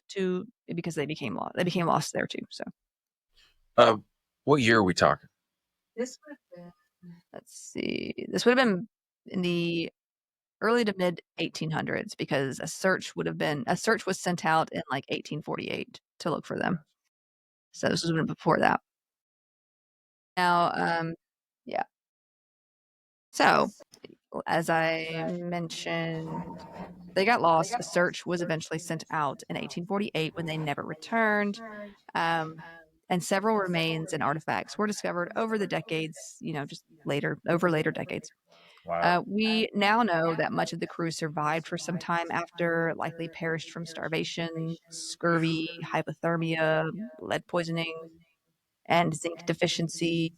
A: because they became lost there too. So
B: What year are we talking?
A: let's see. This would have been in the early to mid 1800s because a search was sent out in like 1848 to look for them. So this was before that. Now, yeah. So, as I mentioned, they got lost. A search was eventually sent out in 1848 when they never returned. And several remains and artifacts were discovered over the decades, just later decades.
B: Wow.
A: We now know that much of the crew survived for some time after, likely perished from starvation, scurvy, hypothermia, lead poisoning, and zinc deficiency.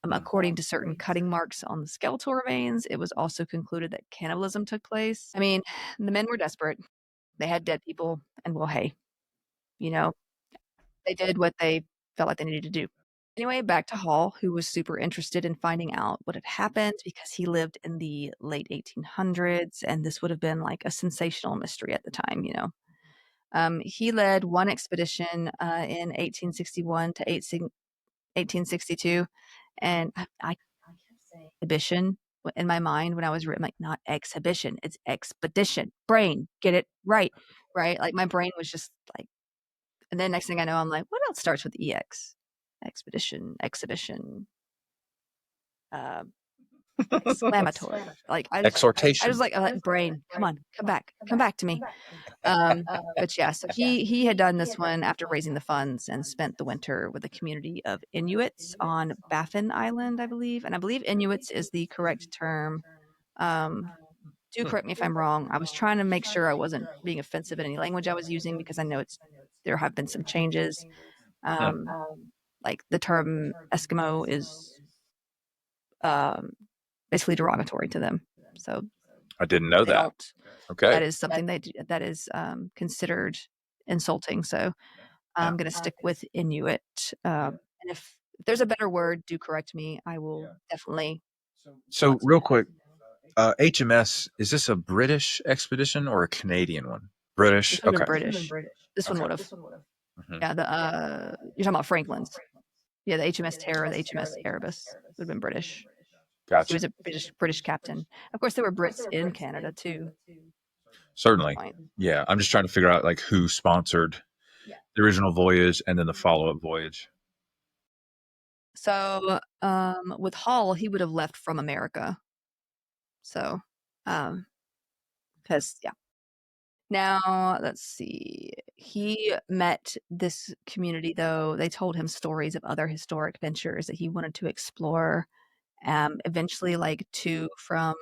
A: According to certain cutting marks on the skeletal remains, it was also concluded that cannibalism took place. I mean, the men were desperate. They had dead people, and well, hey, they did what they felt like they needed to do. Anyway, back to Hall, who was super interested in finding out what had happened because he lived in the late 1800s, and this would have been like a sensational mystery at the time. He led one expedition in 1861 to 1862, and I kept saying exhibition in my mind when I was written, like, not exhibition, it's expedition. Brain, get it right, right? Like my brain was just like, and then next thing I know, I'm like, what else starts with EX? Expedition, exhibition, uh, exclamatory. Like I
B: Exhortation.
A: was like, brain, come on, come back to me. But yeah, so he had done this one after raising the funds and spent the winter with a community of Inuits on Baffin Island, I believe. And I believe Inuits is the correct term. Do correct me if I'm wrong. I was trying to make sure I wasn't being offensive in any language I was using because I know there have been some changes. Like the term Eskimo is basically derogatory to them. So
B: I didn't know
A: they
B: that.
A: don't.
B: Okay.
A: That is something that is considered insulting. So I'm going to stick with Inuit. And if there's a better word, do correct me. I will definitely.
B: So real quick, HMS, is this a British expedition or a Canadian one? British.
A: This would have
B: Okay.
A: been British. This one
B: Okay.
A: would have.
B: Mhm.
A: Yeah, you're talking about Franklin's. Yeah, the HMS Terror, the HMS Erebus would have been British. He
B: Gotcha.
A: was a British captain. Of course, there were Brits in Canada too.
B: Certainly. Yeah. I'm just trying to figure out like who sponsored the original voyage and then the follow-up voyage.
A: So, with Hall, he would have left from America. So, because yeah. Now, let's see. He met this community, though. They told him stories of other historic ventures that he wanted to explore. Eventually, like two from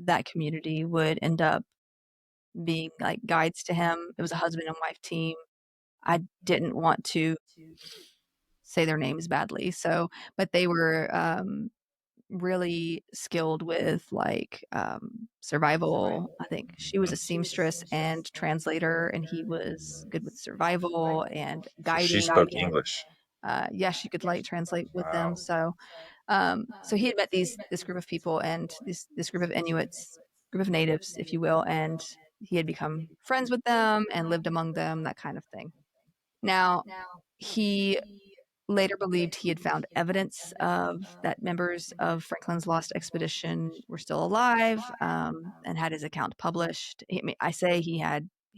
A: that community would end up being like guides to him. It was a husband and wife team. I didn't want to say their names badly, but they were really skilled with like survival. I think she was a seamstress and translator, and he was good with survival and
B: So she
A: guiding.
B: spoke
A: And
B: English.
A: yeah, she could like translate with them.
B: Wow.
A: So he had met this group of people and this group of Inuits, group of natives, if you will, and he had become friends with them and lived among them, that kind of thing. Now, he later believed he had found evidence of that members of Franklin's lost expedition were still alive, and had his account published. I say he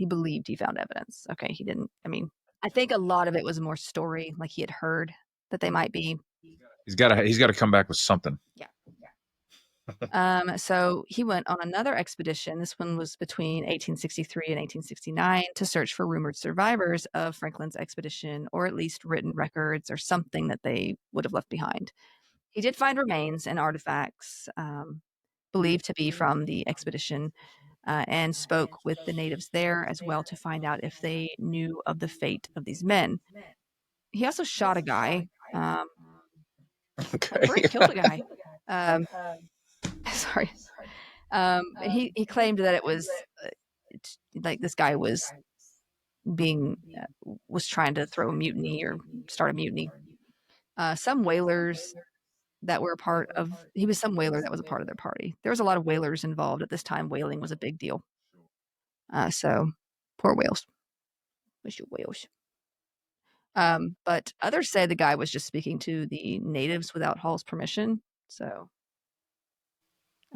A: believed he found evidence. Okay, he didn't. I mean, I think a lot of it was more story, like he had heard that they might be.
B: He's got to come back with something.
A: Yeah. So he went on another expedition. This one was between 1863 and 1869 to search for rumored survivors of Franklin's expedition, or at least written records or something that they would have left behind. He did find remains and artifacts believed to be from the expedition, and spoke with the natives there as well to find out if they knew of the fate of these men. He also shot a guy.
B: Okay.
A: Brent killed a guy. Sorry. He claimed that it was like this guy was trying to throw a mutiny or start a mutiny. Some whalers that were he was some whaler that was a part of their party. There was a lot of whalers involved at this time. Whaling was a big deal. So poor whales. Wish you whales. But others say the guy was just speaking to the natives without Hall's permission. So,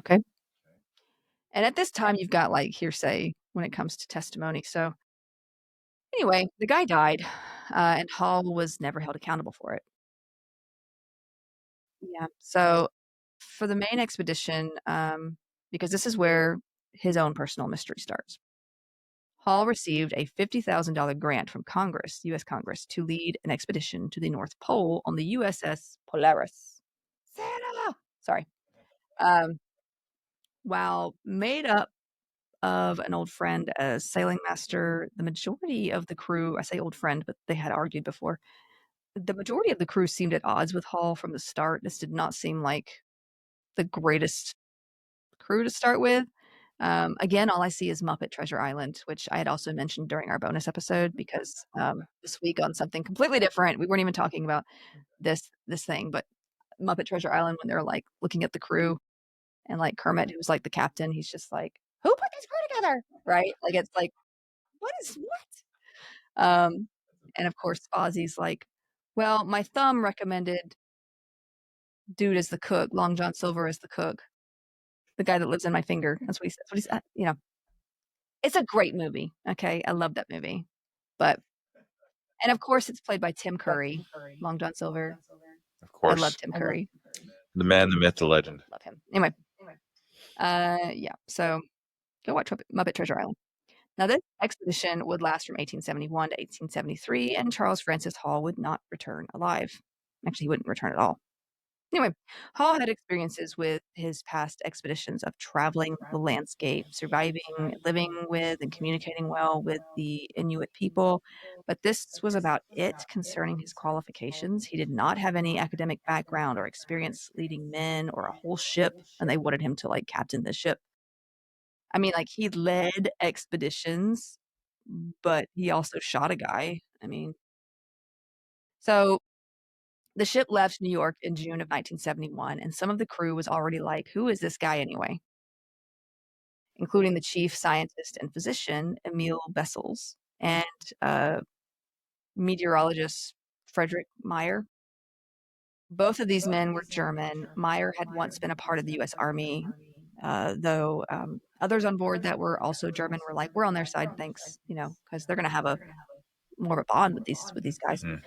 A: okay. And at this time, you've got like hearsay when it comes to testimony. So, anyway, the guy died, and Hall was never held accountable for it. Yeah. So, for the main expedition, because this is where his own personal mystery starts. Hall received a $50,000 grant from Congress, U.S. Congress, to lead an expedition to the North Pole on the USS Polaris. Santa! Sorry. While made up of an old friend as sailing master, the majority of the crew, I say old friend, but they had argued before, the majority of the crew seemed at odds with Hall from the start. This did not seem like the greatest crew to start with. Again, all I see is Muppet Treasure Island, which I had also mentioned during our bonus episode because this week on something completely different, we weren't even talking about this thing, but Muppet Treasure Island when they're like looking at the crew and like Kermit, who's like the captain, he's just like, "Who put this crew together?" Right? Like it's like, what is what? And of course, Fozzie's like, "Well, my thumb recommended dude as the cook, Long John Silver as the cook, the guy that lives in my finger." That's what he says. What he said, you know. It's a great movie. Okay, I love that movie, but and of course, it's played by Tim Curry, Long John Silver.
C: Of
A: I love
C: course.
A: Tim Curry.
C: The man, the myth, the legend.
A: Love him. Anyway, yeah. So go watch Muppet Treasure Island. Now, this expedition would last from 1871 to 1873, and Charles Francis Hall would not return alive. Actually, he wouldn't return at all. Anyway, Hall had experiences with his past expeditions of traveling the landscape, surviving, living with, and communicating well with the Inuit people. But this was about it concerning his qualifications. He did not have any academic background or experience leading men or a whole ship, and they wanted him to like captain the ship. I mean, like he led expeditions, but he also shot a guy. I mean, so the ship left New York in June of 1971, and some of the crew was already like, who is this guy anyway? Including the chief scientist and physician, Emil Bessels, and meteorologist Frederick Meyer. Both of these men were German. Meyer had once been a part of the U.S. Army, though others on board that were also German were like, we're on their side, thanks, you know, because they're going to have a more of a bond with these guys.
C: Mhm.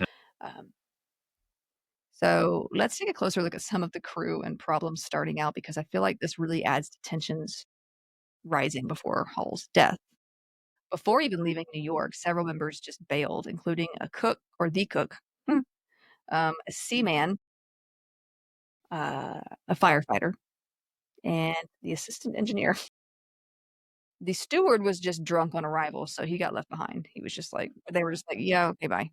A: So let's take a closer look at some of the crew and problems starting out because I feel like this really adds to tensions rising before Hall's death. Before even leaving New York, several members just bailed, including a cook or the cook, a seaman, a firefighter, and the assistant engineer. The steward was just drunk on arrival, so he got left behind. He was just like, they were just like, yeah, okay, bye.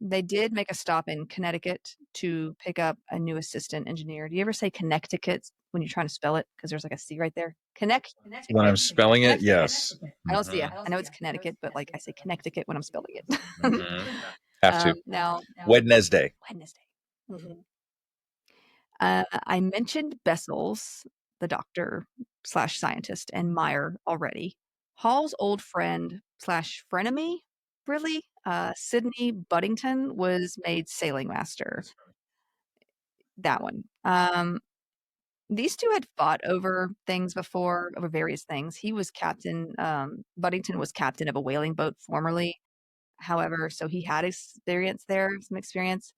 A: They did make a stop in Connecticut to pick up a new assistant engineer. Do you ever say Connecticut when you're trying to spell it? Because there's like a C right there.
C: When I'm spelling it, yes.
A: I don't see it. I know it's Connecticut, but like I say Connecticut when I'm spelling it.
C: Mhm. Have to.
A: Now,
C: Wednesday.
A: Mhm. I mentioned Bessels, the doctor slash scientist, and Meyer already. Hall's old friend slash frenemy, really, Sidney Buddington was made sailing master. That one. These two had fought over things before, over various things. He was captain, Buddington was captain of a whaling boat formerly. However, so he had experience there, some experience.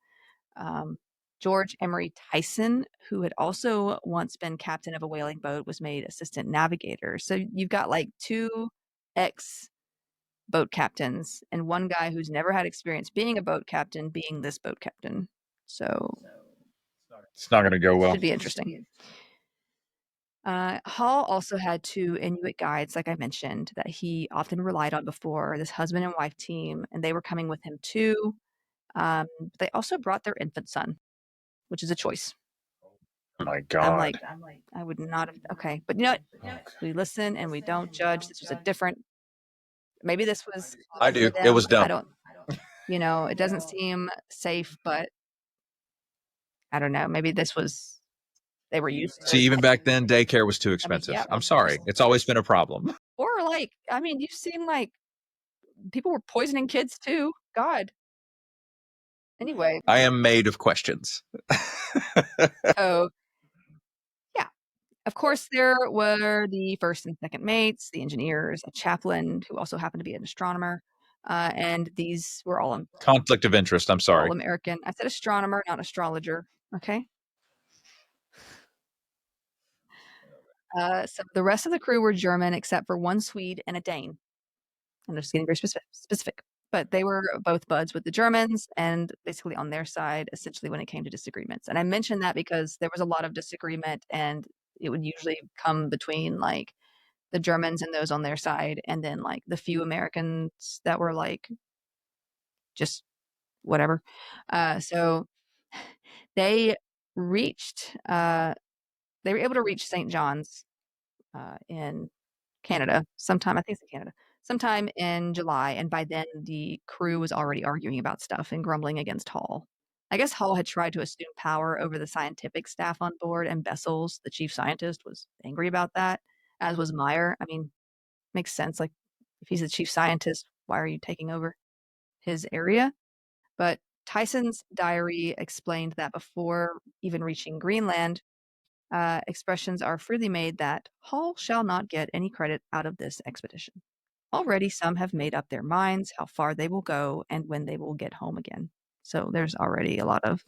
A: George Emery Tyson, who had also once been captain of a whaling boat, was made assistant navigator. So you've got like two ex boat captains and one guy who's never had experience being a boat captain, being this boat captain. So
C: It's not going to go well.
A: should be interesting. Hall also had two Inuit guides, like I mentioned, that he often relied on before, this husband and wife team, and they were coming with him too. They also brought their infant son, which is a choice.
C: Oh my
A: I'm
C: God.
A: like, I would not have. Okay, but you know what? We listen and we don't judge. This was a different. Maybe this was.
C: I do.
A: for
C: It was
A: them. I
C: dumb.
A: don't. You know, it doesn't seem safe, but I don't know. Maybe this was. They were used to
B: See,
A: it.
B: even back then, daycare was too expensive.
A: yeah,
B: I'm sorry. It's always been a problem.
A: Or like, I mean, you've seen like people were poisoning kids too. God. Anyway,
B: I am made of questions.
A: so yeah. Of course, there were the first and second mates, the engineers, a chaplain who also happened to be an astronomer, and these were
B: Conflict of interest. I'm
A: all
B: sorry.
A: American. I said astronomer, not astrologer. Okay. So the rest of the crew were German, except for one Swede and a Dane. I'm just getting very specific. But they were both buds with the Germans and basically on their side, essentially, when it came to disagreements. And I mentioned that because there was a lot of disagreement, and it would usually come between like the Germans and those on their side, and then like the few Americans that were like just whatever. So they reached, they were able to reach St. John's in Canada sometime. I think it's in Canada, sometime in July. And by then, the crew was already arguing about stuff and grumbling against Hall. I guess Hall had tried to assume power over the scientific staff on board, and Bessels, the chief scientist, was angry about that, as was Meyer. I mean, makes sense. Like, if he's the chief scientist, why are you taking over his area? But Tyson's diary explained that before even reaching Greenland, expressions are freely made that Hall shall not get any credit out of this expedition. Already some have made up their minds how far they will go and when they will get home again. So there's already a lot of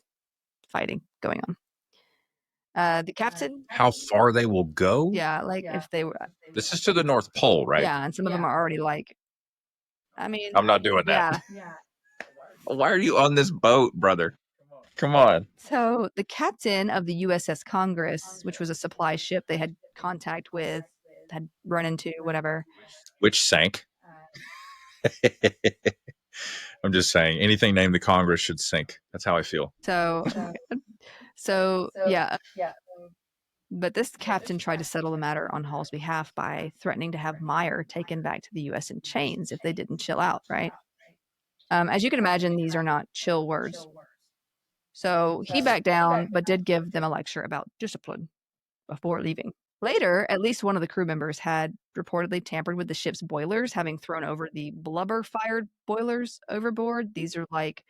A: fighting going on. The captain,
B: How far they will go?
A: yeah, like if they were,
B: This is to the North Pole, right?
A: yeah, and some of them are already like, I mean,
B: I'm not doing that.
A: yeah.
B: Why are you on this boat, brother? Come on.
A: So the captain of the USS Congress, which was a supply ship they had contact with, had run into, whatever.
B: Which sank. I'm just saying, anything named the Congress should sink. That's how I feel.
A: So yeah. But this captain tried to settle the matter on Hall's behalf by threatening to have Meyer taken back to the U.S. in chains if they didn't chill out, right? As you can imagine, these are not chill words. So he backed down, but did give them a lecture about discipline before leaving. Later, at least one of the crew members had reportedly tampered with the ship's boilers, having thrown over the blubber-fired boilers overboard. These are like,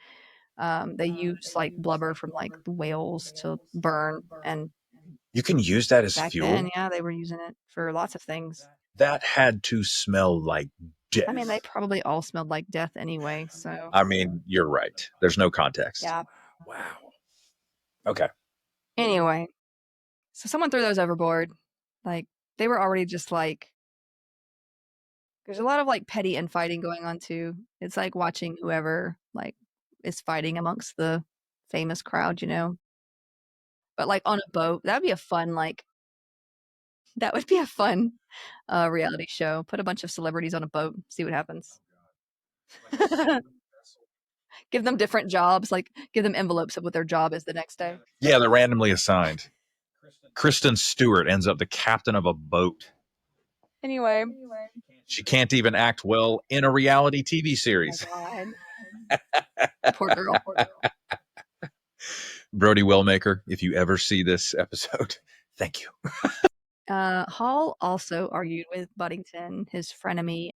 A: they use like blubber from like the whales to burn, and
B: You can use that as
A: back
B: fuel?
A: then, yeah, they were using it for lots of things.
B: That had to smell like death.
A: I mean, they probably all smelled like death anyway, so.
B: I mean, you're right. There's no context.
A: Yeah.
B: Wow. Okay.
A: Anyway, so someone threw those overboard. Like, they were already just like, there's a lot of like petty infighting going on too. It's like watching whoever like is fighting amongst the famous crowd, you know. But like on a boat, that'd be a fun like. That would be a fun reality show. Put a bunch of celebrities on a boat, see what happens. Give them different jobs, like give them envelopes of what their job is the next day.
B: Yeah, they're randomly assigned. Kristen Stewart ends up the captain of a boat.
A: Anyway.
B: She can't even act well in a reality TV series.
A: Oh, God. Poor girl.
B: Brody Wellmaker, if you ever see this episode, thank you.
A: Hall also argued with Buddington, his frenemy,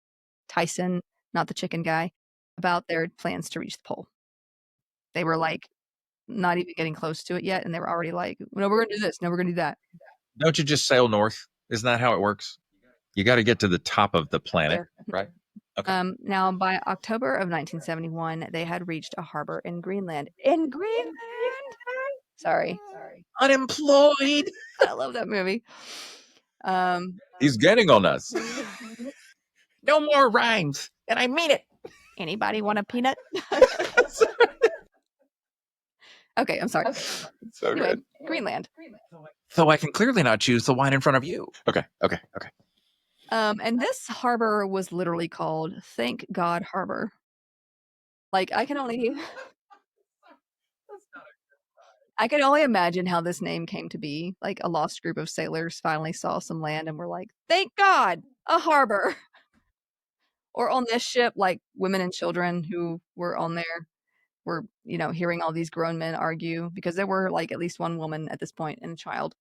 A: Tyson, not the chicken guy, about their plans to reach the pole. They were like not even getting close to it yet, and they were already like, no, we're gonna do this, no, we're gonna do that.
B: Don't you just sail north? Isn't that how it works? You got to get to the top of the planet, right? Okay.
A: Now, by October of 1971, they had reached a harbor in Greenland. Sorry.
B: Unemployed.
A: I love that movie.
B: He's getting on us. No more rhymes, and I mean it.
A: Anybody want a peanut? Okay, I'm sorry.
B: So
A: anyway,
B: good.
A: Greenland.
B: So I can clearly not choose the wine in front of you. Okay.
A: And this harbor was literally called Thank God Harbor. Like, I can only imagine how this name came to be. Like, a lost group of sailors finally saw some land and were like, thank God, a harbor. Or on this ship, like, women and children who were on there were, you know, hearing all these grown men argue, because there were, like, at least one woman at this point and a child.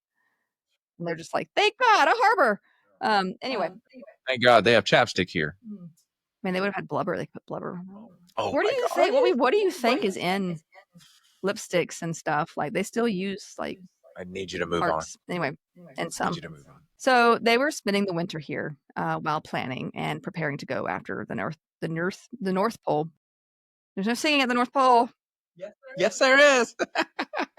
A: And they're just like, thank God, a harbor. Anyway,
B: Thank God they have chapstick here.
A: man, they would have had blubber. They put blubber.
B: Oh
A: What do
B: my
A: you
B: God.
A: think? What do you think is in lipsticks and stuff? Like they still use like
B: I need you to move on.
A: parts anyway, and
B: I
A: some.
B: need you to move on.
A: So they were spending the winter here while planning and preparing to go after the North Pole. There's no singing at the North Pole.
B: Yes, there is.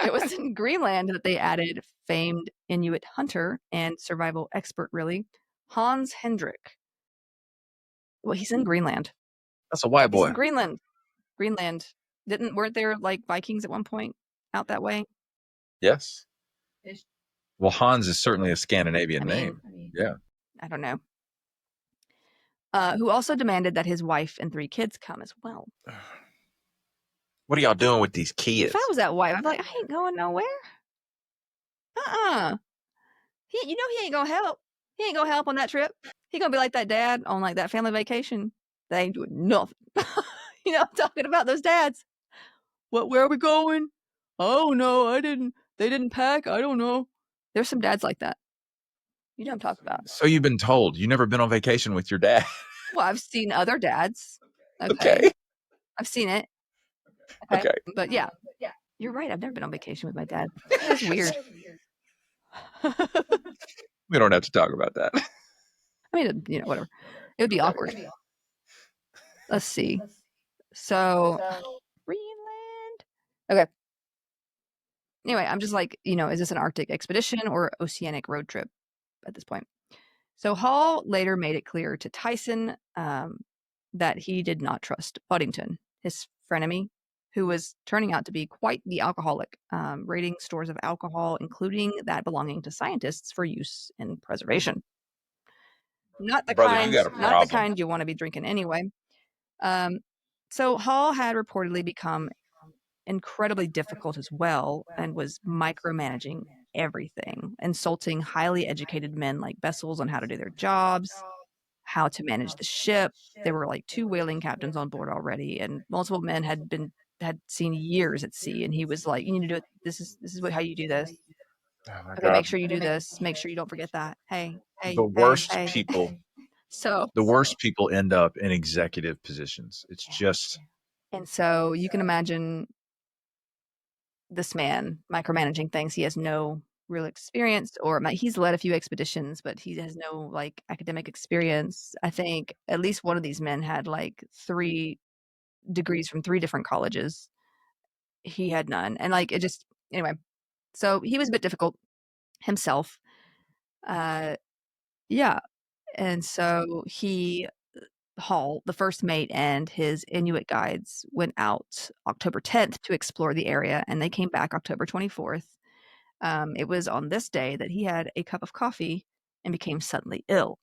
A: It was in Greenland that they added famed Inuit hunter and survival expert, really, Hans Hendrik. Well, he's in Greenland.
B: That's a white
A: He's
B: boy.
A: in Greenland. Greenland. Weren't there like Vikings at one point out that way?
B: Yes. Well, Hans is certainly a Scandinavian name. Yeah.
A: I don't know. Who also demanded that his wife and 3 kids come as well.
B: What are y'all doing with these kids?
A: If I was that wife, I'd be like, I ain't going nowhere. He ain't gonna help. He ain't gonna help on that trip. He gonna be like that dad on like that family vacation. They ain't doing nothing. You know, I'm talking about those dads. Where are we going? Oh no, they didn't pack. I don't know. There's some dads like that. You know what I'm talking about.
B: So you've been told. You've never been on vacation with your dad.
A: Well, I've seen other dads.
B: Okay.
A: I've seen it.
B: Okay.
A: But yeah, you're right. I've never been on vacation with my dad. That's weird.
B: We don't have to talk about that.
A: I mean, you know, whatever. It would be awkward. Let's see. So, Greenland. Okay. Anyway, I'm just like, you know, is this an Arctic expedition or oceanic road trip at this point? So Hall later made it clear to Tyson that he did not trust Buddington, his frenemy, who was turning out to be quite the alcoholic, raiding stores of alcohol, including that belonging to scientists for use in preservation. Not the
B: Brother, you got a
A: not the
B: problem.
A: kind you want to be drinking anyway. So Hall had reportedly become incredibly difficult as well and was micromanaging everything, insulting highly educated men like Bessels on how to do their jobs, how to manage the ship. There were like 2 whaling captains on board already, and multiple men had seen years at sea, and he was like, you need to do it. This is how you do this.
B: Oh my
A: Okay,
B: God.
A: make sure you do this. Make sure you don't forget that. Hey,
B: The worst
A: hey.
B: people.
A: So
B: The worst people end up in executive positions. It's just.
A: And so you can imagine this man micromanaging things. He has no real experience, or he's led a few expeditions, but he has no like academic experience. I think at least one of these men had like 3 degrees from 3 different colleges. He had none. And like, it just, anyway, so he was a bit difficult himself. Yeah. And so Hall, the first mate, and his Inuit guides went out October 10th to explore the area, and they came back October 24th. It was on this day that he had a cup of coffee and became suddenly ill.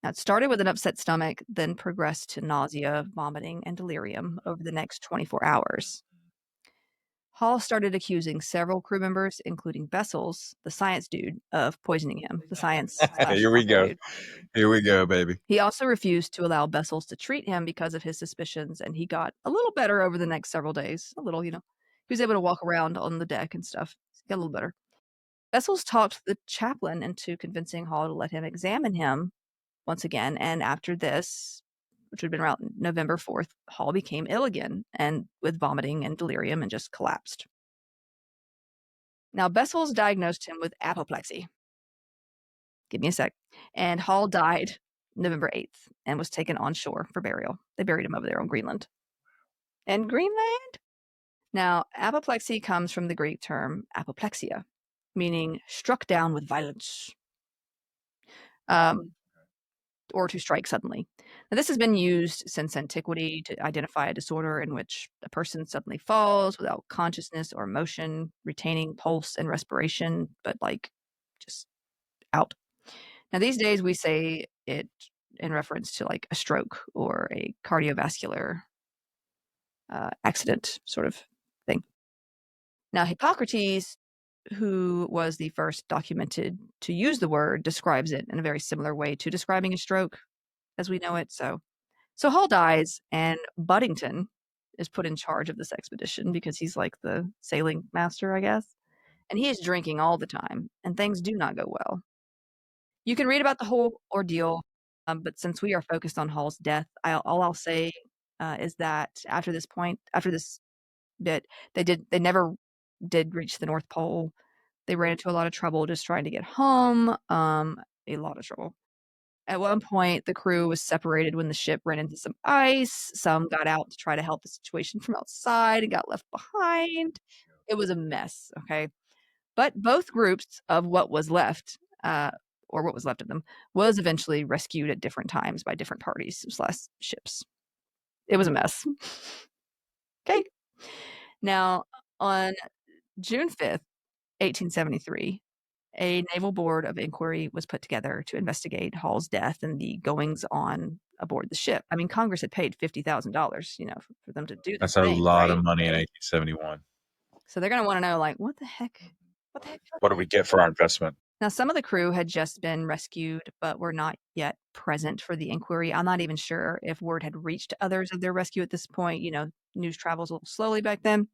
A: Now, it started with an upset stomach, then progressed to nausea, vomiting, and delirium over the next 24 hours. Hall started accusing several crew members, including Bessels, the science dude, of poisoning him. The science.
B: Here we go.
A: Dude.
B: Here we go, baby.
A: He also refused to allow Bessels to treat him because of his suspicions, and he got a little better over the next several days. A little, you know. He was able to walk around on the deck and stuff. Got a little better. Bessels talked the chaplain into convincing Hall to let him examine him once again, and after this, which would have been around November 4th, Hall became ill again, and with vomiting and delirium, and just collapsed. Now, Bessels diagnosed him with apoplexy. Give me a sec. And Hall died November 8th and was taken on shore for burial. They buried him over there on Greenland. And Greenland? Now, apoplexy comes from the Greek term apoplexia, meaning struck down with violence, or to strike suddenly. Now, this has been used since antiquity to identify a disorder in which a person suddenly falls without consciousness or motion, retaining pulse and respiration, but like just out. Now, these days we say it in reference to like a stroke or a cardiovascular accident sort of thing. Now, Hippocrates, who was the first documented to use the word, describes it in a very similar way to describing a stroke as we know it. So Hall dies, and Buddington is put in charge of this expedition because he's like the sailing master, I guess. And he is drinking all the time, and things do not go well. You can read about the whole ordeal, but since we are focused on Hall's death, all I'll say is that after this bit, they never did reach the North Pole. They ran into a lot of trouble just trying to get home. A lot of trouble. At one point, the crew was separated when the ship ran into some ice. Some got out to try to help the situation from outside and got left behind. It was a mess, okay? But both groups of what was left, or what was left of them, was eventually rescued at different times by different parties / ships. It was a mess. Okay. Now, on June 5th, 1873, a naval board of inquiry was put together to investigate Hall's death and the goings on aboard the ship. I mean, Congress had paid $50,000, for them to do this
B: That's a
A: thing,
B: lot
A: right?
B: of money in 1871.
A: So they're going to want to know, like, what the heck?
B: What do we get for our investment?
A: Now, some of the crew had just been rescued, but were not yet present for the inquiry. I'm not even sure if word had reached others of their rescue at this point. News travels a little slowly back then.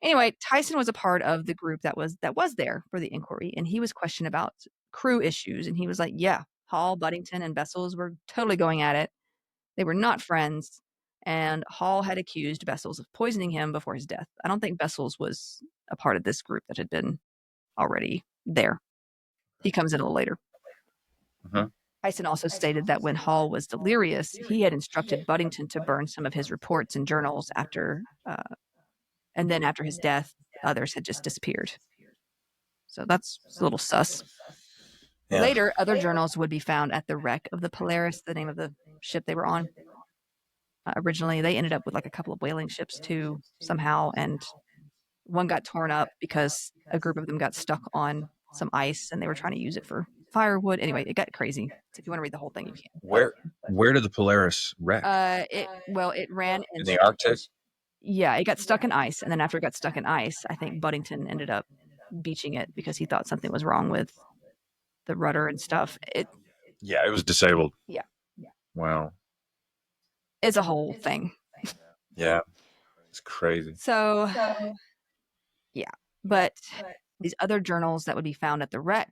A: Anyway, Tyson was a part of the group that was there for the inquiry, and he was questioned about crew issues. And he was like, yeah, Hall, Buddington, and Bessels were totally going at it. They were not friends, and Hall had accused Bessels of poisoning him before his death. I don't think Bessels was a part of this group that had been already there. He comes in a little later. Tyson also stated that when Hall was delirious, he had instructed Buddington to burn some of his reports and journals and then after his death, others had just disappeared. So that's a little sus. Yeah. Later, other journals would be found at the wreck of the Polaris, the name of the ship they were on. Originally, they ended up with like a couple of whaling ships too, somehow, and one got torn up because a group of them got stuck on some ice and they were trying to use it for firewood. Anyway, it got crazy. So if you want to read the whole thing, you can.
B: Where did the Polaris wreck?
A: It ran
B: in the Arctic.
A: Yeah, it got stuck in ice, and then after it got stuck in ice, I think Buddington ended up beaching it because he thought something was wrong with the rudder and stuff.
B: It was disabled.
A: Yeah.
B: Wow.
A: It's a whole thing.
B: Yeah. It's crazy.
A: So, yeah. But these other journals that would be found at the wreck,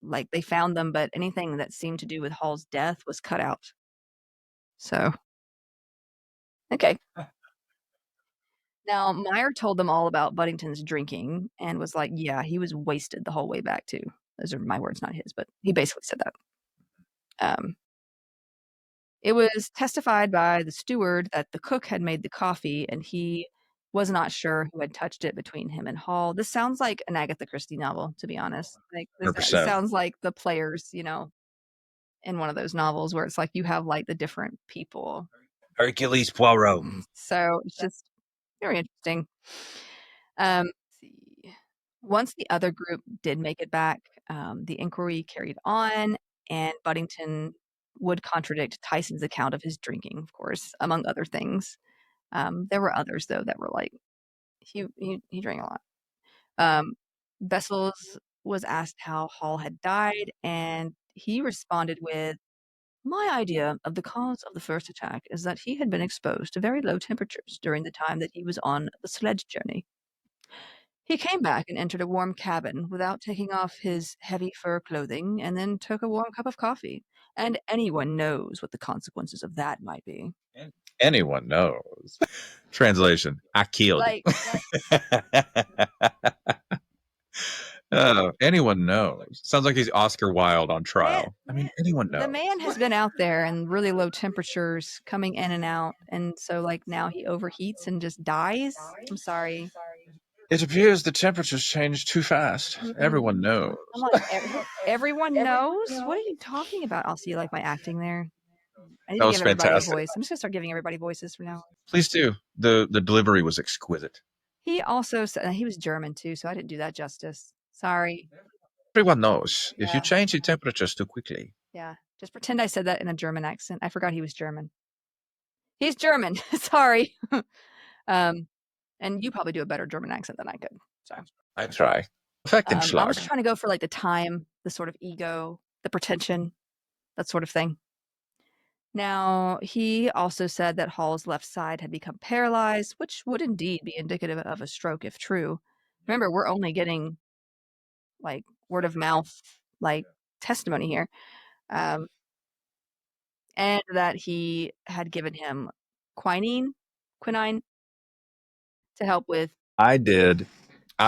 A: like they found them, but anything that seemed to do with Hall's death was cut out. So, okay. Now, Meyer told them all about Buddington's drinking and was like, yeah, he was wasted the whole way back too. Those are my words, not his, but he basically said that. It was testified by the steward that the cook had made the coffee and he was not sure who had touched it between him and Hall. This sounds like an Agatha Christie novel, to be honest. Like this sounds like the players, in one of those novels where it's like you have like the different people.
B: Hercules Poirot.
A: So it's just very interesting. Let's see. Once the other group did make it back, the inquiry carried on, and Buddington would contradict Tyson's account of his drinking, of course, among other things. There were others though that were like he drank a lot. Bessels was asked how Hall had died, and he responded with, "My idea of the cause of the first attack is that he had been exposed to very low temperatures during the time that he was on the sledge journey. He came back and entered a warm cabin without taking off his heavy fur clothing and then took a warm cup of coffee. And anyone knows what the consequences of that might be."
B: Anyone knows. Translation: I killed. Anyone knows. Sounds like he's Oscar Wilde on trial. Anyone knows.
A: The man has been out there in really low temperatures, coming in and out, and so like now he overheats and just dies. I'm sorry.
B: It appears the temperatures changed too fast. Mm-hmm. Everyone knows.
A: I'm like, everyone knows? What are you talking about? I'll see you like my acting there. I need
B: that
A: to
B: was
A: give everybody
B: fantastic.
A: a voice. I'm just gonna start giving everybody voices from now on.
B: Please do. The delivery was exquisite.
A: He also said he was German too, so I didn't do that justice. Sorry.
B: Everyone knows if you change the temperatures too quickly.
A: Yeah, just pretend I said that in a German accent. I forgot he was German. He's German. Sorry. And you probably do a better German accent than I could. So
B: I try.
A: I was trying to go for like the time, the sort of ego, the pretension, that sort of thing. Now, he also said that Hall's left side had become paralyzed, which would indeed be indicative of a stroke if true. Remember, we're only getting like word of mouth like testimony here, and that he had given him quinine to help with.
B: I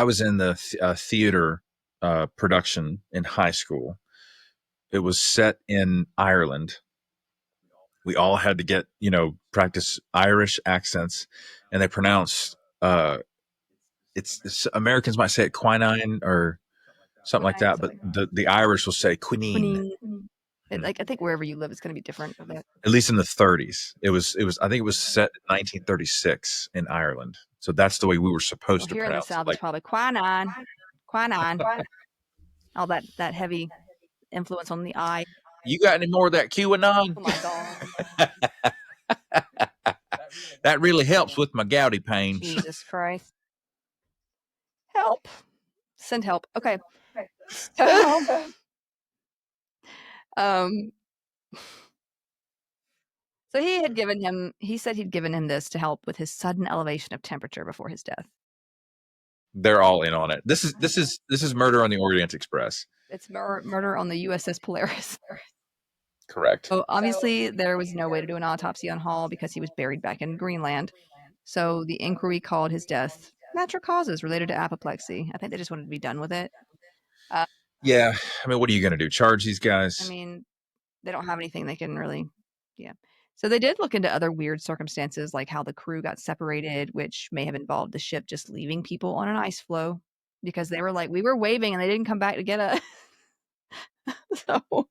B: was in the theater production in high school. It was set in Ireland. We all had to get, practice Irish accents, and they pronounce it's Americans might say it quinine or something like that, but the Irish will say quinine.
A: Like I think wherever you live, it's going to be different.
B: At least in the 30s, it was. I think it was set in 1936 in Ireland, so that's the way we were supposed to
A: Here in the
B: pronounce
A: South,
B: it.
A: it's probably quinine. All that heavy influence on the I.
B: You got any more of that QAnon?
A: Oh my
B: God. That really helps with my gouty pains.
A: Jesus Christ. Help. Send help. Okay. So, so he said he'd given him this to help with his sudden elevation of temperature before his death.
B: They're all in on it. This is Murder on the Orient Express.
A: It's murder on the USS Polaris.
B: Correct.
A: So obviously there was no way to do an autopsy on Hall because he was buried back in Greenland. So the inquiry called his death natural causes related to apoplexy. I think they just wanted to be done with it.
B: Yeah. I mean, what are you going to do? Charge these guys?
A: I mean, they don't have anything they can really. Yeah. So they did look into other weird circumstances, like how the crew got separated, which may have involved the ship just leaving people on an ice floe because they were like, we were waving and they didn't come back to get us. So.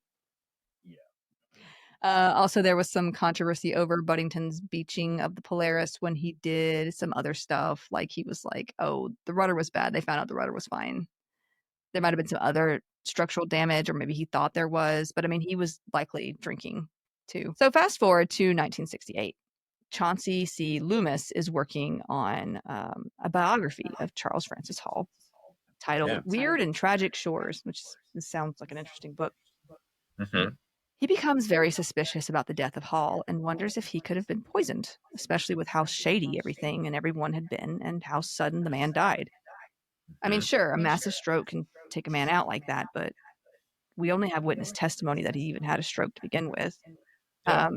A: Also, there was some controversy over Buddington's beaching of the Polaris when he did some other stuff. Like he was like, oh, the rudder was bad. They found out the rudder was fine. There might have been some other structural damage, or maybe he thought there was. But I mean, he was likely drinking too. So fast forward to 1968. Chauncey C. Loomis is working on a biography of Charles Francis Hall titled Weird and Tragic Shores, which sounds like an interesting book.
B: Mm-hmm.
A: He becomes very suspicious about the death of Hall and wonders if he could have been poisoned, especially with how shady everything and everyone had been and how sudden the man died. I mean, sure, a massive stroke can take a man out like that, but we only have witness testimony that he even had a stroke to begin with. Yeah.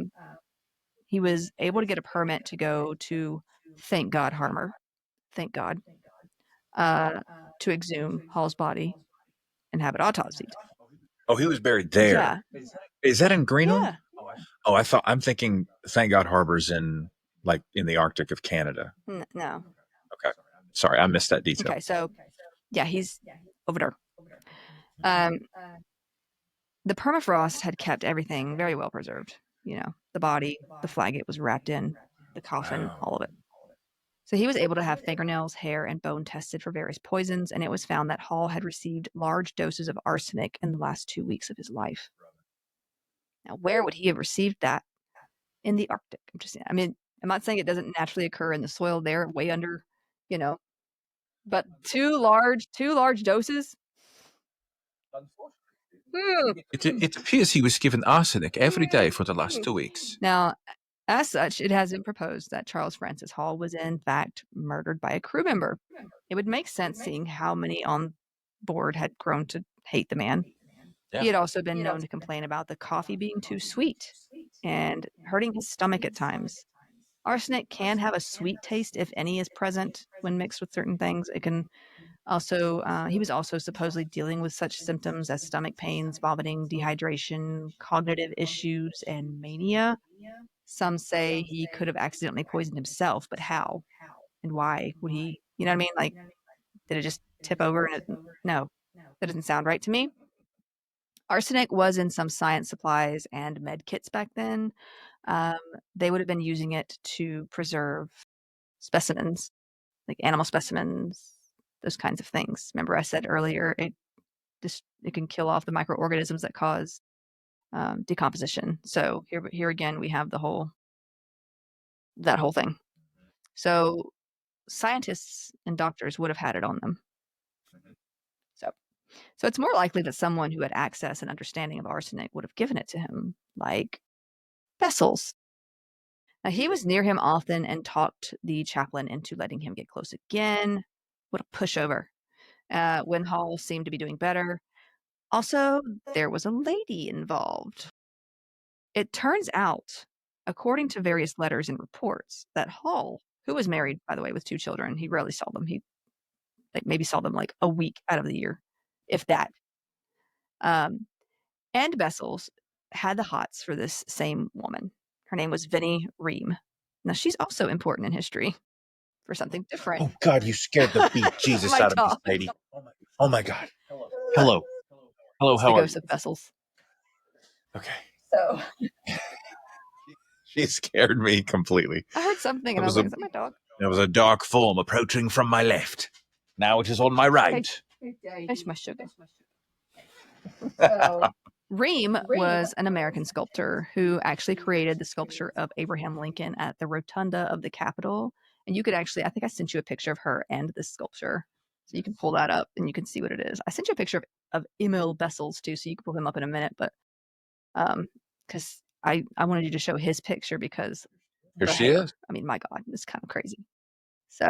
A: He was able to get a permit to go to, thank God, Harmer, thank God, to exhume Hall's body and have it autopsied.
B: Oh, he was buried there.
A: Yeah.
B: Is that in Greenland?
A: Yeah.
B: Oh, I'm thinking Thank God Harbor's in the Arctic of Canada.
A: No.
B: Okay. Sorry, I missed that detail.
A: Okay, so yeah, he's over there. The permafrost had kept everything very well preserved. You know, the body, the flag it was wrapped in, the coffin, all of it. So he was able to have fingernails, hair, and bone tested for various poisons, and it was found that Hall had received large doses of arsenic in the last 2 weeks of his life. Now, where would he have received that? In the Arctic. I'm not saying it doesn't naturally occur in the soil there, way under, but two large doses.
B: It appears he was given arsenic every day for the last 2 weeks.
A: Now, as such, it has been proposed that Charles Francis Hall was in fact murdered by a crew member. It would make sense seeing how many on board had grown to hate the man. Yeah. He had also been known to complain about the coffee being too sweet and hurting his stomach at times. Arsenic can have a sweet taste, if any is present when mixed with certain things. It can also, he was also supposedly dealing with such symptoms as stomach pains, vomiting, dehydration, cognitive issues, and mania. Some say he could have accidentally poisoned himself, but how and why would he? You know what I mean? Like, did it just tip over? No, that doesn't sound right to me. Arsenic was in some science supplies and med kits back then. They would have been using it to preserve specimens, like animal specimens, those kinds of things. Remember I said earlier, it can kill off the microorganisms that cause decomposition. So here again, we have that whole thing. So scientists and doctors would have had it on them. So it's more likely that someone who had access and understanding of arsenic would have given it to him, like Bessels. Now, he was near him often and talked the chaplain into letting him get close again. What a pushover. When Hall seemed to be doing better, Also, there was a lady involved. It turns out, according to various letters and reports, that Hall, who was married, by the way, with 2 children, he rarely saw them. He maybe saw them like a week out of the year, if that. And Bessels had the hots for this same woman. Her name was Vinnie Ream. Now, she's also important in history for something different.
D: Oh, God, you scared the beat Jesus
A: My
D: out of me,
A: dog.
D: lady. Oh, my God. Hello. Hello,
A: It's the
D: how are
A: ghost
D: you?
A: of Bessels.
D: Okay.
A: So
D: She scared me completely.
A: I heard something and I was like, is that my dog?
D: There was a dark form approaching from my left. Now it is on my right.
A: It's my sugar. So, Ream was an American sculptor who actually created the sculpture of Abraham Lincoln at the rotunda of the Capitol. And you could actually, I think I sent you a picture of her and this sculpture. So you can pull that up and you can see what it is. I sent you a picture of Emil Bessels too, so you can pull him up in a minute. But because I wanted you to show his picture because
D: Here
A: the
D: she
A: hair.
D: is.
A: I mean, my God, it's kind of crazy. So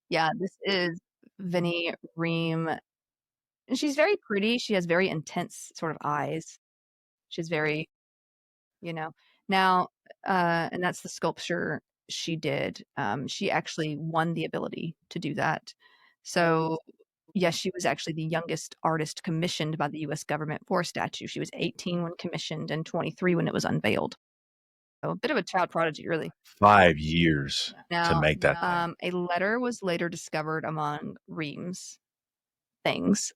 A: yeah, this is Vinnie Ream. And she's very pretty. She has very intense sort of eyes. She's very, now, and that's the sculpture she did. She actually won the ability to do that. So, yes, she was actually the youngest artist commissioned by the US government for a statue. She was 18 when commissioned and 23 when it was unveiled. So, a bit of a child prodigy, really.
D: 5 years to
A: Now,
D: make that thing.
A: a letter was later discovered among Ream's things,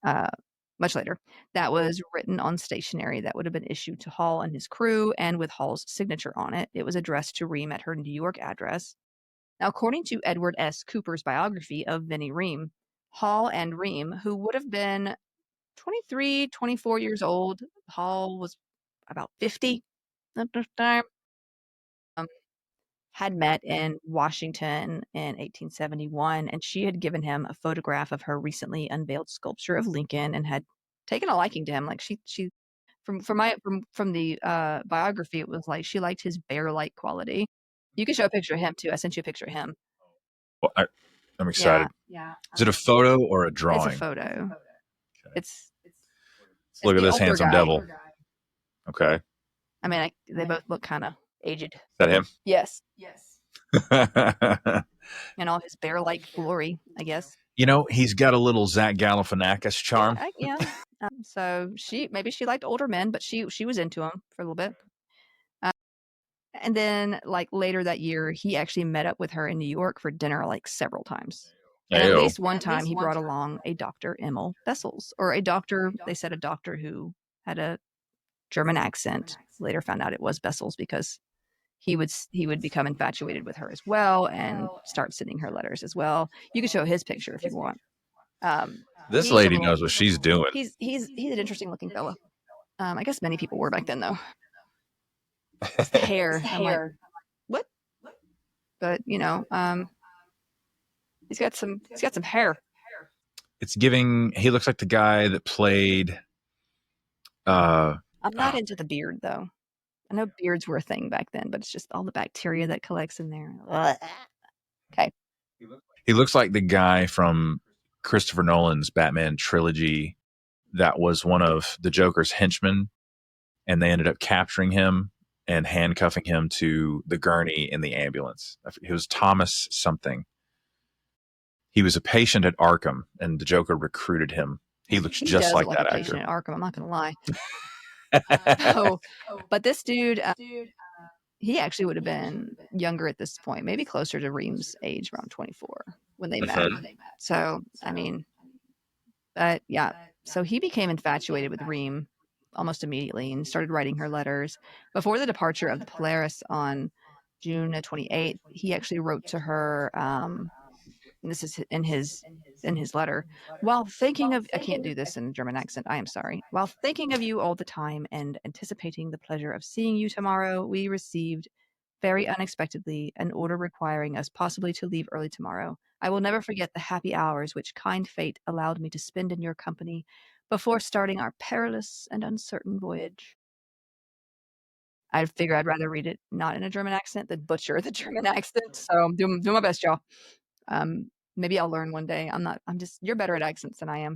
A: much later, that was written on stationery that would have been issued to Hall and his crew, and with Hall's signature on it. It was addressed to Ream at her New York address. Now, according to Edward S. Cooper's biography of Vinnie Ream, Hall and Ream, who would have been 23, 24 years old, Hall was about 50 at the time, had met in Washington in 1871, and she had given him a photograph of her recently unveiled sculpture of Lincoln and had taken a liking to him. Like she from the biography, it was like she liked his bear-like quality. You can show a picture of him too. I sent you a picture of him.
D: Well, I'm excited.
A: Yeah.
D: Is it a photo or a drawing?
A: It's a photo.
D: Okay.
A: It's
D: Look at
A: the
D: this
A: older
D: handsome
A: guy.
D: devil. Okay.
A: I mean, they both look kind of aged.
D: Is that him?
A: Yes. And all his bear-like glory, I guess.
D: He's got a little Zach Galifianakis charm.
A: Yeah. So maybe she liked older men, but she was into him for a little bit. And then, like later that year, he actually met up with her in New York for dinner like several times. And at least one time, he brought along a Dr. Emil Bessels, or a doctor. They said a doctor who had a German accent. Later found out it was Bessels because he would become infatuated with her as well and start sending her letters as well. You can show his picture if you want.
D: This lady knows what she's doing.
A: He's an interesting looking fella. I guess many people were back then though. His hair. I'm like, what? But he's got some hair.
D: It's giving. He looks like the guy that played.
A: I'm not into the beard though. I know beards were a thing back then, but it's just all the bacteria that collects in there. Okay.
D: He looks like the guy from Christopher Nolan's Batman trilogy that was one of the Joker's henchmen, and they ended up capturing him and handcuffing him to the gurney in the ambulance. It was Thomas something. He was a patient at Arkham, and the Joker recruited him. He looks just like that actor.
A: Patient at Arkham, I'm not going to lie. But this dude, he actually would have been younger at this point, maybe closer to Ream's age, around 24 when they met. So, I mean, but yeah. So he became infatuated with Ream almost immediately and started writing her letters. Before the departure of the Polaris on June 28th, he actually wrote to her, and this is in his letter, while thinking of, I can't do this in a German accent, I am sorry. While thinking of you all the time and anticipating the pleasure of seeing you tomorrow, we received very unexpectedly an order requiring us possibly to leave early tomorrow. I will never forget the happy hours which kind fate allowed me to spend in your company before starting our perilous and uncertain voyage. I figure I'd rather read it not in a German accent than butcher the German accent. So I'm doing my best, y'all. Maybe I'll learn one day. You're better at accents than I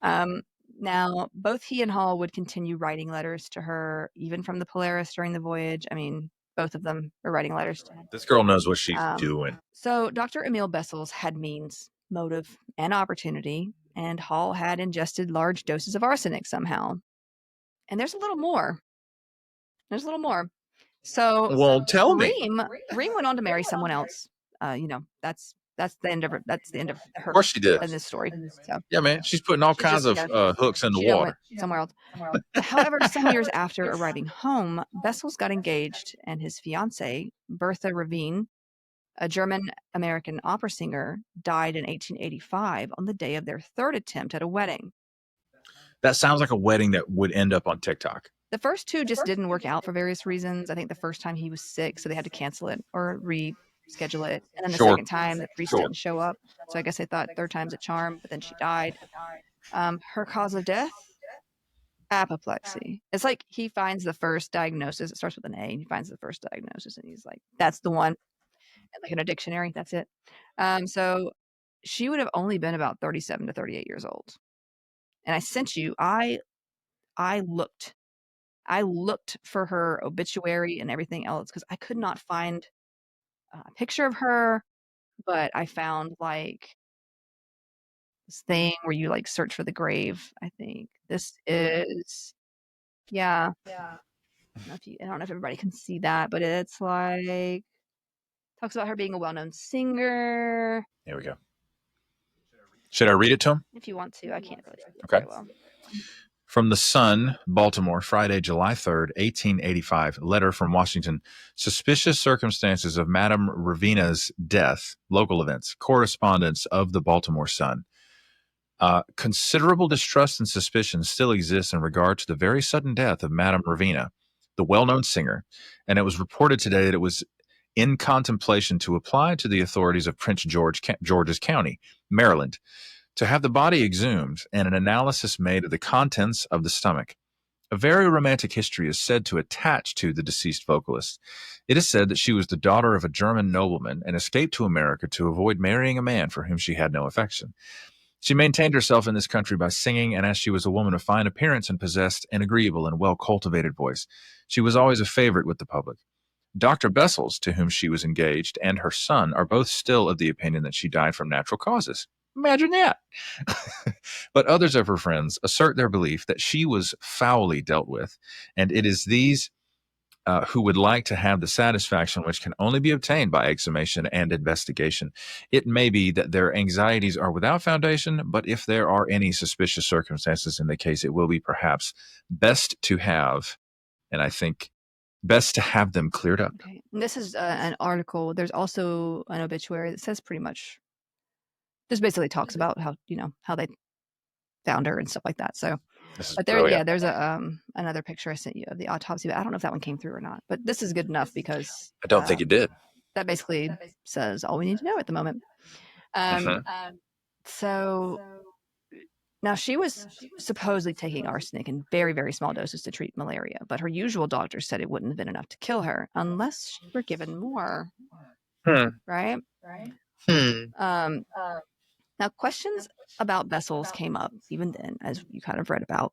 A: am. Now, both he and Hall would continue writing letters to her, even from the Polaris during the voyage. I mean, both of them were writing letters to him.
D: This girl knows what she's doing.
A: So Dr. Emil Bessels had means, motive, and opportunity, and Hall had ingested large doses of arsenic somehow. And there's a little more. So,
D: Well, tell me.
A: Reem went on to marry someone else. That's the end of her. That's the end of her.
D: Of course she did.
A: In this story. So,
D: Yeah, man, she's putting all kinds of hooks in the water.
A: Somewhere else. However, some years after arriving home, Bessels got engaged, and his fiancée, Bertha Ravine, a German-American opera singer, died in 1885 on the day of their third attempt at a wedding.
D: That sounds like a wedding that would end up on TikTok.
A: The first two just didn't work out for various reasons. I think the first time he was sick, so they had to cancel it or reschedule it. And then the second time, the priest didn't show up. So I guess they thought third time's a charm, but then she died. Her cause of death? Apoplexy. It's like he finds the first diagnosis. It starts with an A, and he finds the first diagnosis, and he's like, that's the one. And like in a dictionary, that's it. So she would have only been about 37 to 38 years old. And I sent you, I looked for her obituary and everything else because I could not find a picture of her, but I found like this thing where you like search for the grave. I think this is, I don't know if everybody can see that, but it's like talks about her being a well-known singer.
D: Here we go. Should I read it to him?
A: If you want to, I can't really read it
D: Okay.
A: very well.
D: From the Sun, Baltimore, Friday, July 3rd, 1885. Letter from Washington. Suspicious circumstances of Madame Ravina's death. Local events. Correspondence of the Baltimore Sun. Considerable distrust and suspicion still exists in regard to the very sudden death of Madame Ravina, the well-known singer, and it was reported today that it was in contemplation to apply to the authorities of Prince George's County, Maryland, to have the body exhumed and an analysis made of the contents of the stomach. A very romantic history is said to attach to the deceased vocalist. It is said that she was the daughter of a German nobleman and escaped to America to avoid marrying a man for whom she had no affection. She maintained herself in this country by singing, and as she was a woman of fine appearance and possessed an agreeable and well-cultivated voice, she was always a favorite with the public. Dr. Bessels, to whom she was engaged, and her son are both still of the opinion that she died from natural causes. Imagine that. But others of her friends assert their belief that she was foully dealt with, and it is these who would like to have the satisfaction which can only be obtained by exhumation and investigation. It may be that their anxieties are without foundation, but if there are any suspicious circumstances in the case, it will be perhaps best to have, and I think best to have them cleared up.
A: Okay. And this is an article. There's also an obituary that says pretty much, just basically talks about how they found her and stuff like that. So, but there's a another picture I sent you of the autopsy, but I don't know if that one came through or not. But this is good enough because
D: I don't think it did.
A: That basically says all we need to know at the moment. So now she was supposedly taking arsenic in very, very small doses to treat malaria, but her usual doctor said it wouldn't have been enough to kill her unless she were given more. Right? Now, questions about Bessels came up even then, as you kind of read about.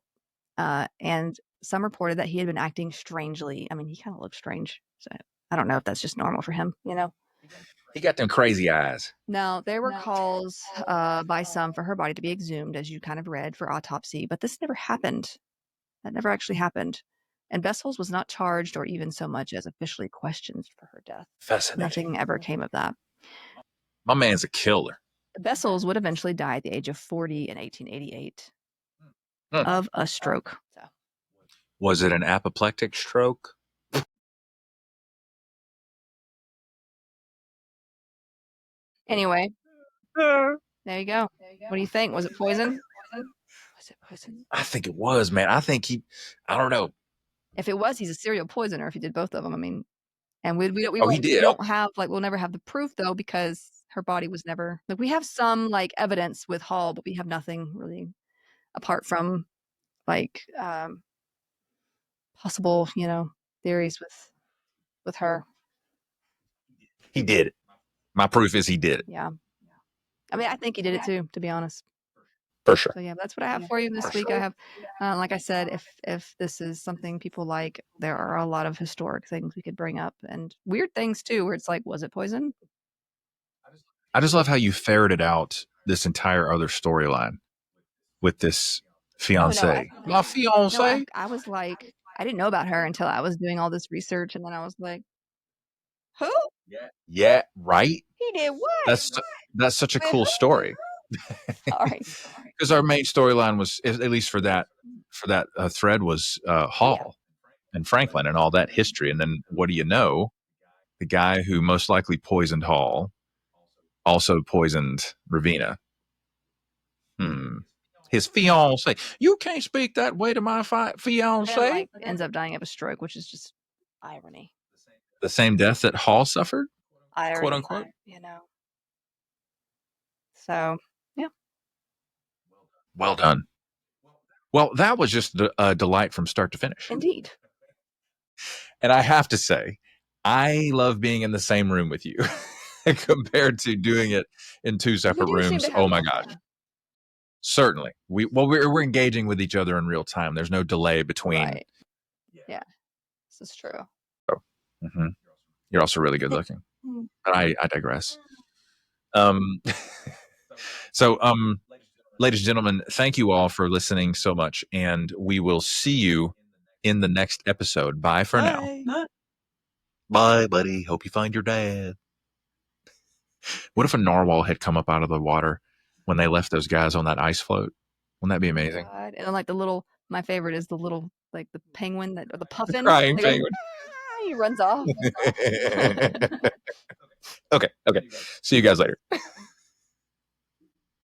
A: And some reported that he had been acting strangely. I mean, he kind of looked strange. So I don't know if that's just normal for him,
D: He got them crazy eyes.
A: Now, there were calls by some for her body to be exhumed, as you kind of read, for autopsy, but this never happened. That never actually happened. And Bessels was not charged or even so much as officially questioned for her death.
D: Fascinating.
A: Nothing ever came of that.
D: My man's a killer.
A: Bessels would eventually die at the age of 40 in 1888 of a stroke. So.
D: Was it an apoplectic stroke?
A: Anyway, there you go. What do you think? Was it poison? Was it poison?
D: I think it was, man. I think I don't know.
A: If it was, he's a serial poisoner. If he did both of them, I mean, and
D: he did.
A: We don't have we'll never have the proof though, because her body was never we have some evidence with Hall, but we have nothing really apart from possible, theories with her.
D: He did it. My proof is he did it.
A: Yeah. I mean, I think he did it too, to be honest.
D: For sure.
A: So yeah, that's what I have for you this week. I have, like I said, if this is something people like, there are a lot of historic things we could bring up and weird things too, where it's like, was it poison?
D: I just love how you ferreted out this entire other storyline with this fiance. My fiance.
A: I was like, I didn't know about her until I was doing all this research, and then I was like, who?
D: Yeah, right.
A: He did what?
D: That's such a cool story.
A: Sorry.
D: Because our main storyline was, at least for that thread, was Hall and Franklin and all that history. And then what do you know? The guy who most likely poisoned Hall also poisoned Ravina. His fiance. You can't speak that way to my fiance.
A: And, like, ends up dying of a stroke, which is just irony.
D: The same death that Hall suffered,
A: Irony,
D: quote unquote.
A: You know. So yeah.
D: Well done. Well, that was just a delight from start to finish.
A: Indeed.
D: And I have to say, I love being in the same room with you compared to doing it in two separate rooms. Oh my gosh. Certainly. We're engaging with each other in real time. There's no delay between.
A: Right. Yeah. This is true.
D: Oh. Mm-hmm. You're also really good looking. But I digress. So, ladies and gentlemen, thank you all for listening so much, and we will see you in the next episode. Bye for now. Bye, buddy. Hope you find your dad. What if a narwhal had come up out of the water when they left those guys on that ice float? Wouldn't that be amazing?
A: God. And then, like, my favorite is the little, like, the penguin or the puffin.
D: Crying penguin.
A: He runs off.
D: Okay. See you guys later.